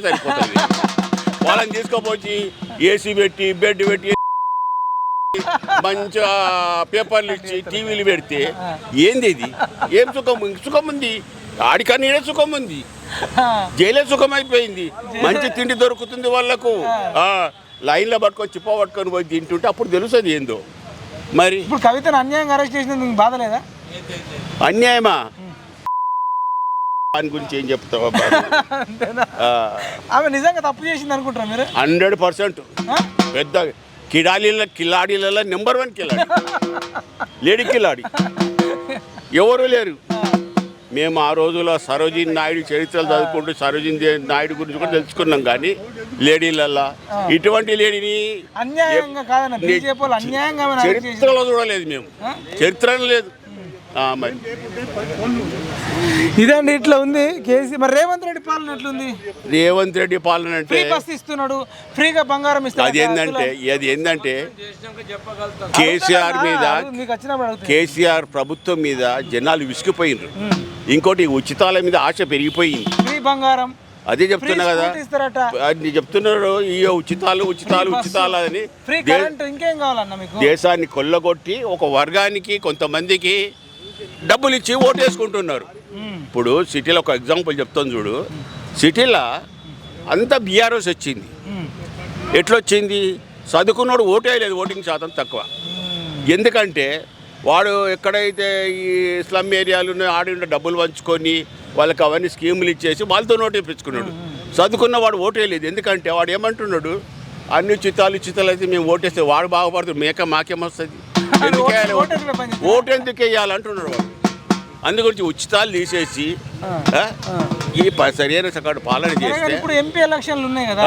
సరిపోతుంది. వాళ్ళని తీసుకుపోయి ఏసీ పెట్టి, బెడ్ పెట్టి, మంచిగా పేపర్లు ఇచ్చి, టీవీలు పెడితే ఏంది ఇది? ఏం సుఖం ఉంది? ఆడికన్నా సుఖం ఉంది. జైలే సుఖం అయిపోయింది. మంచి తిండి దొరుకుతుంది వాళ్ళకు. లైన్లో పట్టుకొని పట్టుకొని పోయి తింటుంటే అప్పుడు తెలుస్తుంది ఏందో. మరి ఇప్పుడు కవితను అన్యాయంగా అరెస్ట్ చేసినందుకు బాధ లేదా? అన్యాయమా? దాని గురించి ఏం చెప్తావా? ఆమె నిజంగా తప్పు చేసింది అనుకుంటారా మీరు? 100% పెద్ద కిలాడీలలో నెంబర్ 1 కిలాడి, లేడీ కిలాడి ఎవరు లేరు. మేము ఆ రోజులో సరోజిని నాయుడు చరిత్రలు చదువుకుంటూ సరోజిని నాయుడు గురించి కూడా తెలుసుకున్నాం. కానీ లేడీలల్లా ఇటువంటి లేడీని చరిత్రలో చూడలేదు మేము. చరిత్ర లేదు. మరి ఇదండి, ఇట్లా ఉంది కేసీ. మరి రేవంత్ రెడ్డి పాలన ఎట్లుంది? రేవంత్ రెడ్డి పాలన అంటే ఇస్తున్నాడు, ఫ్రీగా బంగారం ఇస్తాడు. అది ఏంటంటే కేసీఆర్ ప్రభుత్వం మీద జనాలు విసిగిపోయినారు. ఇంకోటి ఉచితాల మీద ఆశ పెరిగిపోయింది. ఫ్రీ బంగారం అదే చెప్తున్నా కదా, అది చెప్తున్నారు. ఈ ఉచితాలు అని ఇంకేం కావాలన్నా మీకు? దేశాన్ని కొల్లగొట్టి ఒక వర్గానికి కొంతమందికి డబ్బులు ఇచ్చి ఓటు వేసుకుంటున్నారు. ఇప్పుడు సిటీలో ఒక ఎగ్జాంపుల్ చెప్తాను చూడు. సిటీలో అంతా బీఆర్ఎస్ వచ్చింది. ఎట్లొచ్చింది? చదువుకున్నాడు ఓటు వేయలేదు, ఓటింగ్ శాతం తక్కువ. ఎందుకంటే వాడు ఎక్కడైతే ఈ స్లమ్ ఏరియాలు ఉన్నాయో ఆడి డబ్బులు పంచుకొని వాళ్ళకి అవన్నీ స్కీములు ఇచ్చేసి వాళ్ళతో ఓటు వేయించుకున్నాడు. చదువుకున్న వాడు ఓటు వేయలేదు. ఎందుకంటే వాడు ఏమంటున్నాడు, అన్ని చిత్తాలు అయితే మేము ఓటేస్తే వాడు బాగుపడుతుంది, మాకేమొస్తుంది, ఎందుకు వేయాలి ఓటు ఎందుకు వేయాలంటున్నాడు వాడు. అందుగురించి ఉచితాలు తీసేసి ఈ సరైన సకాడు పాలన చేస్తే. ఇప్పుడు ఎంపీ ఎలక్షన్లు ఉన్నాయి కదా,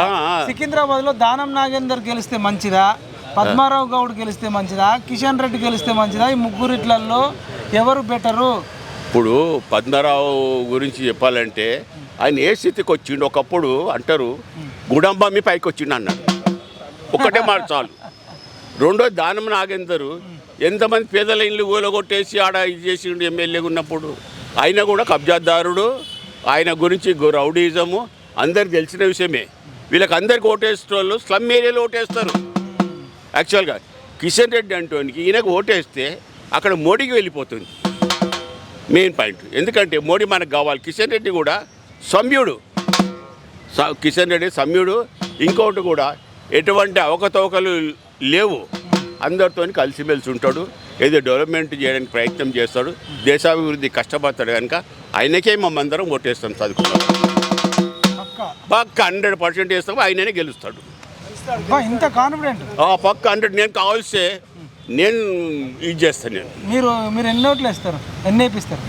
సికింద్రాబాద్ లో దానం నాగేందర్ గెలిస్తే మంచిదా, పద్మారావు గౌడ్ గెలిస్తే మంచిదా, కిషన్ రెడ్డి గెలిస్తే మంచిదా? ఈ ముగ్గురిట్లలో ఎవరు బెటరు? ఇప్పుడు పద్మారావు గురించి చెప్పాలంటే ఆయన ఏ స్థితికి వచ్చిండు. ఒకప్పుడు అంటారు గుడంబమ్మి పైకి వచ్చిండు అన్నాడు, ఒకటే మాట చాలు. రెండో దానం నాగేందరు ఎంతమంది పేదల ఇల్లు కూలగొట్టేసి ఆడ ఇది చేసిండు ఎమ్మెల్యేగా ఉన్నప్పుడు. ఆయన కూడా కబ్జాదారుడు, ఆయన గురించి రౌడీజము అందరికి తెలిసిన విషయమే. వీళ్ళకి అందరికి ఓటేసేటోళ్ళు స్లమ్ ఏరియాలో ఓటేస్తారు. యాక్చువల్గా కిషన్ రెడ్డి అంటోనికి ఈయనకు ఓటేస్తే అక్కడ మోడీకి వెళ్ళిపోతుంది మెయిన్ పాయింట్. ఎందుకంటే మోడీ మనకు కావాలి. కిషన్ రెడ్డి కూడా సౌమ్యుడు, కిషన్ రెడ్డి సౌమ్యుడు. ఇంకొకటి కూడా ఎటువంటి అవకతవకలు లేవు, అందరితో కలిసిమెలిసి ఉంటాడు, ఏదో డెవలప్మెంట్ చేయడానికి ప్రయత్నం చేస్తాడు, దేశాభివృద్ధి కష్టపడతాడు. కనుక ఆయనకే మేమందరం ఓటేస్తాం. చదువుకుంటాం పక్క 100% వేస్తాము, ఆయననే గెలుస్తాడు. ఇంత కాన్ఫిడెంట్ పక్క 100. నేను కావాల్సే నేను ఇది చేస్తాను. మీరు ఎన్ని ఓట్లు వేస్తారు, ఎన్ని వేపిస్తారు?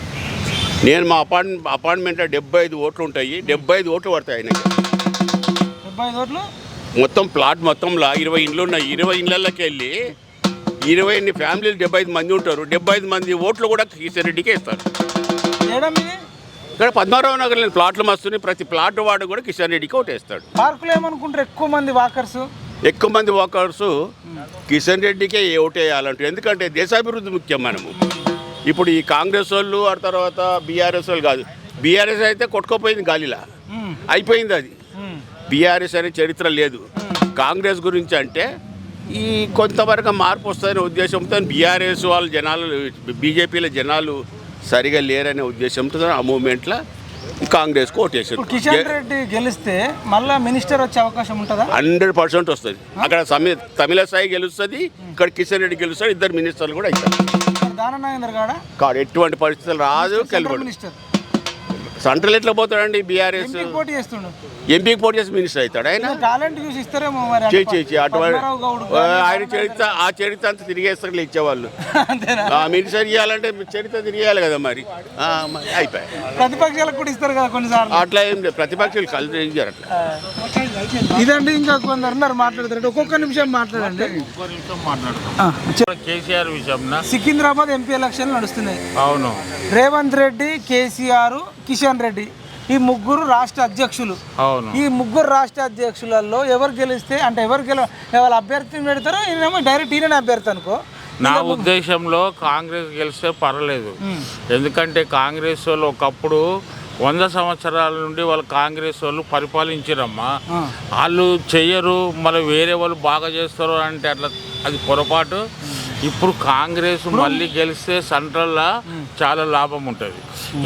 నేను మా అపార్ట్మెంట్లో 75 ఓట్లు ఉంటాయి, 75 ఓట్లు పడతాయి ఆయనకి. 75 ఓట్లు మొత్తం ప్లాట్ మొత్తంలో 20 ఇండ్లు ఉన్నాయి. 20 ఇళ్ళకి వెళ్ళి 20 ఫ్యామిలీలు 75 మంది ఉంటారు. 75 మంది ఓట్లు కూడా కిషన్ రెడ్డికే ఇస్తారు. ఇక్కడ పద్మారావు నగర్లో ప్లాట్లు మస్తున్నాయి. ప్రతి ప్లాట్ వాడు కూడా కిషన్ రెడ్డికి ఓటేస్తాడు. పార్కులు ఏమనుకుంటారు, ఎక్కువ మంది వాకర్స్ కిషన్ రెడ్డికే ఓటేయాలంటారు. ఎందుకంటే దేశాభివృద్ధి ముఖ్యం. మనము ఇప్పుడు ఈ కాంగ్రెస్ వాళ్ళు ఆ తర్వాత బీఆర్ఎస్ వాళ్ళు కాదు. బీఆర్ఎస్ అయితే కొట్టుకోపోయింది, గాలిలా అయిపోయింది. అది బీఆర్ఎస్ అనే చరిత్ర లేదు. కాంగ్రెస్ గురించి అంటే ఈ కొంతవరకు మార్పు వస్తుందనే ఉద్దేశంతో బీఆర్ఎస్ వాళ్ళ జనాలు, బీజేపీల జనాలు సరిగా లేరనే ఉద్దేశంతో ఆ మూమెంట్లో కాంగ్రెస్కు ఓటేసారు. కిషన్ రెడ్డి గెలిస్తే మళ్ళీ మినిస్టర్ వచ్చే అవకాశం ఉంటుందా? 100% వస్తుంది. అక్కడ తమిళసాయి గెలుస్తుంది, ఇక్కడ కిషన్ రెడ్డి గెలుస్తాడు. 2 మినిస్టర్లు కూడా అవుతారు. దానం నాగేందర్ కాడ ఎటువంటి పరిస్థితులు రాదు, కలబడు. సెంట్రల్ ఎట్లా పోతాడండి? బీఆర్ఎస్ ఎంపీకి పోటీ చేసి మినిస్టర్ అవుతాడు. ఆయన ఆ చరిత్ర అంతా తిరిగేస్తారు ఇచ్చేవాళ్ళు. మినిస్టర్ ఇవ్వాలంటే చరిత్ర తిరిగేయాలి కదా. మరి అయిపోయాయి. ప్రతిపక్షాలకు కూడా ఇస్తారు కదా కొన్నిసార్లు. అట్లా ఏం లేదు, ప్రతిపక్షాలు కలిసి ఇచ్చారు అట్లా. ఇదండి, ఇంకా కొందరు మాట్లాడతారు. ఒక్కొక్క నిమిషం మాట్లాడండి. కేసీఆర్ విషయం సికింద్రాబాద్ ఎంపీ ఎలక్షన్లు నడుస్తున్నాయి. అవును. రేవంత్ రెడ్డి, కేసీఆర్, కిషన్ రెడ్డి ఈ ముగ్గురు రాష్ట్ర అధ్యక్షులు. అవును. ఈ ముగ్గురు రాష్ట్ర అధ్యక్షులలో ఎవరు గెలిస్తే అంటే ఎవరు అభ్యర్థిని పెడతారో ఈయనేమో డైరెక్ట్ ఈయన అభ్యర్థి అనుకో. నా ఉద్దేశంలో కాంగ్రెస్ గెలిస్తే పర్వాలేదు. ఎందుకంటే కాంగ్రెస్ వాళ్ళు ఒకప్పుడు 100 సంవత్సరాల నుండి వాళ్ళు కాంగ్రెస్ వాళ్ళు పరిపాలించారమ్మా. వాళ్ళు చెయ్యరు, మళ్ళీ వేరే వాళ్ళు బాగా చేస్తారు అంటే అట్లా అది పొరపాటు. ఇప్పుడు కాంగ్రెస్ మళ్ళీ గెలిస్తే సెంట్రల్లో చాలా లాభం ఉంటుంది.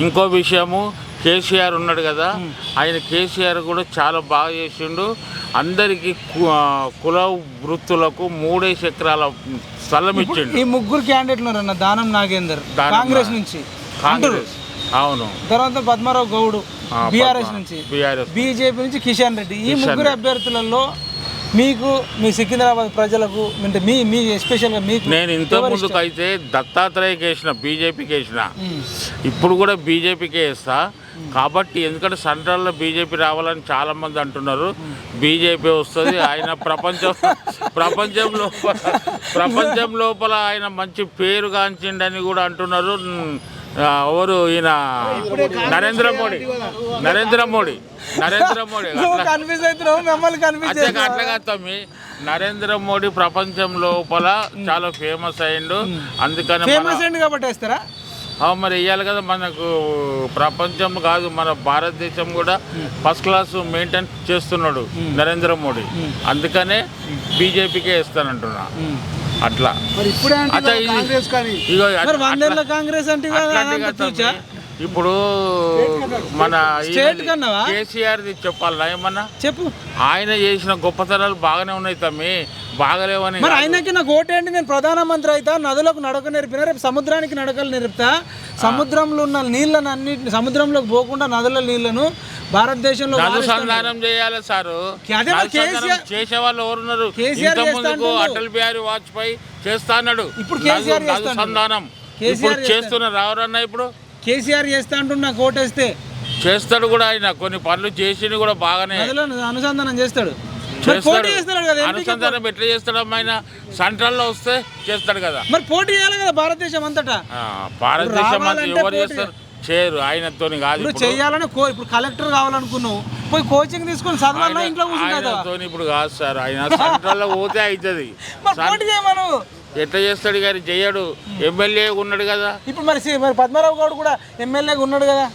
ఇంకో విషయము, కేసీఆర్ ఉన్నాడు కదా, ఆయన కేసీఆర్ కూడా చాలా బాగా చేసిండు. అందరికీ కుల వృత్తులకు 3 ఎకరాల స్థలం ఇచ్చిండు. ఈ ముగ్గురు క్యాండిడేట్లు ఉన్నారన్న, దానం నాగేందర్ కాంగ్రెస్ నుంచి, కాంగ్రెస్ అవును, తర్వాత పద్మారావు గౌడ్ బీఆర్ఎస్ నుంచి, బీజేపీ నుంచి కిషన్ రెడ్డి. ఈ ముగ్గురు అభ్యర్థులలో మీకు, మీ సికింద్రాబాద్ ప్రజలకు అంటే మీ ఎస్పెషల్గా మీకు, నేను ఇంతకుముందుకు అయితే దత్తాత్రేయకి వేసిన, బీజేపీకి వేసిన, ఇప్పుడు కూడా బీజేపీకే వేస్తా. కాబట్టి ఎందుకంటే సెంట్రల్లో బీజేపీ రావాలని చాలామంది అంటున్నారు. బీజేపీ వస్తుంది. ఆయన ప్రపంచం లోపల ఆయన మంచి పేరు గాంచిండని కూడా అంటున్నారు. ఎవరు ఈయన నరేంద్ర మోడీ అట్లాగా తమ్మి. నరేంద్ర మోడీ ప్రపంచం లోపల చాలా ఫేమస్ అయ్యిండు. అందుకని కాబట్టి మరి వేయాలి కదా. మనకు ప్రపంచం కాదు, మన భారతదేశం కూడా ఫస్ట్ క్లాస్ మెయింటైన్ చేస్తున్నాడు నరేంద్ర మోడీ. అందుకనే బీజేపీకే వేస్తానంటున్నా. అట్లా మరి ఇప్పుడే అంటే అట్లా కదా ఇది- కాంగ్రెస్ కానీ ఇగో మరి 100 ఏళ్ళ కాంగ్రెస్ అంటే అట్లాంటి కదా ఇప్పుడు మన స్టేట్ కన్నావా? కేసీఆర్ది చెప్పాలా ఏమన్నా చెప్పు. ఆయన చేసిన గొప్పతనాలు బాగానే ఉన్నాయి తమ్మి, బాగలేవని మరి కాదు. ఆయనకి నాకు ఓటేంటి, నేను ప్రధానమంత్రి అయితే నదులకు నడక నేర్పినా, రేపు సముద్రానికి నడకలు నేర్పుతా. సముద్రంలో ఉన్న నీళ్ళను అన్నింటిని సముద్రంలోకి పోకుండా నదుల నీళ్లను భారతదేశంలో అనుసంధానం చేయాలి సారు. అదే మరి అనుసంధానం చేసే వాళ్ళు ఎవరున్నారు? కేసీఆర్ ఇంత ముందుకు చేస్తా అటల్ బిహారీ వాజ్పేయి చేస్తా అన్నాడు. ఇప్పుడు కేసీఆర్ నదు- చేస్తా అనుసంధానం కేసీఆర్ ఇప్పుడు చేస్తున్నారు ఎవరన్నా? ఇప్పుడు కేసీఆర్ చేస్తా అంటున్నా, నాకు ఓటేస్తే చేస్తాడు కూడా. ఆయన కొన్ని పనులు చేసి కూడా బాగానే నదులను అనుసంధానం చేస్తాడు. మరి చేస్తాడు. పోటీ చేస్తాడు కదా ఎంపీకి. అనుసంధానం ఎట్లా చేస్తాడు? ఆయన సెంట్రల్లో వస్తే చేస్తాడు కదా. మరి పోటీ చేయాలి కదా భారతదేశం అంతటా. భారతదేశం అంతా రావాలంటే ఎవరు పోటీ చేస్తారు? చేయరు. ఆయనతో కాదు. ఇప్పుడు చెయ్యాలని ఇప్పుడు కలెక్టర్ కావాలనుకున్నావు, పోయి కోచింగ్ తీసుకొని చదవాలన్నా ఇంట్లో కూర్చుంటా. ఇప్పుడు కాదు సార్. ఆయన సెంట్రల్లో పోతే అవుతుంది. పోటీ చేయమను. ఎట్లా చేస్తాడు కానీ చెయ్యడు. ఎమ్మెల్యే ఉన్నాడు కదా. ఇప్పుడు మరి పద్మారావు గౌడ్ కూడా ఎమ్మెల్యేగా ఉన్నాడు కదా.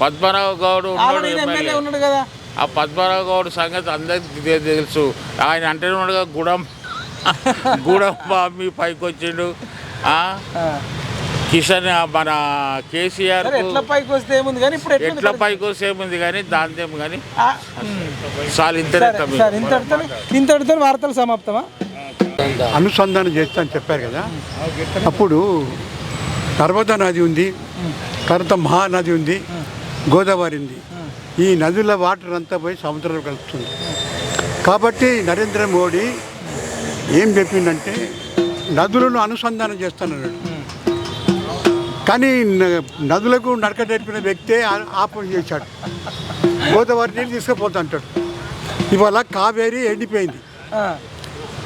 పద్మారావు గౌడ్ ఉన్నాడు ఎమ్మెల్యే ఉన్నాడు కదా. ఆ పద్మారావు గౌడ్ సంగతి అందరికి తెలుసు. ఆయన అంటే ఉన్నాడు కదా, గూడెం బాబీ పైకి వచ్చిండు. కిషన్ మన కేసీఆర్ ఎట్లా పైకి వస్తే ఏముంది కానీ ఇప్పుడు ఎట్లా పైకి వస్తే ఏముంది కానీ దాంతేం కానీ చాలు. ఇంతటితో వార్తలు సమాప్తమా? అనుసంధానం చేస్తా అని చెప్పారు కదా. అప్పుడు నర్మదా నది ఉంది, తర్వాత మహానది ఉంది, గోదావరి ఉంది. ఈ నదుల వాటర్ అంతా పోయి సముద్రంలో కలుపుతుంది. కాబట్టి నరేంద్ర మోడీ ఏం చెప్పిందంటే నదులను అనుసంధానం చేస్తానన్నాడు. కానీ నదులకు నడక నేర్పిన వ్యక్తే ఆపం చేశాడు. గోదావరి నీళ్ళు తీసుకుపోతా అంటాడు. ఇవాళ కావేరీ ఎండిపోయింది.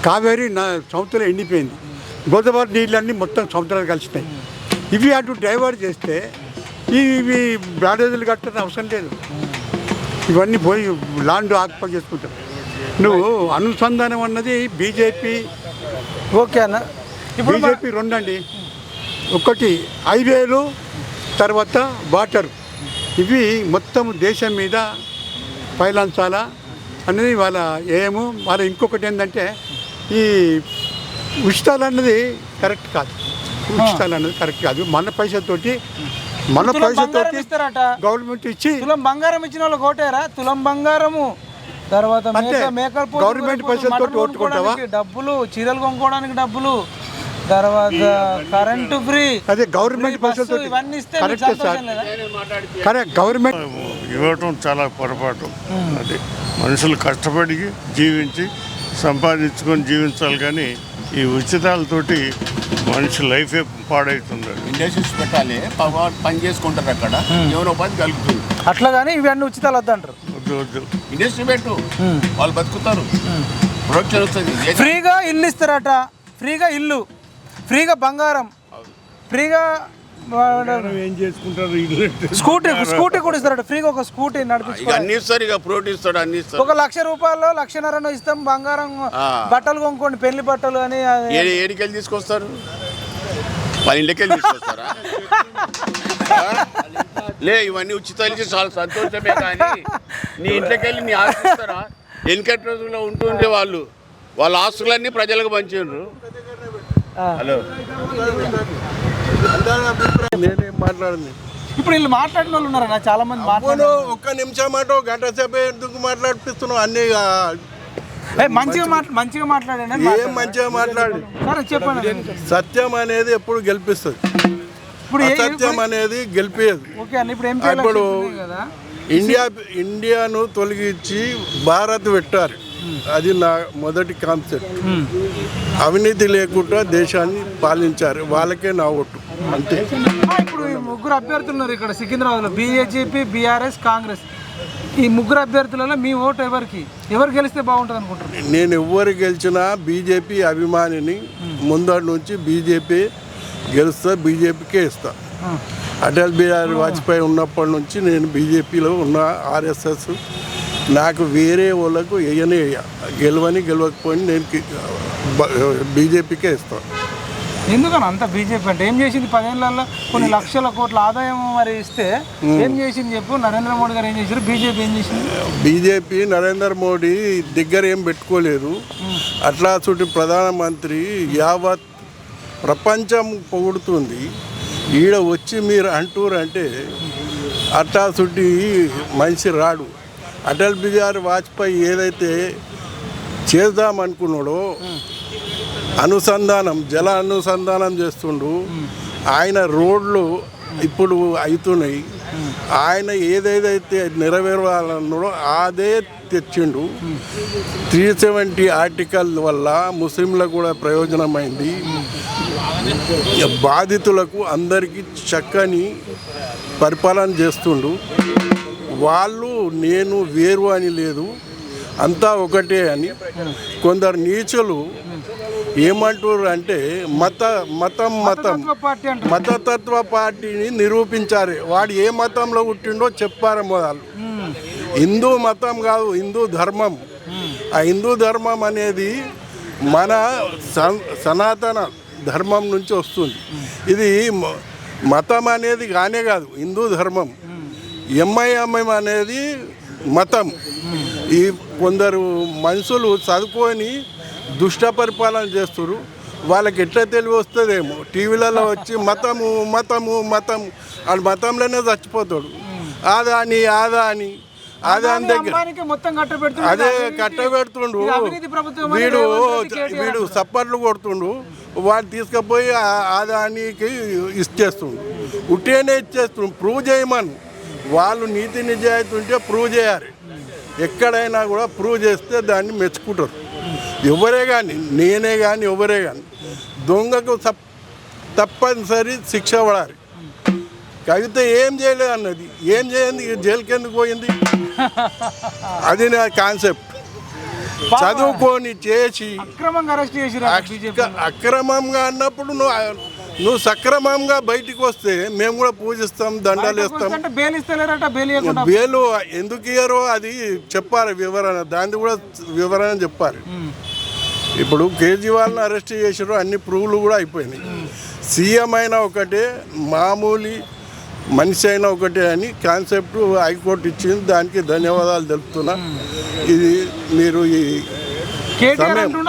కావేరీ సముద్రంలో ఎండిపోయింది. గోదావరి నీళ్ళన్నీ మొత్తం సముద్రాలు కలిసినాయి. ఇవి అటు డైవర్ట్ చేస్తే ఇవి బ్యారేజీలు కట్టడం అవసరం లేదు. ఇవన్నీ పోయి ల్యాండ్ ఆక్యుపై చేసుకుంటారు. నువ్వు అనుసంధానం అన్నది బీజేపీ. ఓకే అన్న. బీజేపీ రెండండి. ఒకటి హైవేలు, తర్వాత వాటర్. ఇవి మొత్తం దేశం మీద పైలంచాలా అనేది వాళ్ళ ఏమో. వాళ్ళ ఇంకొకటి ఏంటంటే ఈ ఉచితాలు అన్నది కరెక్ట్ కాదు. ఉచితాలు అన్నది కరెక్ట్ కాదు. మన పైసలతోటి గవర్నమెంట్ ఇచ్చి తులం బంగారం ఇచ్చిన వాళ్ళకి ఓటేరా? తులం బంగారము, తర్వాత గవర్నమెంట్ పైసలతో ఓటుకుంటావా? డబ్బులు, చీరలు కొనుక్కోవడానికి డబ్బులు, తర్వాత కరెంటు ఫ్రీ. అదే గవర్నమెంట్ పైసలతో ఇవన్నీ ఇస్తే కరెక్ట్ సార్. కరెక్ట్. గవర్నమెంట్ ఇవ్వటం చాలా పొరపాటు. అది మనుషులు కష్టపడి జీవించి సంపాదించుకొని జీవించాలి. కానీ ఈ ఉచితాలతోటి మనిషి లైఫే పాడవుతున్నాడు. ఇండస్ట్రీస్ పెట్టాలి, పని చేసుకుంటారు అక్కడ, జీవనోపాధి కలుగుతుంది. అట్లా కానీ ఇవన్నీ ఉచితాలు వద్దంటారు. ఇండస్ట్రీ పెట్టు, వాళ్ళు బతుకుతారు, ప్రొడక్షన్ వస్తుంది. ఫ్రీగా ఇల్లు ఇస్తారట, ఫ్రీగా ఇల్లు, ఫ్రీగా బంగారం, ఫ్రీగా ఏం చేసుకుంటారు? స్కూటీ కూడా ఇస్తారట ఫ్రీగా. ఒక స్కూటీ నడిపించుకో. అన్ని ఇస్తారు, ఇక ప్రోటీన్ ఇస్తాడు, అన్ని ఇస్తారు. ఒక 1,00,000 రూపాయలు 1,50,000 ఇస్తాం, బంగారం, బట్టలు కొనుక్కోండి, పెళ్లి బట్టలు అని. ఏడికెళ్ళి తీసుకొస్తారు? వాళ్ళ ఇంటికెళ్ళి తీసుకొస్తారా? లే, ఇవన్నీ ఉచితాలు ఇచ్చి చాలా సంతోషమే. కానీ నీ ఇంట్లోకెళ్ళి నీ ఆస్తి ఇస్తారా? ఎన్నికటి రోజుల్లో ఉంటుండే వాళ్ళ ఆస్తులన్నీ ప్రజలకు పంచారు. హలో, నేనేం మాట్లాడింది? ఇప్పుడు వీళ్ళు మాట్లాడిన వాళ్ళు ఉన్నారా? చాలా మంది ఒక్క నిమిషం మాట గంట సేపు ఎందుకు మాట్లాడిపిస్తున్నావు? అన్ని మంచిగా మాట్లాడండి. ఏం మంచిగా మాట్లాడి చెప్పండి. సత్యం అనేది ఎప్పుడు గెలిపిస్తుంది, అసత్యం అనేది గెలిపేది. ఇప్పుడు ఇండియాను తొలగించి భారత్ పెట్టారు. అది నా మొదటి కాన్సెప్ట్. అవినీతి లేకుండా దేశాన్ని పాలించారు. వాళ్ళకే నా ఓటు అంతే. ఇప్పుడు ఈ ముగ్గురు అభ్యర్థులు ఉన్నారు ఇక్కడ సికింద్రాబాద్లో, బీజేపీ, బీఆర్ఎస్, కాంగ్రెస్. ఈ ముగ్గురు అభ్యర్థులలో మీ ఓటు ఎవరు గెలిస్తే బాగుంటుంది అనుకుంటున్నారు? నేను ఎవరు గెలిచినా బీజేపీ అభిమానిని. ముందటి నుంచి బీజేపీ గెలుస్తా, బీజేపీకే ఇస్తా. అటల్ బిహారీ వాజ్పేయి ఉన్నప్పటి నుంచి నేను బీజేపీలో ఉన్న. ఆర్ఎస్ఎస్ నాకు వేరే వాళ్ళకు గెలవకపోయినా నేను బీజేపీకే ఇస్తాను. ఎందుకని అంత బీజేపీ అంటే ఏం చేసింది 10 ఏళ్లలో కొన్ని లక్షల కోట్ల ఆదాయం మరి ఇస్తే ఏం చేసింది చెప్పు? నరేంద్ర మోడీ గారు ఏం చేశారు, బీజేపీ ఏం చేసింది? బీజేపీ నరేంద్ర మోడీ దగ్గర ఏం పెట్టుకోలేదు. అట్లాంటి ప్రధానమంత్రి యావత్ ప్రపంచం పొగుడుతుంది, ఈడ వచ్చి మీరు అంటూరంటే అట్లాంటి మనిషి రాడు. అటల్ బిహారీ వాజ్పేయి ఏదైతే చేద్దామనుకున్నాడో అనుసంధానం, జల అనుసంధానం చేస్తుండు. ఆయన రోడ్లు ఇప్పుడు అవుతున్నాయి. ఆయన ఏదేదైతే నెరవేరాలన్నాడో అదే తెచ్చిండు. 370 ఆర్టికల్ వల్ల ముస్లింలకు కూడా ప్రయోజనమైంది. బాధితులకు అందరికీ చక్కని పరిపాలన చేస్తుండు. వాళ్ళు నేను వేరు అని లేదు, అంతా ఒకటే అని. కొందరు నీచులు ఏమంటారు అంటే మతతత్వ పార్టీని నిరూపించారు. వాడు ఏ మతంలో పుట్టిండో చెప్పారు మొదలు. హిందూ మతం కాదు, హిందూ ధర్మం. ఆ హిందూ ధర్మం అనేది మన సనాతన ధర్మం నుంచి వస్తుంది. ఇది మతం అనేది కానే కాదు, హిందూ ధర్మం. ఎంఐఎంఎం అనేది మతం. ఈ కొందరు మనుషులు చదువుకొని దుష్ట పరిపాలన చేస్తారు. వాళ్ళకి ఎట్లా తెలివి వస్తుందేమో, టీవీలలో వచ్చి మతము మతము మతం, వాడు మతంలోనే చచ్చిపోతాడు. ఆదాని ఆదాని దగ్గర అదే కట్టబెడుతుండు. వీడు సప్పర్లు కొడుతుండు, వాడు తీసుకుపోయి ఆదానికి ఇచ్చేస్తుండు. ఉట్టేనే ఇచ్చేస్తుండు. ప్రూవ్ చేయమని వాళ్ళు నీతి నిజాయితీ ఉంటే ప్రూవ్ చేయాలి. ఎక్కడైనా కూడా ప్రూవ్ చేస్తే దాన్ని మెచ్చుకుంటారు. ఎవరే కానీ, నేనే కానీ ఎవరే కానీ. దొంగకు తప్పనిసరి శిక్ష పడాలి. కవిత ఏం చేయలేదు అన్నది, ఏం చేయండి, జైలుకి ఎందుకు పోయింది? అది నా కాన్సెప్ట్. చదువుకొని చేసి అక్రమంగా అన్నప్పుడు నువ్వు సక్రమంగా బయటికి వస్తే మేము కూడా పూజిస్తాం, దండాలు వేస్తాం. బేలు ఎందుకు ఇయ్యారో అది చెప్పారు వివరణ, దాన్ని కూడా వివరణ చెప్పారు. ఇప్పుడు కేజ్రీవాల్ని అరెస్ట్ చేసారు, అన్ని ప్రూవ్లు కూడా అయిపోయినాయి. సీఎం అయినా ఒకటే, మామూలు మనిషి అయినా ఒకటే అని కాన్సెప్ట్ హైకోర్టు ఇచ్చింది. దానికి ధన్యవాదాలు తెలుపుతున్నా. ఇది మీరు ఈ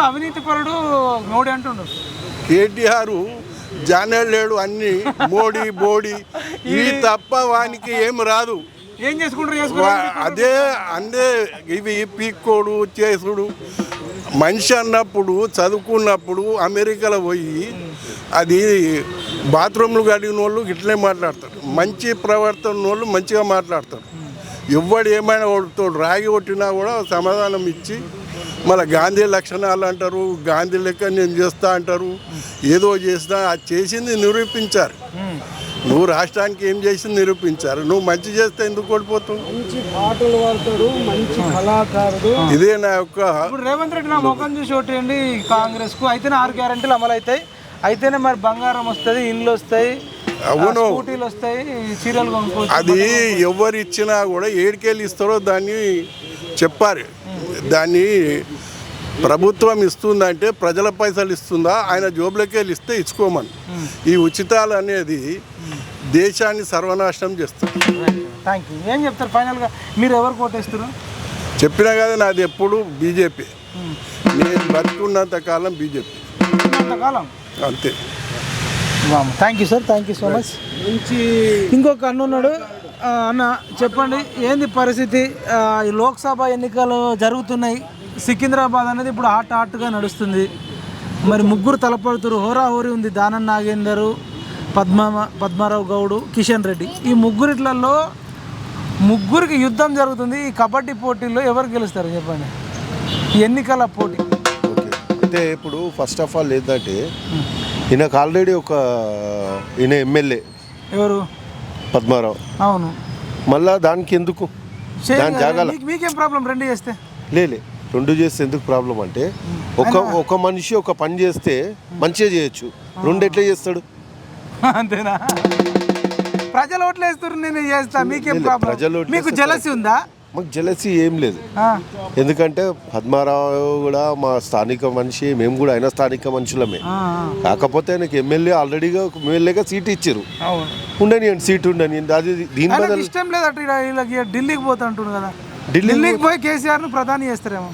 అవినీతి పరుడు మోడీ అంటుండు. కేటీఆర్ జానేళ్ళేడు అన్ని మోడీ బోడీ ఇవి తప్ప వానికి ఏం రాదు. ఏం చేసుకుంటారు? అదే ఇవి పీక్కోడు చేసుడు. మనిషి అన్నప్పుడు చదువుకున్నప్పుడు అమెరికాలో పోయి అది బాత్రూమ్లు కడిగిన వాళ్ళు ఇట్లే మాట్లాడతారు. మంచి ప్రవర్తన వాళ్ళు మంచిగా మాట్లాడతారు. ఎవడు ఏమైనా కొడుతాడు, రాగి కొట్టినా కూడా సమాధానం ఇచ్చి మళ్ళీ గాంధీ లక్షణాలు అంటారు, గాంధీ లెక్క నేను చేస్తా అంటారు. ఏదో చేస్తా, అది చేసింది నిరూపించారు. నువ్వు రాష్ట్రానికి ఏం చేసింది నిరూపించారు. నువ్వు మంచి చేస్తే ఎందుకు ఓడిపోతావు? మంచి పాటలు పాడతాడు, మంచి కళాకారుడు. ఇదే నా యొక్క. ఇప్పుడు రేవంత్ రెడ్డి నా ముఖం చూసి ఓటేయండి కాంగ్రెస్కు. అయితేనే 6 గ్యారెంటీలు అమలు అవుతాయి. అయితేనే మరి బంగారం వస్తుంది, ఇండ్లు వస్తాయి, అవును, స్కూటీలు వస్తాయి, చీరలు కొనుక్కోవచ్చు. అది ఎవరు ఇచ్చినా కూడా ఏడికెళ్ళి ఇస్తారో దాన్ని చెప్పారు. దాన్ని ప్రభుత్వం ఇస్తుందంటే ప్రజల పైసలు ఇస్తుందా, ఆయన జోబులకి వెళ్ళి ఇస్తే ఇచ్చుకోమని. ఈ ఉచితాలు అనేది దేశాన్ని సర్వనాశనం చేస్తారు. Thank you. ఏం చెప్తారు ఫైనల్గా? మీరు ఎవరు కోటేస్తారు? చెప్పినా కదా, నాది ఎప్పుడు బీజేపీ. నేను బతుకున్నంత కాలం బీజేపీ, కాలం అంతే. Thank you sir, thank you so much. ఇంకొక అన్న ఉన్నాడు. అన్న చెప్పండి, ఏంది పరిస్థితి? ఈ లోక్సభ ఎన్నికలు జరుగుతున్నాయి. సికింద్రాబాద్ అనేది ఇప్పుడు హాట్గా నడుస్తుంది. మరి ముగ్గురు తలపడుతురు, హోరాహోరీ ఉంది. దానం నాగేందర్, పద్మారావు గౌడ్, కిషన్ రెడ్డి. ఈ ముగ్గురిట్లలో ముగ్గురికి యుద్ధం జరుగుతుంది. ఈ కబడ్డీ పోటీల్లో ఎవరు గెలుస్తారు చెప్పండి? ఈ ఎన్నికల పోటీ. అయితే ఇప్పుడు ఫస్ట్ ఆఫ్ ఆల్ ఏంటంటే ఈయనకు ఆల్రెడీ ఈయన ఎమ్మెల్యే ఎవరు, పద్మారావు. అవును. మళ్ళా దానికి ఎందుకు దాని జాగాల మీకేం ప్రాబ్లం? రెండు చేస్తే లేలే, రెండు చేస్తే ఎందుకు ప్రాబ్లం అంటే ఒక మనిషి ఒక పని చేస్తే మంచిగా చేయొచ్చు, రెండు ఎట్లా చేస్తాడు? అంతేనా? ప్రజలు ఓట్లు వేస్తారు, నేను చేస్తా, మీకేం ప్రాబ్లం? మీకు జలసి ఉందా? మాకు జెలసీ ఏం లేదు. ఎందుకంటే పద్మారావు కూడా మా స్థానిక మనిషి, మేము కూడా ఆయన స్థానిక మనుషులమే. కాకపోతే ఆయనకి ఎమ్మెల్యేగా సీట్ ఇచ్చారు, ఉండనియండి సీట్ ఉండనియండి. అది దీని బదులు ఇష్టం లేదు అటు వీళ్ళకి ఢిల్లీకి పోతా అంటున్నారు కదా, ఢిల్లీకి పోయి కేసీఆర్ను ప్రధాని చేస్తారేమో.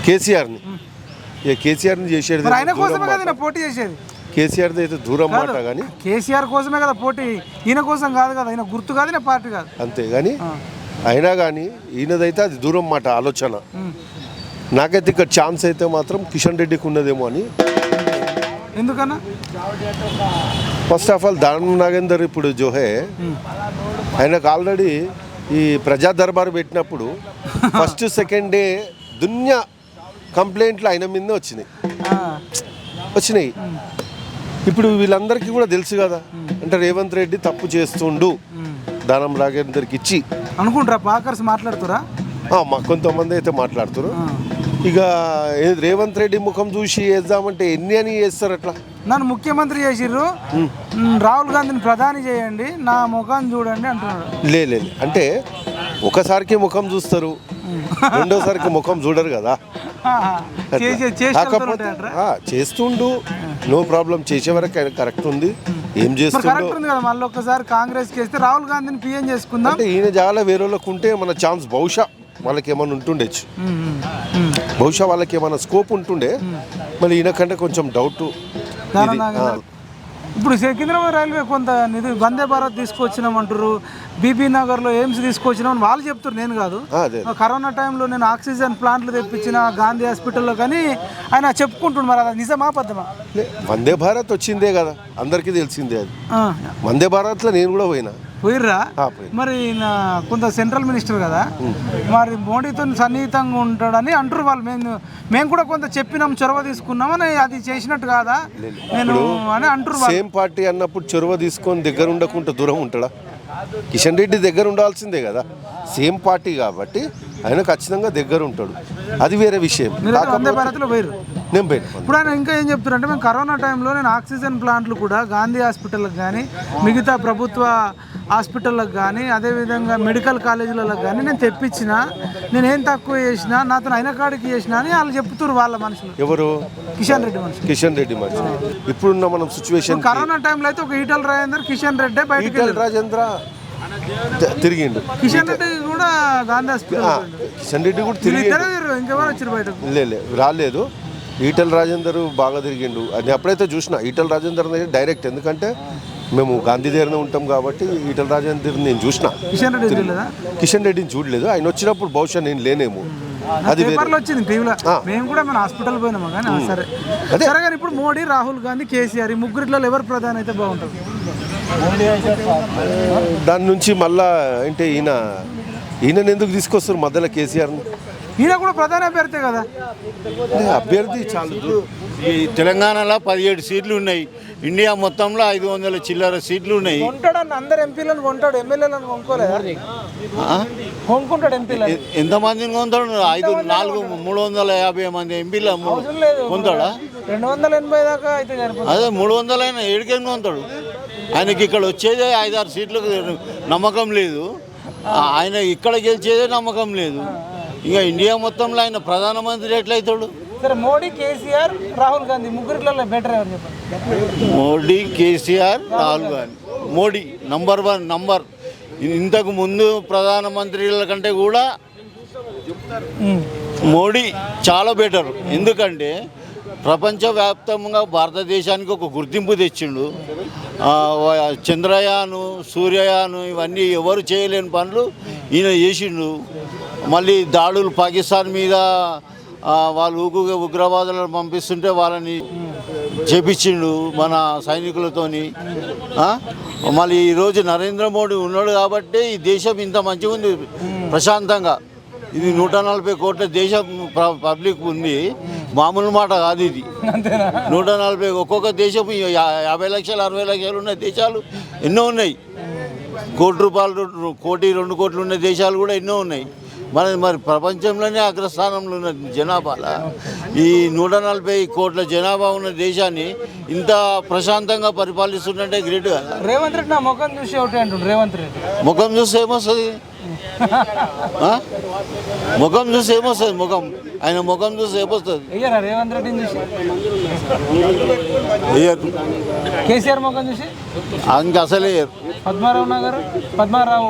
కేసీఆర్ని చేసేది ఆయన కోసమే కదా పోటీ చేసేది. కేసీఆర్ది అయితే దూరం మాట, కానీ కేసీఆర్ కోసమే కదా పోటీ, ఈయన కోసం కాదు కదా, ఈయన గుర్తు కాదు, ఈయన పార్టీ కాదు. అంతేగాని అయినా కానీ ఈయనదైతే అది దూరం మాట ఆలోచన. నాకైతే ఇక్కడ ఛాన్స్ అయితే మాత్రం కిషన్ రెడ్డికి ఉన్నదేమో అని. ఎందుకన్నా? First of all Danam Nagender ఇప్పుడు జోహే ఆయనకు ఆల్రెడీ ఈ ప్రజా దర్బార్ పెట్టినప్పుడు ఫస్ట్ సెకండ్ డే దునియా కంప్లైంట్లు ఆయన మీదే వచ్చినాయి. ఇప్పుడు వీళ్ళందరికీ కూడా తెలుసు కదా, అంటే రేవంత్ రెడ్డి తప్పు చేస్తుండు దానం నాగేందర్కి ఇచ్చి అనుకుంటారా? పాకర్స్ మాట్లాడుతురా? కొంతమంది అయితే మాట్లాడుతారు. ఇక రేవంత్ రెడ్డి ముఖం చూసి వేద్దామంటే ఎన్ని అని చేస్తారు. అట్లా నన్ను ముఖ్యమంత్రి చేసిర్రు, రాహుల్ గాంధీని ప్రధాని చేయండి, నా ముఖాన్ని చూడండి అంటున్నాడు. లేదు, అంటే ఒకసారికి ముఖం చూస్తారు, రెండోసారికి ముఖం చూడరు కదా. కాకపోతే చేస్తుండు, నో ప్రాబ్లం, చేసే వరకు ఆయన కరెక్ట్ ఉంది. ఏం చేస్తుండో మళ్ళీ ఒకసారి కాంగ్రెస్ చేస్తే రాహుల్ గాంధీని పిఎం చేసుకుందాం అంటే ఈయన చాలా వేరే వాళ్ళకు ఉంటే మన ఛాన్స్ బహుశా వాళ్ళకి ఏమైనా ఉంటుండొచ్చు, బహుశా వాళ్ళకి ఏమైనా స్కోప్ ఉంటుండే. మళ్ళీ ఈయన కంటే కొంచెం డౌట్. ఇప్పుడు సికింద్రాబాద్ రైల్వే కొంత నిధి వందే భారత్ తీసుకొచ్చినామంటారు, బీబీ నగర్లో ఎయిమ్స్ తీసుకొచ్చినామని వాళ్ళు చెప్తారు, నేను కాదు. కరోనా టైంలో నేను ఆక్సిజన్ ప్లాంట్లు తెప్పించిన గాంధీ హాస్పిటల్లో, కానీ ఆయన చెప్పుకుంటుండు. మరి అది నిజమా పద్ధమా? వందే భారత్ వచ్చిందే కదా, అందరికీ తెలిసిందే అది. వందే భారత్లో నేను కూడా పోయిర్రా? మరి కొంత సెంట్రల్ మినిస్టర్ కదా, మరి మోడీతో సన్నిహితంగా ఉంటాడని అంటారు వాళ్ళు. మేము కూడా కొంత చెప్పినాం, చొరవ తీసుకున్నామని, అది చేసినట్టు కాదా నేను అని అంటారు. సేమ్ పార్టీ అన్నప్పుడు చొరవ తీసుకొని దగ్గర ఉండకుండా దూరం ఉంటాడా? కిషన్ రెడ్డి దగ్గర ఉండాల్సిందే కదా, సేమ్ పార్టీ కాబట్టి ఆయన ఖచ్చితంగా దగ్గర ఉంటాడు, అది వేరే విషయం. వందే భారత్లో పోయిర్రు, నేను పోయినా. ఇప్పుడు ఆయన ఇంకా ఏం చెప్తారంటే, మేము కరోనా టైంలో నేను ఆక్సిజన్ ప్లాంట్లు కూడా గాంధీ హాస్పిటల్కి కానీ మిగతా ప్రభుత్వ హాస్పిటల్లకు కానీ అదేవిధంగా మెడికల్ కాలేజీలకు కానీ నేను తెప్పించిన, నేనేం తక్కువ చేసినా నాతో అయిన కాడికి చేసినా అని వాళ్ళు చెప్తున్నారు వాళ్ళ మనుషులు. ఎవరు? కిషన్ రెడ్డి మనుషులు. కిషన్ రెడ్డి మనుషులు. ఇప్పుడున్న మనం సిచ్యువేషన్, కరోనా టైంలో అయితే ఒక ఈటల రాజేందర్, కిషన్ రెడ్డి బయట రాజేంద్ర తిరిగిండు, కిషన్ రెడ్డి కూడా గాంధీ హాస్పిటల్, కిషన్ రెడ్డి కూడా తిరిగిండు. ఇంకెవరు వచ్చారు బయటకు? రాలేదు. ఈటల రాజేందర్ బాగా తిరిగిండు. అది అప్పుడైతే చూసిన ఈటల రాజేందర్ డైరెక్ట్, ఎందుకంటే మేము గాంధీ దగ్గరనే ఉంటాం కాబట్టి ఈటల రాజేందర్ నేను చూసిన. కిషన్ రెడ్డిని చూడలేదు, ఆయన వచ్చినప్పుడు బహుశా నేను లేనేమో, అది వచ్చింది టీవీలో. మేము కూడా మన హాస్పిటల్ పోయినామా కానీ. సరే సరే, కానీ ఇప్పుడు మోడీ, రాహుల్ గాంధీ, కేసీఆర్ ఈ ముగ్గురిలో ఎవరు ప్రధాని అయితే బాగుంటుంది? దాని నుంచి మళ్ళా అంటే ఈయన ఎందుకు తీసుకొస్తారు మధ్యలో కేసీఆర్ని? ఈయన కూడా ప్రధాన అభ్యర్థి కదా. అభ్యర్థి చాలు. ఈ తెలంగాణలో 17 సీట్లు ఉన్నాయి, ఇండియా మొత్తంలో 500 చిల్లర సీట్లు ఉన్నాయి. కొంటాడు, అందరు ఎంపీలను కొంటాడు, ఎమ్మెల్యేలను కొనుక్కోలేదా? కొనుక్కుంటాడు ఎంపీలను. ఎంతమందిని కొంటాడు? 350 మంది ఎంపీలు కొంటాడా? 280 దాకా అయితే అదే 300 అయినా ఏడుకేమి కొంటాడు? ఆయనకి ఇక్కడ వచ్చేదే 5-6 సీట్లకు నమ్మకం లేదు, ఆయన ఇక్కడ గెలిచేదే నమ్మకం లేదు. ఇంకా ఇండియా మొత్తంలో ఆయన ప్రధానమంత్రి ఎట్లయితాడు? సరే, మోడీ, కేసీఆర్, రాహుల్ గాంధీ ముగ్గురిలో బెటర్ ఎవరు చెప్పండి? మోడీ, కేసీఆర్, రాహుల్ గాంధీ. మోడీ నంబర్ 1. ఇంతకు ముందు ప్రధానమంత్రుల కంటే కూడా మోడీ చాలా బెటర్. ఎందుకంటే ప్రపంచవ్యాప్తంగా భారతదేశానికి ఒక గుర్తింపు తెచ్చిండు. చంద్రయాను, సూర్యయాను ఇవన్నీ ఎవరు చేయలేని పనులు ఈయన చేసిండు. మళ్ళీ దాడులు పాకిస్తాన్ మీద వాళ్ళు ఉగ్రవాదులను పంపిస్తుంటే వాళ్ళని చేపించిండు మన సైనికులతోని. మళ్ళీ ఈరోజు నరేంద్ర మోడీ ఉన్నాడు కాబట్టి ఈ దేశం ఇంత మంచిగా ఉంది, ప్రశాంతంగా. ఇది 140 కోట్ల దేశం పబ్లిక్ ఉంది, మామూలు మాట కాదు ఇది. 140 ఒక్కొక్క దేశం 50 లక్షలు 60 లక్షలు ఉన్న దేశాలు ఎన్నో ఉన్నాయి. ₹1 కోటి 2 కోట్లు ఉన్న దేశాలు కూడా ఎన్నో ఉన్నాయి. మరి ప్రపంచంలోనే అగ్రస్థానంలో ఉన్న జనాభాలో ఈ 140 కోట్ల జనాభా ఉన్న దేశాన్ని ఇంత ప్రశాంతంగా పరిపాలిస్తుంటే గ్రేట్ కదా. రేవంత్ రెడ్డి నా ముఖం చూసి ఒకటి అంటుండు. రేవంత్ రెడ్డి ముఖం చూస్తే ఏమొస్తుంది? ముఖం చూసి ఏమొస్తుంది? ఆయన ముఖం చూసి ఏమొస్తుంది? అయ్యారా రేవంత్ రెడ్డిని చూసి? వేయరు. కేసీఆర్ ముఖం చూసి? ఇంకా అసలే వేయరు. పద్మారావు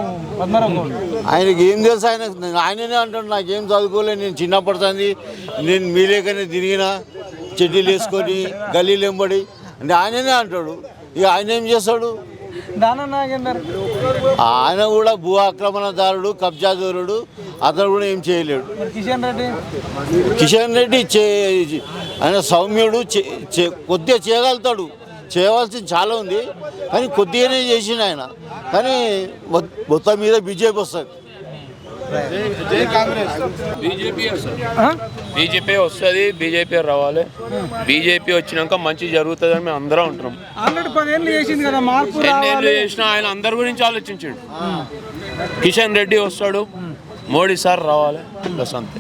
గౌడ్ ఆయనకి ఏం తెలుసు? ఆయననే అంటాడు నాకేం చదువుకోలేదు, నేను చిన్నప్పటి నేను మీలేకనే తిరిగిన చెడ్డీలు వేసుకొని గల్లీలు ఎంబడి అంటే ఆయననే అంటాడు. ఇక ఆయన ఏం చేస్తాడు? దానం నాగేందర్ ఆయన కూడా భూ ఆక్రమణదారుడు, కబ్జాదారుడు, అతను కూడా ఏం చేయలేడు. కిషన్ రెడ్డి ఆయన సౌమ్యుడు, కొద్దిగా చేయగలుగుతాడు, చేయవలసింది చాలా ఉంది కానీ కొద్దిగానే చేసిన ఆయన. కానీ మొత్తం మీద బీజేపీ వస్తుంది. బీజేపీ వస్తుంది, బీజేపీ రావాలి. బీజేపీ వచ్చినాక మంచి జరుగుతుందని మేము అందరం ఉంటున్నాం. ఆల్రెడీ 10 ఏళ్ళు చేసింది కదా, మార్పు ఎన్నేళ్ళు చేసినా ఆయన అందరి గురించి ఆలోచించాడు. కిషన్ రెడ్డి వస్తాడు, మోడీ సార్ రావాలి, బస్ అంతే.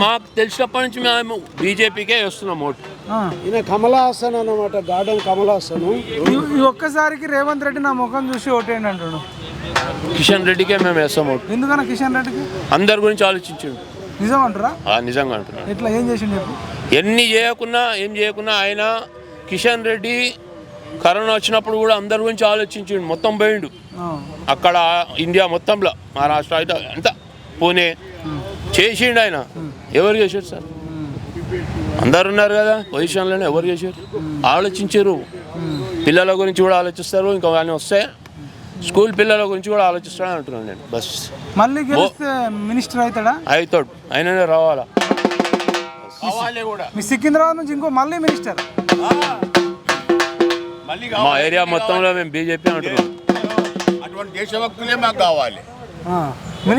మాకు తెలిసినప్పటి నుంచి మేము బీజేపీకే వస్తున్నాం ఓటు. ఈయన కమలాసన్ అన్నమాట, గార్డెన్ కమలాసన్. ఒక్కసారికి రేవంత్ రెడ్డి నా ముఖం చూసి ఓటేయండి అంటాడు. కిషన్ రెడ్డికే మేము వేస్తాం ఓటు. ఎందుకన్నా కిషన్ రెడ్డికి? అందరి గురించి ఆలోచించాడు. నిజం అంటారా? నిజంగా అంటున్నాడు. ఎట్లా ఏం చేసిండు? ఎన్ని ఏం చేయకున్నా ఆయన కిషన్ రెడ్డి కరోనా వచ్చినప్పుడు కూడా అందరి గురించి ఆలోచించిండు. మొత్తం పోయిండు అక్కడ ఇండియా మొత్తంలో, మహారాష్ట్ర అయితే అంతా పూణే చేసిండు ఆయన. ఎవరు చేశారు సార్? అందరు ఉన్నారు కదా పొజిషన్లోనే, ఎవరు చేశారు? ఆలోచించారు. పిల్లల గురించి కూడా ఆలోచిస్తారు, ఇంకా కానీ వస్తే స్కూల్ పిల్లల గురించి కూడా ఆలోచిస్తాడని అంటున్నాను నేను. బస్ మళ్ళీ గెలిస్తే మినిస్టర్ అవుతాడా? అవుతాడు, ఆయననే రావాలా. మీ సికింద్రాబాద్ నుంచి ఇంకో మళ్ళీ మినిస్టర్? మా ఏరియా మొత్తంలో మేము బీజేపీ అంటున్నాం. అటువంటి దేశభక్తులే మాకు కావాలి.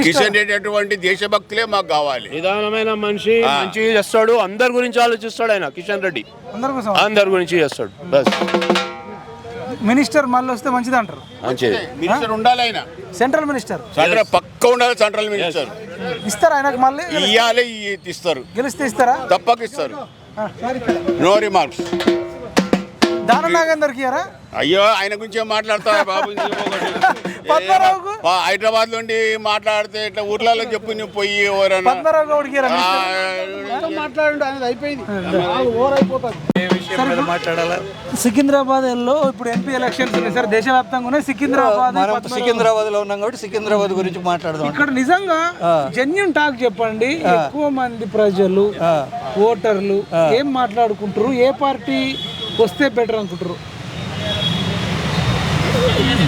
కిషన్ రెడ్డి అటువంటి దేశభక్తులే మాకు కావాలి. నిదానమైన మనిషి, మంచిగా చేస్తాడు, అందరి గురించి ఆలోచిస్తాడు ఆయన. కిషన్ రెడ్డి అందరి గురించి చేస్తాడు. బస్ మినిస్టర్ మళ్ళీ వస్తే మంచిది అంటారు. మినిస్టర్ ఉండాలి, ఆయన సెంట్రల్ మినిస్టర్ పక్క ఉండాలి. సెంట్రల్ మినిస్టర్ ఇస్తారా ఆయనకు? మళ్ళీ ఇయ్యాలి, ఇస్తారు. గెలిస్తే ఇస్తారా? తప్పక ఇస్తారు. No remarks. దానం నాగేందర్కి ఇయ్యారా? అయ్యో, ఆయన గురించి ఏం మాట్లాడతారా బాబు? హైదరాబాద్ నుండి మాట్లాడితే ఇట్లా ఊర్లలో చెప్పు, నువ్వు పోయి ఎవరన్నా సికింద్రాబాద్ లో ఇప్పుడు ఎంపీ ఎలక్షన్స్ ఉన్నాయి సార్, దేశవ్యాప్తంగా ఉన్నాయి. సికింద్రాబాద్ లో ఉన్నాం కాబట్టి సికింద్రాబాద్ గురించి మాట్లాడదాం. ఇక్కడ నిజంగా జెన్యూన్ టాక్ చెప్పండి. ఎక్కువ మంది ప్రజలు, ఓటర్లు ఏం మాట్లాడుకుంటారు? ఏ పార్టీ వస్తే బెటర్ అనుకుంటారు?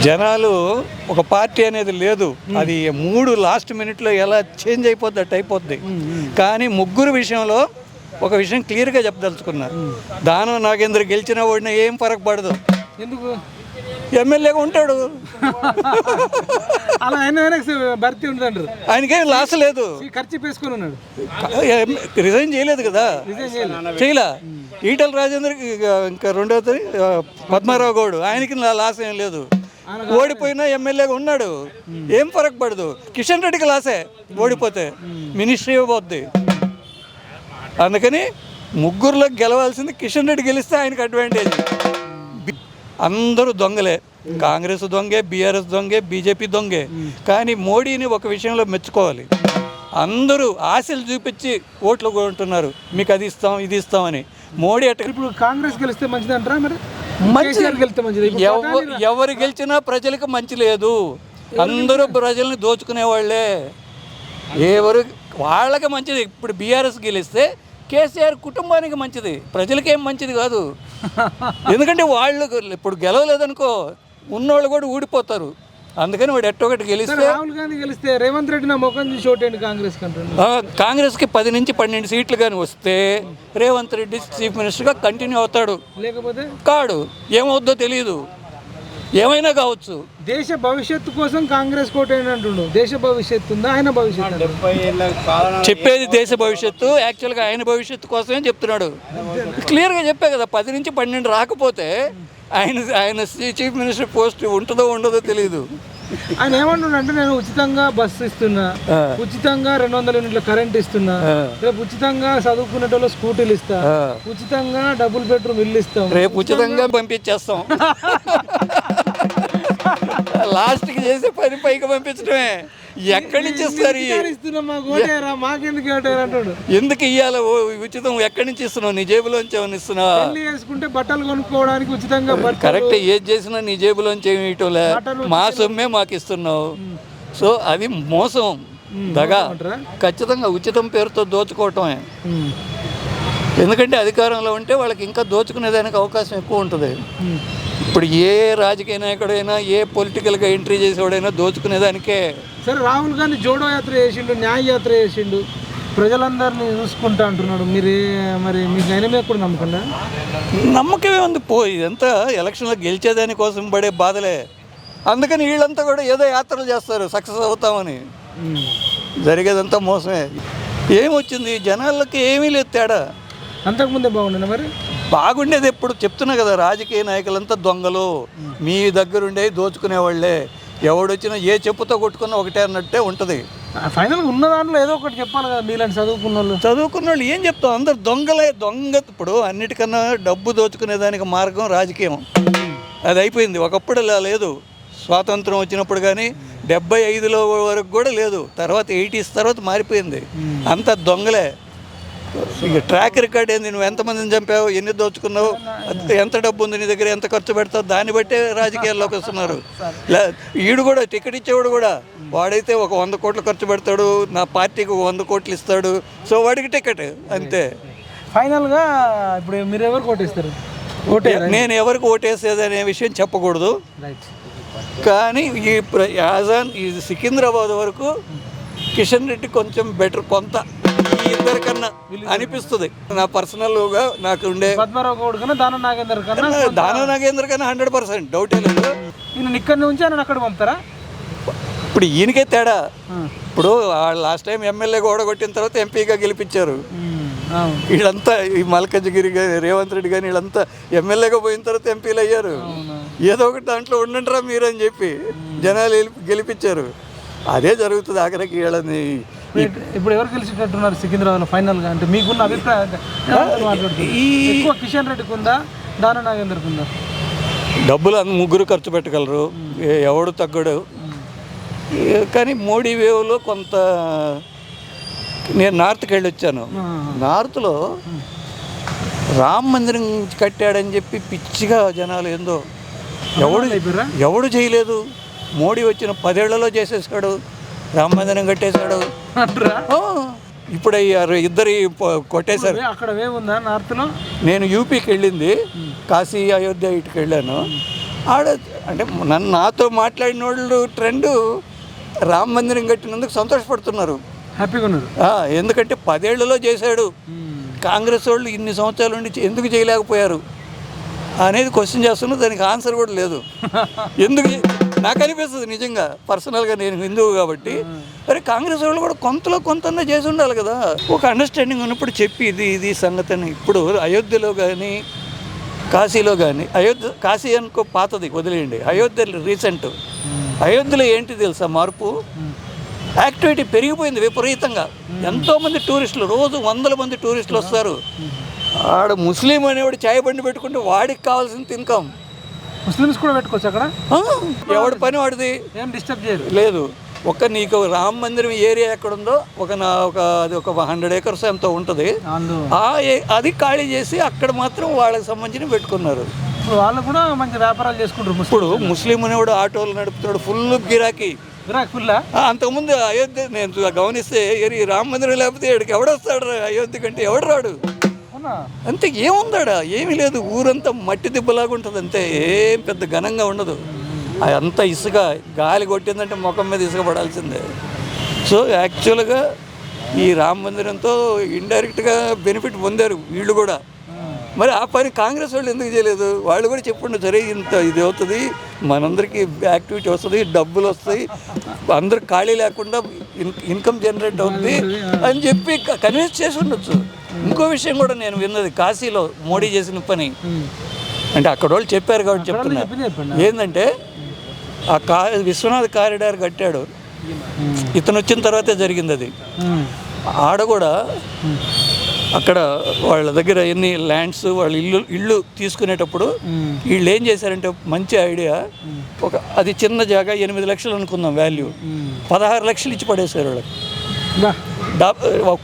జనాలు ఒక పార్టీ అనేది లేదు, అది 3 లాస్ట్ మినిట్లో ఎలా చేంజ్ అయిపోద్ది అట్టు అయిపోద్ది. కానీ ముగ్గురు విషయంలో ఒక విషయం క్లియర్గా చెప్పదలుచుకున్నారు. దానం నాగేంద్ర గెలిచిన వాడిని ఏం ఫరక్ పడదు. ఎందుకు? ఎమ్మెల్యేగా ఉంటాడు, అలా భర్తీ ఉంటుంటారు. ఆయనకేం లాస్ లేదు. ఖర్చు వేసుకుని ఉన్నాడు, రిజైన్ చేయలేదు కదా, చేయలే. ఈటల రాజేంద్రకి ఇంకా రెండవది పద్మారావు గౌడ్, ఆయనకి లాస్ ఏం లేదు. ఓడిపోయినా ఎమ్మెల్యేగా ఉన్నాడు, ఏం ఫరక్ పడదు. కిషన్ రెడ్డికి లాసే, ఓడిపోతే మినిస్ట్రీ ఇవ్వబోద్ది. అందుకని ముగ్గురులో గెలవాల్సింది కిషన్ రెడ్డి గెలిస్తే ఆయనకు అడ్వాంటేజ్. అందరూ దొంగలే, కాంగ్రెస్ దొంగే, బీఆర్ఎస్ దొంగే, బీజేపీ దొంగే. కానీ మోడీని ఒక విషయంలో మెచ్చుకోవాలి. అందరూ ఆశలు చూపించి ఓట్లు కొంటున్నారు, మీకు అది ఇస్తాం ఇది ఇస్తామని. మోడీ అట్ట ఇప్పుడు కాంగ్రెస్ గెలిస్తే మంచిది అంటారా? మరి ఎవరు గెలిచినా ప్రజలకు మంచి లేదు, అందరూ ప్రజల్ని దోచుకునే వాళ్ళే. ఎవరు వాళ్ళకి మంచిది. ఇప్పుడు బీఆర్ఎస్ గెలిస్తే కేసీఆర్ కుటుంబానికి మంచిది, ప్రజలకేం మంచిది కాదు. ఎందుకంటే వాళ్ళు ఇప్పుడు గెలవలేదనుకో ఉన్నోళ్ళు కూడా ఊడిపోతారు. అందుకని వాడు ఎట్టొకటి గెలిస్తే, రాహుల్ గాంధీ గెలిస్తే రేవంత్ రెడ్డి నా ముఖం చూసి ఓటేయండి కాంగ్రెస్ కాంగ్రెస్కి 10 నుంచి 12 సీట్లు కానీ వస్తే రేవంత్ రెడ్డి చీఫ్ మినిస్టర్గా కంటిన్యూ అవుతాడు. లేకపోతే కాడు, ఏమవుద్దో తెలియదు, ఏమైనా కావచ్చు. దేశ భవిష్యత్తు కోసం కాంగ్రెస్ కోటేయండి అంటుండు. దేశ భవిష్యత్తు ఉందా? ఆయన భవిష్యత్తు చెప్పేది దేశ భవిష్యత్తు, యాక్చువల్గా ఆయన భవిష్యత్తు కోసమే చెప్తున్నాడు. క్లియర్గా చెప్పే కదా, 10 నుంచి 12 రాకపోతే ఆయన చీఫ్ మినిస్టర్ పోస్ట్ ఉంటుందో ఉండదో తెలియదు. ఆయన ఏమంటున్నా అంటే, నేను ఉచితంగా బస్సు ఇస్తున్నా, ఉచితంగా 200 యూనిట్ల కరెంట్ ఇస్తున్నా, రేపు ఉచితంగా చదువుకునేటోళ్ళు స్కూటీలు ఇస్తా, ఉచితంగా డబుల్ బెడ్రూమ్ ఇల్లు ఇస్తాం, రేపు ఉచితంగా పంపించేస్తాం. లాస్ట్కి చేసే పని పైకి పంపించడమే. ఎక్కడి నుంచి ఇస్తారు? మాకెందుకు అంటాడు. ఎందుకు ఇవ్వాలి ఉచితం? ఎక్కడి నుంచి ఇస్తున్నావు? నీ జేబులోంచి ఏమైనా ఇస్తున్నావా? వేసుకుంటే బట్టలు కొనుక్కోవడానికి ఉచితంగా కరెక్ట్. ఏది చేసినా నీ జేబులోంచి ఏమి ఇవ్వటంలే, మా సొమ్మే మాకు ఇస్తున్నావు. సో అది మోసం, దగా. ఖచ్చితంగా ఉచితం పేరుతో దోచుకోవటమే. ఎందుకంటే అధికారంలో ఉంటే వాళ్ళకి ఇంకా దోచుకునేదానికి అవకాశం ఎక్కువ ఉంటుంది. ఇప్పుడు ఏ రాజకీయ నాయకుడైనా, ఏ పొలిటికల్గా ఎంట్రీ చేసేవాడైనా దోచుకునేదానికే. సరే, రాహుల్ గాంధీ జోడో యాత్ర చేసిండు, న్యాయ యాత్ర చేసిండు, ప్రజలందరినీ చూసుకుంటా అంటున్నాడు. మీరు మరి మీకు ఆయన మీద కూడా నమ్మకంగా? నమ్మకమే ఉంది. ఇదంతా ఎలక్షన్లో గెలిచేదాని కోసం పడే బాధలే. అందుకని వీళ్ళంతా కూడా ఏదో యాత్రలు చేస్తారు సక్సెస్ అవుతామని. జరిగేదంతా మోసమే. ఏమొచ్చింది? జనాలకి ఏమీ లేదు తేడా. అంతకుముందే బాగుండే మరి బాగుండేది. ఎప్పుడు చెప్తున్నా కదా, రాజకీయ నాయకులంతా దొంగలు, మీ దగ్గరుండే దోచుకునే వాళ్ళే. ఎవడొచ్చినా ఏ చెప్పుతో కొట్టుకున్నా ఒకటే అన్నట్టే ఉంటుంది. ఫైనల్గా ఉన్న దాంట్లో ఏదో ఒకటి చెప్పాలి కదా. మీలాంటి చదువుకున్న వాళ్ళు ఏం చెప్తాం? అందరు దొంగలే. ఇప్పుడు అన్నిటికన్నా డబ్బు దోచుకునేదానికి మార్గం రాజకీయం. అది అయిపోయింది. ఒకప్పుడు ఇలా లేదు. స్వాతంత్రం వచ్చినప్పుడు కానీ 75లో వరకు కూడా లేదు. తర్వాత 80s తర్వాత మారిపోయింది. అంత దొంగలే. ఇక ట్రాక్ రికార్డ్ ఏంది? నువ్వు ఎంతమందిని చంపావు, ఎన్ని దోచుకున్నావు, ఎంత డబ్బు ఉంది నీ దగ్గర, ఎంత ఖర్చు పెడతావు, దాన్ని బట్టే రాజకీయాల్లోకి వస్తున్నారు. ఈడు కూడా టికెట్ ఇచ్చేవాడు కూడా వాడైతే ఒక 100 కోట్లు ఖర్చు పెడతాడు, నా పార్టీకి 100 కోట్లు ఇస్తాడు. సో వాడికి టికెట్ అంతే. ఫైనల్గా ఇప్పుడు మీరు ఎవరికి ఓటేస్తారు? నేను ఎవరికి ఓటేసేది అనే విషయం చెప్పకూడదు. కానీ ఈ సికింద్రాబాద్ వరకు కిషన్ రెడ్డి కొంచెం బెటర్, కొంత ఇద్దరికన్నా అనిపిస్తుంది. నా పర్సనల్గా నాకు ఉండే పద్మారావు గౌడ్ కన్నా దానం నాగేంద్ర కన్నా 100% డౌటే లేదు. ఈయన ఇక్కడి నుంచి ఆయన అక్కడ పంపుతారా? ఇప్పుడు ఈయనకే తేడా. ఇప్పుడు లాస్ట్ టైం ఎమ్మెల్యే ఓడగొట్టిన తర్వాత ఎంపీగా గెలిపించారు. వీళ్ళంతా ఈ మల్కజ్గిరి కానీ రేవంత్ రెడ్డి కానీ వీళ్ళంతా ఎమ్మెల్యేగా పోయిన తర్వాత ఎంపీలు అయ్యారు. ఏదో ఒకటి దాంట్లో ఉండండిరా మీరు అని చెప్పి జనాలు గెలిపించారు. అదే జరుగుతుంది ఆఖరికి వీళ్ళని. ఇప్పుడు ఎవరు గెలిచినట్టున్నారు సికింద్రాబాద్లో ఫైనల్గా? అంటే మీకున్న అభిప్రాయం ఎక్కువ కిషన్ రెడ్డికి ఉందా, దానం నాగేందర్కి ఉందా? డబ్బులు ముగ్గురు ఖర్చు పెట్టగలరు, ఎవడు తగ్గడు. కానీ మోడీ వేవ్లో కొంత నేను నార్త్కి వెళ్ళి వచ్చాను. నార్త్లో రామ్ మందిరం కట్టాడని చెప్పి పిచ్చిగా జనాలు ఏందో ఎవడు చేయలేదు. మోడీ వచ్చిన 10 ఏళ్లలో చేసేసాడు, రామ మందిరం కట్టేశాడు. ఇప్పుడు ఇద్దరు కొట్టేశారు. అక్కడ ఉందా నార్త్లో? నేను యూపీకి వెళ్ళింది, కాశీ అయోధ్య ఇటుకి వెళ్ళాను. అంటే నాతో మాట్లాడిన వాళ్ళు ట్రెండ్ రామ మందిరం కట్టినందుకు సంతోషపడుతున్నారు, హ్యాపీగా ఉన్నారు. ఎందుకంటే 10 ఏళ్లలో చేశాడు. కాంగ్రెస్ వాళ్ళు ఇన్ని సంవత్సరాల నుండి ఎందుకు చేయలేకపోయారు అనేది క్వశ్చన్ చేస్తున్నారు. దానికి ఆన్సర్ కూడా లేదు. ఎందుకు నాకు అనిపిస్తుంది నిజంగా, పర్సనల్గా నేను హిందువు కాబట్టి. మరి కాంగ్రెస్ వాళ్ళు కూడా కొంతలో కొంత చేసి ఉండాలి కదా. ఒక అండర్స్టాండింగ్ ఉన్నప్పుడు చెప్పి ఇది సంగతి అని. ఇప్పుడు అయోధ్యలో కానీ కాశీలో కానీ, కాశీ అనుకో పాతది వదిలేయండి, అయోధ్య రీసెంట్. అయోధ్యలో ఏంటి తెలుసా మార్పు? యాక్టివిటీ పెరిగిపోయింది విపరీతంగా. ఎంతోమంది టూరిస్టులు, రోజు 100 మంది టూరిస్టులు వస్తారు. ఆడ ముస్లిం అనేవాడు చాయ్ బండి పెట్టుకుంటే వాడికి కావాల్సింది ఇన్కమ్. ముస్లిమ్స్ కూడా పెట్టుకోవచ్చు అక్కడ. ఎవడి పని వాడిది, ఏం డిస్టర్బ్ చేయరు. లేదు. నీకు రామ మందిరం ఏరియా ఎక్కడుందో అది ఒక 100 acres ఎంతో ఉంటుంది. అది ఖాళీ చేసి అక్కడ మాత్రం వాళ్ళకి సంబంధించి పెట్టుకున్నారు. వాళ్ళు కూడా మంచి వ్యాపారాలు చేసుకుంటారు. ఇప్పుడు ముస్లిం అనేవాడు ఆటోలు నడుపుతాడు, ఫుల్ గిరాకీ. అంతకుముందు అయోధ్య నేను గమనిస్తే రామ మందిరం లేకపోతే ఇక్కడికి ఎవడొస్తాడు? అయోధ్య కంటే ఎవడు రాడు. అంతే, ఏముందాడా? ఏమీ లేదు. ఊరంతా మట్టి దిబ్బలాగా ఉంటుంది అంతే, ఏం పెద్ద ఘనంగా ఉండదు. అంత ఇసుక, గాలి కొట్టిందంటే ముఖం మీద ఇసుక పడాల్సిందే. సో యాక్చువల్గా ఈ రామ మందిరంతో ఇండైరెక్ట్గా బెనిఫిట్ పొందారు వీళ్ళు కూడా. మరి ఆ పని కాంగ్రెస్ వాళ్ళు ఎందుకు చేయలేదు? వాళ్ళు కూడా చెప్పండి, సరే ఇంత ఇది అవుతుంది, మనందరికీ యాక్టివిటీ వస్తుంది, డబ్బులు వస్తాయి, అందరు ఖాళీ లేకుండా ఇన్కమ్ జనరేట్ అవుతుంది అని చెప్పి కన్విన్స్ చేసి ఉండొచ్చు. ఇంకో విషయం కూడా నేను విన్నది, కాశీలో మోడీ చేసిన పని అంటే అక్కడ వాళ్ళు చెప్పారు కాబట్టి చెప్తున్నా. ఏంటంటే విశ్వనాథ్ కారిడార్ కట్టాడు, ఇతను వచ్చిన తర్వాతే జరిగింది అది. ఆడ కూడా అక్కడ వాళ్ళ దగ్గర ఎన్ని ల్యాండ్స్ వాళ్ళు ఇల్లు తీసుకునేటప్పుడు వీళ్ళు ఏం చేశారంటే మంచి ఐడియా, అది చిన్న జాగా 8 లక్షలు అనుకుందాం వాల్యూ, 16 లక్షలు ఇచ్చి పడేశారు వాళ్ళకి.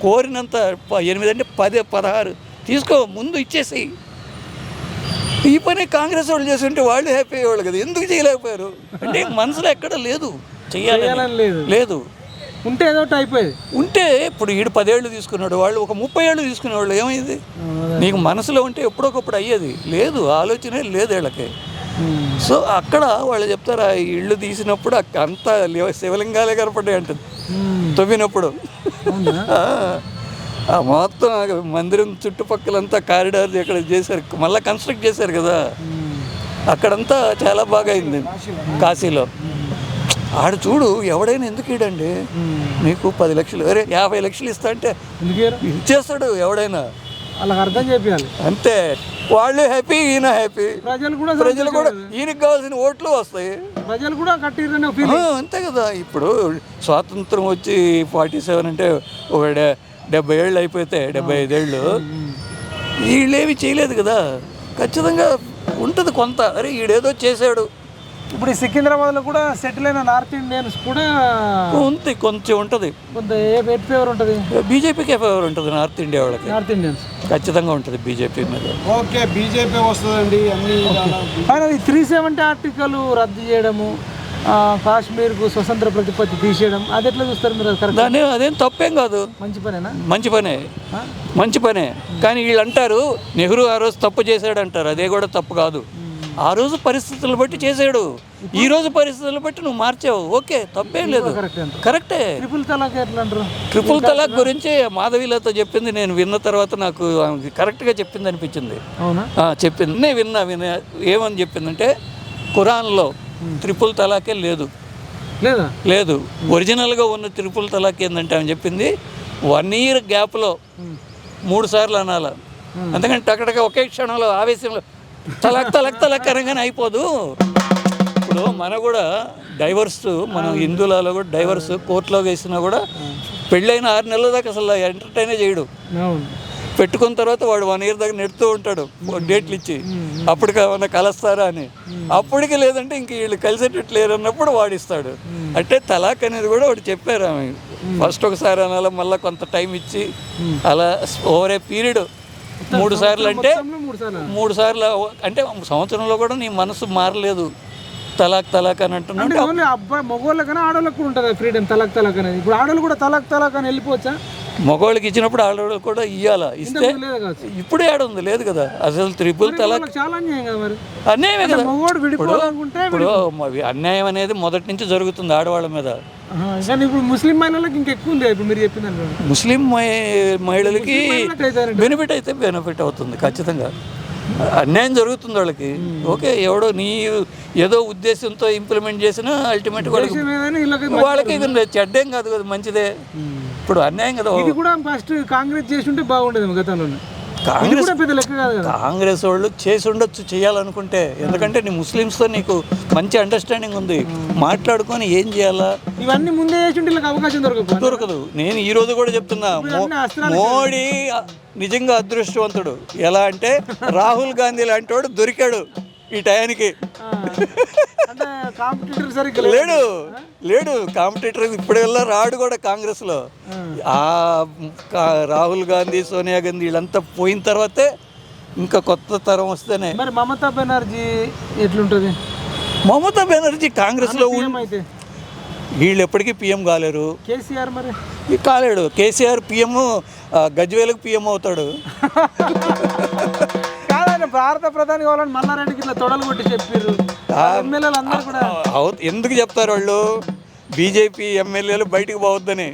కోరినంత 8 అంటే 10, 16 తీసుకో ముందు ఇచ్చేసి. ఈ పని కాంగ్రెస్ వాళ్ళు చేసి ఉంటే వాళ్ళు హ్యాపీ అయ్యేవాళ్ళు కదా, ఎందుకు చేయలేకపోయారు అంటే మనసులో ఎక్కడ లేదు, చేయాలని లేదు. ఉంటే ఏదో అయిపోయేది. ఉంటే ఇప్పుడు వీడు 10 ఏళ్ళు తీసుకున్నాడు, వాళ్ళు ఒక 30 ఏళ్ళు తీసుకునేవాళ్ళు, ఏమైంది? నీకు మనసులో ఉంటే ఎప్పుడొకప్పుడు అయ్యేది, లేదు, ఆలోచనే లేదు వీళ్ళకి. సో అక్కడ వాళ్ళు చెప్తారు, ఆ ఇళ్ళు తీసినప్పుడు అంతా శివలింగాలే కనపడ్డాయి అంటుంది తవ్వినప్పుడు. మొత్తం మందిరం చుట్టుపక్కలంతా కారిడార్ ఇక్కడ చేశారు, మళ్ళీ కన్స్ట్రక్ట్ చేశారు కదా, అక్కడంతా చాలా బాగా అయింది కాశీలో. ఆడు చూడు, ఎవడైనా ఎందుకు ఇడండి నీకు 10 లక్షలు, అరే 50 లక్షలు ఇస్తా అంటే ఇచ్చేస్తాడు ఎవడైనా, వాళ్ళకి అర్థం చేయాలి అంతే. వాళ్ళు హ్యాపీ, ఈయన హ్యాపీ, ప్రజలు కూడా ఈయనకి కావాల్సిన ఓట్లు వస్తాయి, ప్రజలు కూడా కట్టిరని అంతే కదా. ఇప్పుడు స్వాతంత్రం వచ్చి 47 అంటే ఒక 70 ఏళ్ళు అయిపోతే 75 ఏళ్ళు వీళ్ళేమి చేయలేదు కదా, ఖచ్చితంగా ఉంటుంది కొంత. అరే ఈడేదో చేశాడు. ఇప్పుడు ఈ సికింద్రాబాద్లో కూడా సెటిల్ అయిన నార్త్ ఇండియన్స్ కూడా ఉంది, కొంచెం ఉంటుంది, కొంత ఏ ఫేవర్ ఉంటుంది, బీజేపీకే ఫేవర్ ఉంటుంది నార్త్ ఇండియా వాళ్ళకి, నార్త్ ఇండియన్స్ ఖచ్చితంగా ఉంటుంది బీజేపీ మీద. ఓకే, బీజేపీ వస్తుందండి అన్ని. కానీ 370 ఆర్టికల్ రద్దు చేయడము, కాశ్మీర్కు స్వతంత్ర ప్రతిపత్తి తీసేయడం, అది ఎట్లా చూస్తారు మీరు? దాన్ని అదేం తప్పేం కాదు, మంచి పనేనా? మంచి పనే. కానీ వీళ్ళు అంటారు నెహ్రూ ఆ రోజు తప్పు చేశాడు అంటారు, అదే కూడా తప్పు కాదు. ఆ రోజు పరిస్థితులు బట్టి చేసాడు, ఈ రోజు పరిస్థితులు బట్టి నువ్వు మార్చావు, ఓకే, తప్పేం లేదు, కరెక్టే. ట్రిపుల్ తలాక్ గురించి మాధవీలత చెప్పింది నేను విన్న తర్వాత నాకు కరెక్ట్గా చెప్పింది అనిపించింది. చెప్పింది నేను విన్నా. ఏమని చెప్పిందంటే ఖురాన్లో ట్రిపుల్ తలాకే లేదు, ఒరిజినల్గా ఉన్న ట్రిపుల్ తలాక్ ఏంటంటే ఆమె చెప్పింది 1 year గ్యాప్లో 3 సార్లు అనాల, అందుకని టక్కడగా ఒకే క్షణంలో ఆవేశంలో తలక్ అనగానే అయిపోదు. ఇప్పుడు మన కూడా డైవర్స్, మన హిందువులలో కూడా డైవర్స్ కోర్టులో వేసినా కూడా పెళ్ళైన 6 నెలల దాకా అసలు ఎంటర్టైనే చేయడు, పెట్టుకున్న తర్వాత వాడు 1 year దాకా నెడుతూ ఉంటాడు డేట్లు ఇచ్చి, అప్పటికి ఏమన్నా కలుస్తారా అని. అప్పటికి లేదంటే ఇంక వీళ్ళు కలిసేటట్టు లేరు అన్నప్పుడు వాడిస్తాడు. అంటే తలాక్ అనేది కూడా ఒకటి చెప్పారు ఆమె, ఫస్ట్ ఒకసారి అనాల, మళ్ళీ కొంత టైం ఇచ్చి అలా ఓవర్ ఏ పీరియడ్ 3 సార్లు అంటే 3 సార్లు అంటే సంవత్సరంలో కూడా నీ మనసు మారలేదు, తలాక్ అని అంటున్నాడు. అబ్బాయి మగవాళ్ళకన్నా ఆడవాళ్ళకి కూడా ఉంటుంది ఫ్రీడమ్, తలాక్ అనేది. ఇప్పుడు ఆడవాళ్ళు కూడా తలాక్ అని వెళ్ళిపోవచ్చా? మగవాళ్ళకి ఇచ్చినప్పుడు ఆడవాళ్ళకి కూడా ఇవ్వాలా, ఇస్తే ఇప్పుడు ఏడుంది, లేదు కదా అసలు. ట్రిపుల్ తలాక్ అన్యాయమే కదా. ఇప్పుడు అన్యాయం అనేది మొదటి నుంచి జరుగుతుంది ఆడవాళ్ళ మీద. ఇప్పుడు ముస్లిం మహిళలకు ఇంకెక్కువ ఉంది, ఇప్పుడు మీరు చెప్పింది. ముస్లిం మహిళలకి బెనిఫిట్ అవుతుంది ఖచ్చితంగా, అన్యాయం జరుగుతుంది వాళ్ళకి. ఓకే, ఎవడో నీ ఏదో ఉద్దేశంతో ఇంప్లిమెంట్ చేసినా అల్టిమేట్ వాళ్ళకి చెడ్డేం కాదు కదా, మంచిదే. ఇప్పుడు అన్యాయం కదా. ఇది కూడా ఫస్ట్ కాంగ్రెస్ చేసి ఉంటే బాగుండేది గతంలో. కాంగ్రెస్ వాళ్ళు చేసి ఉండొచ్చు చేయాలనుకుంటే, ఎందుకంటే నీ ముస్లిమ్స్తో నీకు మంచి అండర్స్టాండింగ్ ఉంది, మాట్లాడుకొని ఏం చేయాలా ఇవన్నీ ముందే చేసి ఉంటే అవకాశం దొరకదు. నేను ఈ రోజు కూడా చెప్తున్నా, మోడీ నిజంగా అదృష్టవంతుడు. ఎలా అంటే రాహుల్ గాంధీ లాంటి వాడు దొరికాడు ఈ టయానికి. లేడు కాంపిటీటర్, ఇప్పుడెల్లా రాడు కూడా కాంగ్రెస్లో. రాహుల్ గాంధీ, సోనియా గాంధీ వీళ్ళంతా పోయిన తర్వాతే ఇంకా కొత్త తరం వస్తేనే. మరి మమతా బెనర్జీ ఎట్లుంటుంది? మమతా బెనర్జీ కాంగ్రెస్లో వీళ్ళు ఎప్పటికీ పిఎం కాలేరు. కేసీఆర్ మరి కాలేడు. కేసీఆర్ పిఎం గజ్వేలకు పిఎం అవుతాడు. భారత ప్రధాని కావాలని మల్లారెడ్డికి ఇట్లా తొడలు కొట్టి చెప్పారు ఎమ్మెల్యేలు అందరూ కూడా. ఎందుకు చెప్తారు వాళ్ళు? బీజేపీ ఎమ్మెల్యేలు బయటకు పోవద్దని.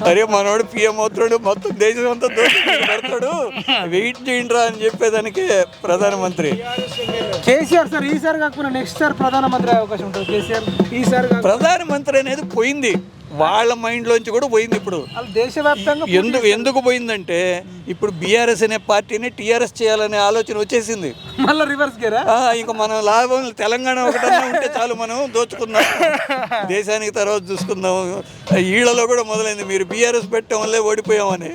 అరే మనోడు పిఎం అవుతాడు, మొత్తం దేశం అంతా దోచుతాడు, వెయిట్ చేయండి రా అని చెప్పేదానికి ప్రధానమంత్రి. కేసీఆర్ సార్ ఈసారి కాకపోయినా నెక్స్ట్ సార్ ప్రధానమంత్రి అవకాశం ఉంటుంది. కేసీఆర్ ఈసారి ప్రధానమంత్రి అనేది పోయింది, వాళ్ళ మైండ్లోంచి కూడా పోయింది ఇప్పుడు. దేశవ్యాప్తంగా ఎందుకు పోయిందంటే ఇప్పుడు బీఆర్ఎస్ అనే పార్టీని టీఆర్ఎస్ చేయాలనే ఆలోచన వచ్చేసింది. మళ్ళీ రివర్స్ గేరా ఇంకా మనం లాభం తెలంగాణ ఒకటన్నా ఉంటే చాలు, మనం దోచుకుందాం, దేశానికి తర్వాత చూసుకుందాం. ఈళ్ళలో కూడా మొదలైంది, మీరు బీఆర్ఎస్ పెట్టడం వల్లే ఓడిపోయామని.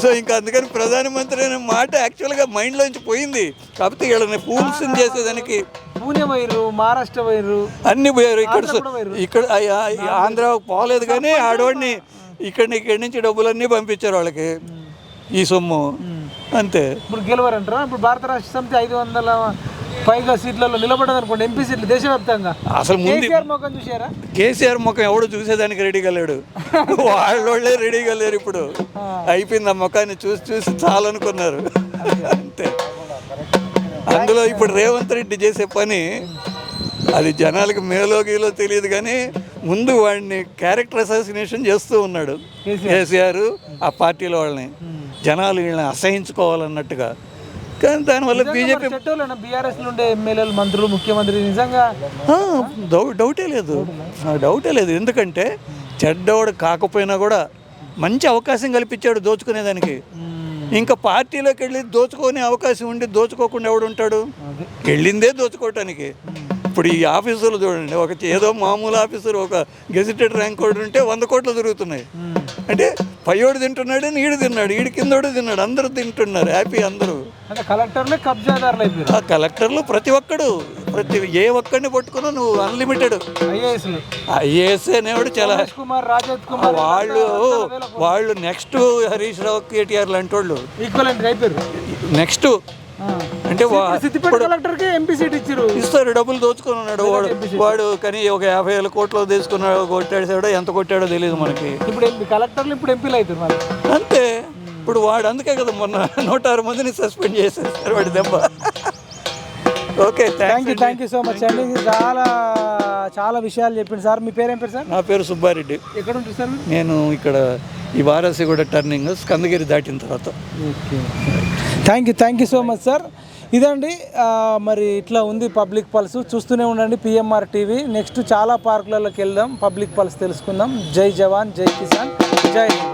సో ఇంకా అందుకని ప్రధానమంత్రి అనే మాట యాక్చువల్గా మైండ్లోంచి పోయింది. కాకపోతే వీళ్ళని ఫూల్స్ చేసేదానికి పూణే పోయారు, మహారాష్ట్ర పోయారు, అన్ని పోయారు. ఇక్కడ ఆంధ్ర పోలేదు కానీ ఆడవాడిని ఇక్కడి నుంచి డబ్బులన్నీ పంపించారు వాళ్ళకి, ఈ సొమ్ము అంతే. ఇప్పుడు గెలవరంటారా? ఇప్పుడు భారత రాష్ట్ర సమితి 500 పైగా సీట్లలో నిలబడదు అనుకోండి, ఎంపీ సీట్లు దేశవ్యాప్తంగా. అసలు ముందు కేసీఆర్ ముఖం చూసారా? కేసీఆర్ ముఖం ఎవడు చూసేదానికి రెడీగా లేడు, వాళ్ళే రెడీగా లేరు. ఇప్పుడు అయిపోయింది, ఆ ముఖాన్ని చూసి చాలనుకున్నారు అంతే. అందులో ఇప్పుడు రేవంత్ రెడ్డి చేసే పని అది జనాలకు మేలోగిలో తెలియదు కానీ ముందు వాడిని క్యారెక్టర్ అసాసినేషన్ చేస్తూ ఉన్నాడు కేసీఆర్. ఆ పార్టీలో వాళ్ళని జనాలు వీళ్ళని అసహించుకోవాలన్నట్టుగా. కానీ దానివల్ల బీజేపీ బీఆర్ఎస్ నుండి ఎమ్మెల్యేలు, మంత్రులు, ముఖ్యమంత్రి నిజంగా డౌటే లేదు. ఎందుకంటే చెడ్డవాడు కాకపోయినా కూడా మంచి అవకాశం కల్పించాడు దోచుకునేదానికి. ఇంకా పార్టీలోకి వెళ్ళి దోచుకునే అవకాశం ఉండి దోచుకోకుండా ఎవడు ఉంటాడు? వెళ్ళిందే దోచుకోవటానికి. ఇప్పుడు ఈ ఆఫీసులు చూడండి, ఏదో మామూలు ఆఫీసర్ ఒక గెజిటెడ్ ర్యాంక్ కూడా ఉంటే 100 కోట్లు దొరుకుతున్నాయి. అంటే పైయోడు తింటున్నాడు, ఈడు తిన్నాడు, ఈడు కిందోడు తిన్నాడు, అందరూ తింటున్నారు, హ్యాపీ అందరూ. కలెక్టర్లే కబ్జాదారులు అయిపోయారు. ఆ కలెక్టర్లు ప్రతి ఏ ఒక్కడిని పట్టుకున్నా నువ్వు అన్లిమిటెడ్. ఐఏఎస్ అనేవాడు చాలా, వాళ్ళు నెక్స్ట్ హరీష్ రావు, కేటీఆర్ లాంటి వాళ్ళు ఈక్వలెంట్ అయిపోయారు. నెక్స్ట్ అంటే కలెక్టర్కి ఎంపీ సీట్ ఇస్తారు, డబ్బులు దోచుకొని ఉన్నాడు వాడు. కానీ ఒక 50,000 కోట్లు తీసుకున్నాడు, కొట్టాడో ఎంత కొట్టాడో తెలియదు మనకి. ఇప్పుడు కలెక్టర్లు ఇప్పుడు ఎంపీలు అవుతారు అంతే. ఇప్పుడు వాడు అందుకే కదా మొన్న 106 మందిని సస్పెండ్ చేసేసారు వాడి దెబ్బ. Okay, thank you so much అండి. చాలా విషయాలు చెప్పింది సార్. మీ పేరేం పేరు సార్? నా పేరు సుబ్బారెడ్డి. ఎక్కడ ఉంటుంది సార్? నేను ఇక్కడ ఈ వారాసిగూడ టర్నింగ్ స్కందగిరి దాటిన తర్వాత. Okay, thank you so much sir. ఇదండి మరి ఇట్లా ఉంది పబ్లిక్ పల్స్. చూస్తూనే ఉండండి PMR TV. నెక్స్ట్ చాలా పార్కులలోకి వెళ్దాం, పబ్లిక్ పల్స్ తెలుసుకుందాం. జై జవాన్, జై కిసాన్, జై హింద్.